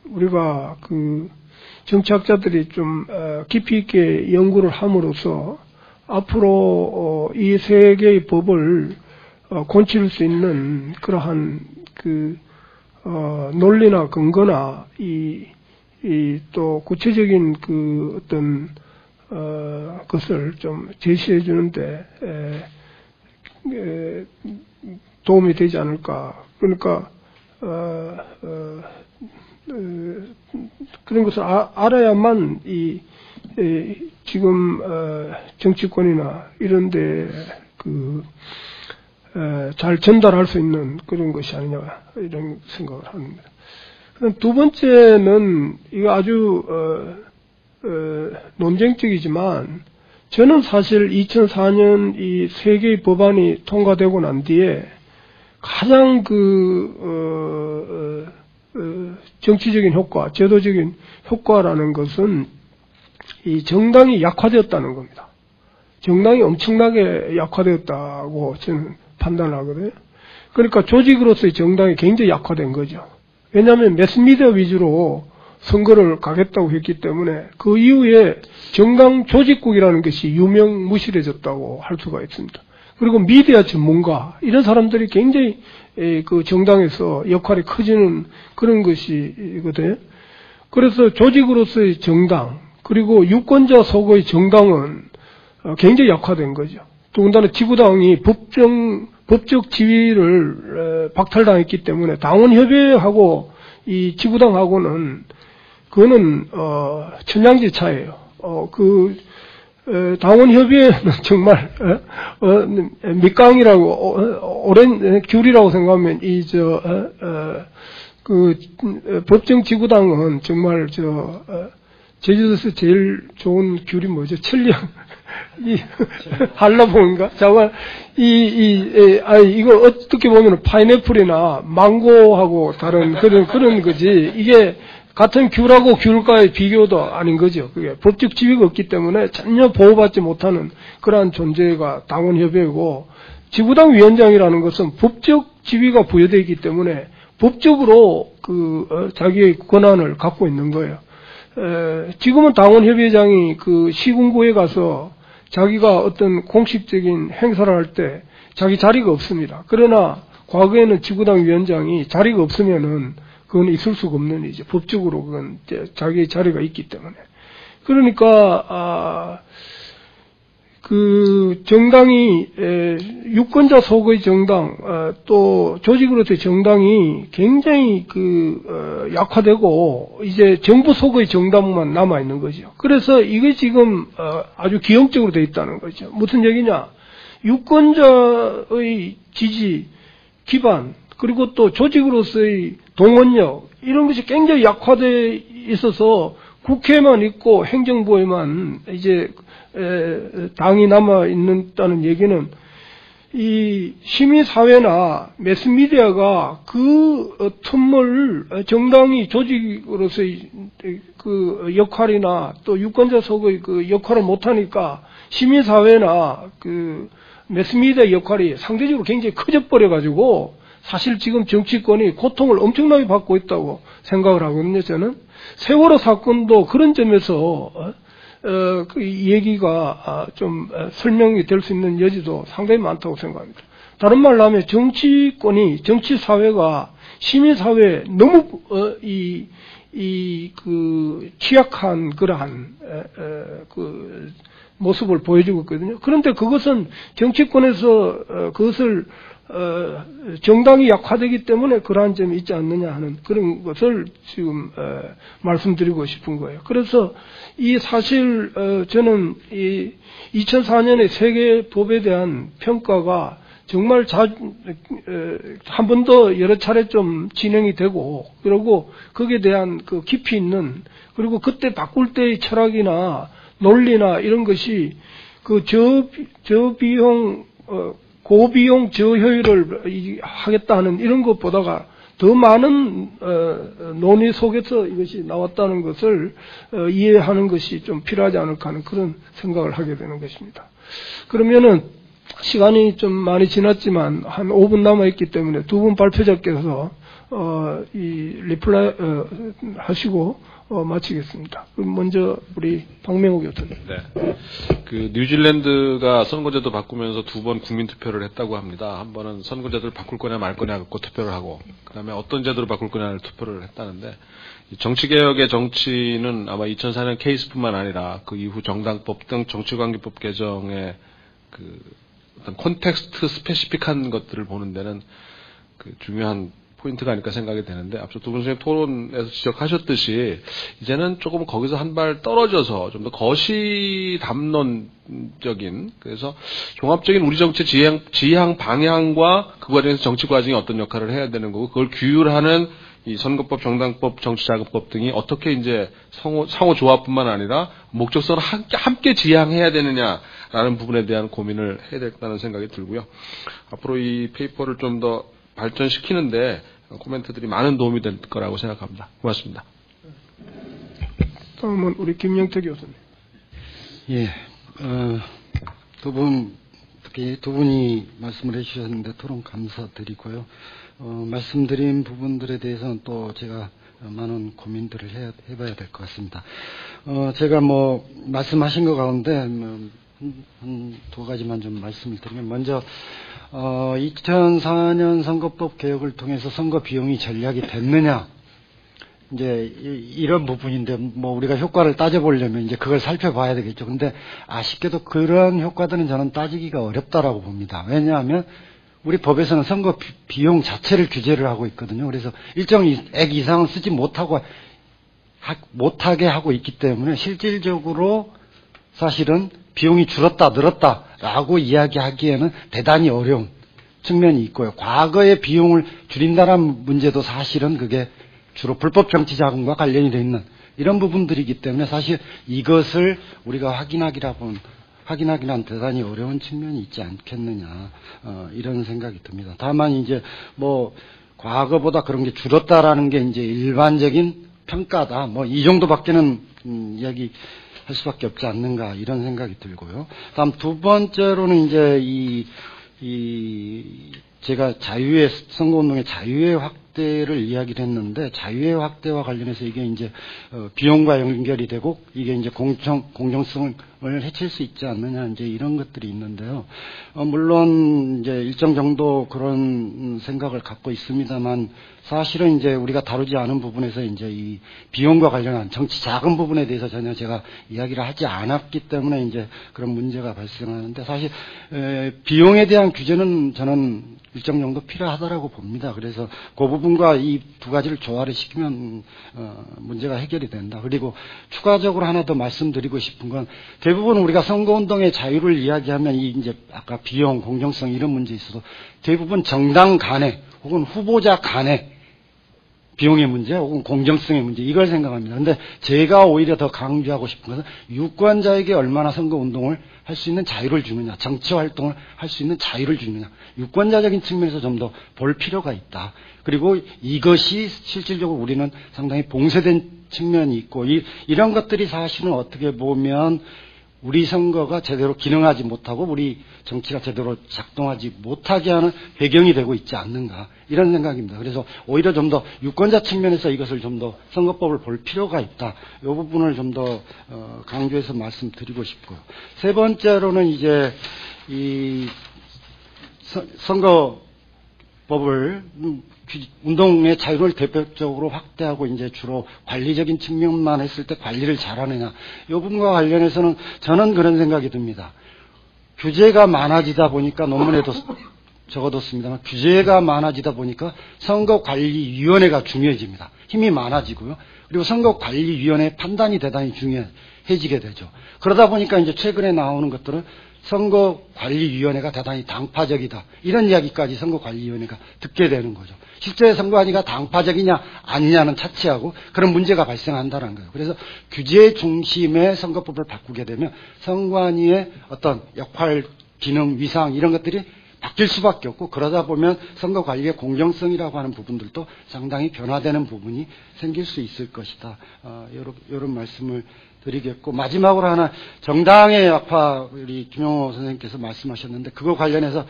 우리가 정치학자들이 좀 깊이 있게 연구를 함으로써 앞으로 이 세 개의 법을 곤칠 수 있는 그러한 논리나 근거나 또 구체적인 어떤 것을 좀 제시해 주는데 도움이 되지 않을까. 그러니까 그런 것을 알아야만 지금 정치권이나 이런데 잘 전달할 수 있는 그런 것이 아니냐 이런 생각을 합니다. 두 번째는 이거 아주 논쟁적이지만 저는 사실 2004년 이 세 개의 법안이 통과되고 난 뒤에 가장 정치적인 효과, 제도적인 효과라는 것은 이 정당이 약화되었다는 겁니다. 정당이 엄청나게 약화되었다고 저는 판단을 하거든요. 그러니까 조직으로서의 정당이 굉장히 약화된 거죠. 왜냐하면 매스미디어 위주로 선거를 가겠다고 했기 때문에 그 이후에 정당 조직국이라는 것이 유명무실해졌다고 할 수가 있습니다. 그리고 미디어 전문가 이런 사람들이 굉장히 그 정당에서 역할이 커지는 그런 것이거든요. 그래서 조직으로서의 정당 그리고 유권자 속의 정당은 굉장히 약화된 거죠. 더군다나 지구당이 법적 지위를 박탈당했기 때문에 당원협의회하고 이 지구당하고는 그거는 천냥지 차이에요. 당원협의회는 정말 밑강이라고 오랜 귤이라고 생각하면 법정 지구당은 정말 제주도에서 제일 좋은 귤이 뭐죠? 천령 한라봉인가? 잠깐 이거 어떻게 보면 파인애플이나 망고하고 다른 그런 거지. 이게 같은 귤하고 귤과의 비교도 아닌 거죠. 그게 법적 지위가 없기 때문에 전혀 보호받지 못하는 그러한 존재가 당원협의회고, 지구당 위원장이라는 것은 법적 지위가 부여되어 있기 때문에 법적으로 자기의 권한을 갖고 있는 거예요. 지금은 당원협의회장이 시군구에 가서 자기가 어떤 공식적인 행사를 할 때 자기 자리가 없습니다. 그러나 과거에는 지구당 위원장이 자리가 없으면은 그건 있을 수가 없는 일이죠. 법적으로 그건 자기의 자리가 있기 때문에. 그러니까 정당이 유권자 속의 정당 또 조직으로서의 정당이 굉장히 약화되고 이제 정부 속의 정당만 남아 있는 거죠. 그래서 이게 지금 아주 기형적으로 되어 있다는 거죠. 무슨 얘기냐? 유권자의 지지 기반 그리고 또 조직으로서의 동원력 이런 것이 굉장히 약화되어 있어서 국회에만 있고 행정부에만 이제 당이 남아 있는다는 얘기는 이 시민사회나 매스미디어가 틈을 정당이 조직으로서의 역할이나 또 유권자 속의 역할을 못하니까 시민사회나 매스미디어 역할이 상대적으로 굉장히 커져버려 가지고 사실 지금 정치권이 고통을 엄청나게 받고 있다고 생각을 하거든요. 저는 세월호 사건도 그런 점에서 이 얘기가 좀 설명이 될 수 있는 여지도 상당히 많다고 생각합니다. 다른 말로 하면 정치권이, 정치사회가 시민사회에 너무 취약한 그러한 모습을 보여주고 있거든요. 그런데 그것은 정치권에서 그것을 정당이 약화되기 때문에 그러한 점이 있지 않느냐 하는 그런 것을 지금 말씀드리고 싶은 거예요. 그래서 이 사실 저는 이 2004년의 세계 법에 대한 평가가 정말 한 번 더 여러 차례 좀 진행이 되고, 그리고 거기에 대한 깊이 있는, 그리고 그때 바꿀 때의 철학이나 논리나 이런 것이 저비용 고비용 저효율을 하겠다는 이런 것보다가 더 많은 논의 속에서 이것이 나왔다는 것을 이해하는 것이 좀 필요하지 않을까 하는 그런 생각을 하게 되는 것입니다. 그러면은 시간이 좀 많이 지났지만 한 5분 남아있기 때문에 두 분 발표자께서 이 리플라이 하시고 마치겠습니다. 그럼 먼저 우리 박명호 교수님. 네. 뉴질랜드가 선거제도 바꾸면서 두 번 국민투표를 했다고 합니다. 한 번은 선거제도를 바꿀 거냐 말 거냐 갖고 투표를 하고, 그 다음에 어떤 제도를 바꿀 거냐를 투표를 했다는데, 정치개혁의 정치는 아마 2004년 케이스뿐만 아니라 그 이후 정당법 등 정치관계법 개정의 어떤 콘텍스트 스페시픽한 것들을 보는 데는 중요한 포인트가 아닐까 생각이 되는데, 앞서 두 분 선생님 토론에서 지적하셨듯이 이제는 조금 거기서 한 발 떨어져서 좀 더 거시 담론적인, 그래서 종합적인 우리 정치 지향 방향과 그 과정에서 정치 과정이 어떤 역할을 해야 되는 거고, 그걸 규율하는 이 선거법, 정당법, 정치자금법 등이 어떻게 이제 상호 조합뿐만 아니라 목적성을 함께 지향해야 되느냐라는 부분에 대한 고민을 해야 되겠다는 생각이 들고요. 앞으로 이 페이퍼를 좀 더 발전시키는데 코멘트들이 많은 도움이 될 거라고 생각합니다. 고맙습니다. 다음은 우리 김영태 교수님. 예, 특히 두 분이 말씀을 해주셨는데 토론 감사드리고요. 말씀드린 부분들에 대해서는 또 제가 많은 고민들을 해봐야 될 것 같습니다. 제가 말씀하신 것 가운데 한 두 가지만 좀 말씀을 드리면, 먼저 2004년 선거법 개혁을 통해서 선거 비용이 전략이 됐느냐, 이제 이런 부분인데, 우리가 효과를 따져보려면 이제 그걸 살펴봐야 되겠죠. 근데 아쉽게도 그런 효과들은 저는 따지기가 어렵다라고 봅니다. 왜냐하면 우리 법에서는 선거 비용 자체를 규제를 하고 있거든요. 그래서 일정액 이상은 쓰지 못하게 하고 있기 때문에 실질적으로 사실은 비용이 줄었다 늘었다라고 이야기하기에는 대단히 어려운 측면이 있고요. 과거의 비용을 줄인다는 문제도 사실은 그게 주로 불법 정치 자금과 관련이 돼 있는 이런 부분들이기 때문에 사실 이것을 우리가 확인하기는 대단히 어려운 측면이 있지 않겠느냐, 이런 생각이 듭니다. 다만 이제 과거보다 그런 게 줄었다라는 게 이제 일반적인 평가다, 이 정도밖에는 이야기할 수밖에 없지 않는가, 이런 생각이 들고요. 다음 두 번째로는 이제 제가 선거운동의 자유의 확대를 이야기를 했는데, 자유의 확대와 관련해서 이게 이제 비용과 연결이 되고 이게 이제 공정성을 해칠 수 있지 않느냐, 이제 이런 것들이 있는데요. 물론 이제 일정 정도 그런 생각을 갖고 있습니다만, 사실은 이제 우리가 다루지 않은 부분에서 이제 이 비용과 관련한 정치 자금 부분에 대해서 전혀 제가 이야기를 하지 않았기 때문에 이제 그런 문제가 발생하는데, 사실 비용에 대한 규제는 저는 일정 정도 필요하다라고 봅니다. 그래서 그 부분과 이 두 가지를 조화를 시키면 문제가 해결이 된다. 그리고 추가적으로 하나 더 말씀드리고 싶은 건, 대부분 우리가 선거운동의 자유를 이야기하면 이제 아까 비용, 공정성 이런 문제에 있어서 대부분 정당 간에 혹은 후보자 간에 비용의 문제 혹은 공정성의 문제, 이걸 생각합니다. 그런데 제가 오히려 더 강조하고 싶은 것은 유권자에게 얼마나 선거운동을 할 수 있는 자유를 주느냐, 정치활동을 할 수 있는 자유를 주느냐, 유권자적인 측면에서 좀 더 볼 필요가 있다. 그리고 이것이 실질적으로 우리는 상당히 봉쇄된 측면이 있고, 이런 것들이 사실은 어떻게 보면 우리 선거가 제대로 기능하지 못하고 우리 정치가 제대로 작동하지 못하게 하는 배경이 되고 있지 않는가, 이런 생각입니다. 그래서 오히려 좀 더 유권자 측면에서 이것을 좀 더 선거법을 볼 필요가 있다. 이 부분을 좀 더 강조해서 말씀드리고 싶고요. 세 번째로는 이제 이 선거법을 운동의 자유를 대표적으로 확대하고 이제 주로 관리적인 측면만 했을 때 관리를 잘하느냐, 이 부분과 관련해서는 저는 그런 생각이 듭니다. 규제가 많아지다 보니까 논문에도 적어뒀습니다만, 규제가 많아지다 보니까 선거관리위원회가 중요해집니다. 힘이 많아지고요. 그리고 선거관리위원회의 판단이 대단히 중요해지게 되죠. 그러다 보니까 이제 최근에 나오는 것들은 선거관리위원회가 대단히 당파적이다, 이런 이야기까지 선거관리위원회가 듣게 되는 거죠. 실제 선관위가 당파적이냐 아니냐는 차치하고 그런 문제가 발생한다는 거예요. 그래서 규제 중심의 선거법을 바꾸게 되면 선관위의 어떤 역할, 기능, 위상 이런 것들이 바뀔 수밖에 없고, 그러다 보면 선거관리의 공정성이라고 하는 부분들도 상당히 변화되는 부분이 생길 수 있을 것이다. 이런 말씀을 드리겠고, 마지막으로 하나, 정당의 약화, 우리 김용호 선생님께서 말씀하셨는데 그거 관련해서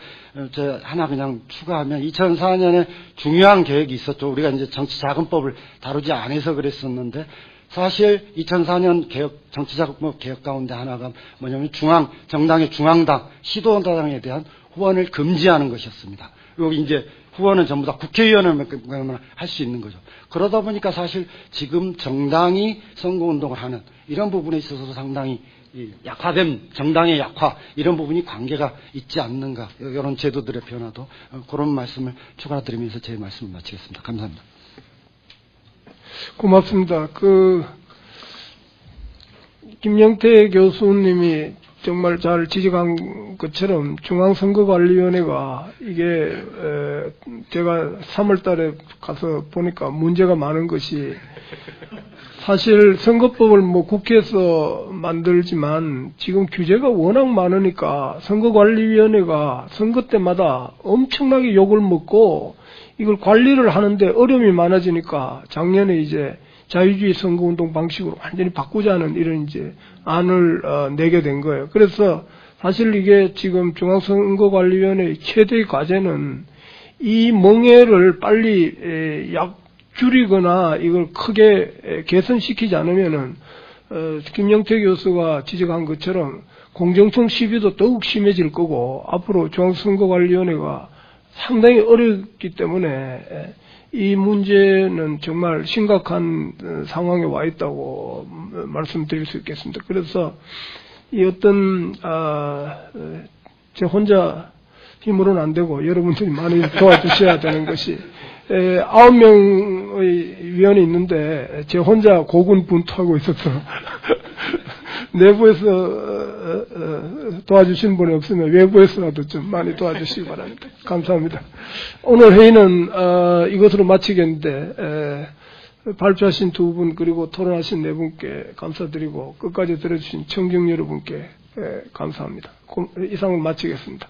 제가 하나 그냥 추가하면, 2004년에 중요한 계획이 있었죠. 우리가 이제 정치자금법을 다루지 않아서 그랬었는데, 사실 2004년 정치자금법 개혁 가운데 하나가 뭐냐면 정당의 중앙당, 시도당에 대한 후원을 금지하는 것이었습니다. 여기 이제 후원은 전부 다 국회의원을 할 수 있는 거죠. 그러다 보니까 사실 지금 정당이 선거운동을 하는 이런 부분에 있어서 상당히 약화된 정당의 약화, 이런 부분이 관계가 있지 않는가, 이런 제도들의 변화도, 그런 말씀을 추가로 드리면서 제 말씀을 마치겠습니다. 감사합니다. 고맙습니다. 김영태 교수님이 정말 잘 지적한 것처럼 중앙선거관리위원회가 이게 제가 3월 달에 가서 보니까 문제가 많은 것이 사실 선거법을 뭐 국회에서 만들지만 지금 규제가 워낙 많으니까 선거관리위원회가 선거 때마다 엄청나게 욕을 먹고 이걸 관리를 하는데 어려움이 많아지니까 작년에 이제 자유주의 선거운동 방식으로 완전히 바꾸자는 이런 이제 안을 내게 된 거예요. 그래서 사실 이게 지금 중앙선거관리위원회의 최대의 과제는 이 멍해를 빨리 줄이거나 이걸 크게 개선시키지 않으면은 김영태 교수가 지적한 것처럼 공정성 시비도 더욱 심해질 거고 앞으로 중앙선거관리위원회가 상당히 어렵기 때문에 이 문제는 정말 심각한 상황에 와 있다고 말씀드릴 수 있겠습니다. 그래서 이 어떤 제 혼자 힘으로는 안 되고 여러분들이 많이 도와주셔야 되는 것이 9명의 위원이 있는데 제 혼자 고군분투하고 있어서 내부에서 도와주신 분이 없으면 외부에서라도 좀 많이 도와주시기 바랍니다. 감사합니다. 오늘 회의는 이것으로 마치겠는데 발표하신 두 분 그리고 토론하신 네 분께 감사드리고 끝까지 들어주신 청중 여러분께 감사합니다. 이상을 마치겠습니다.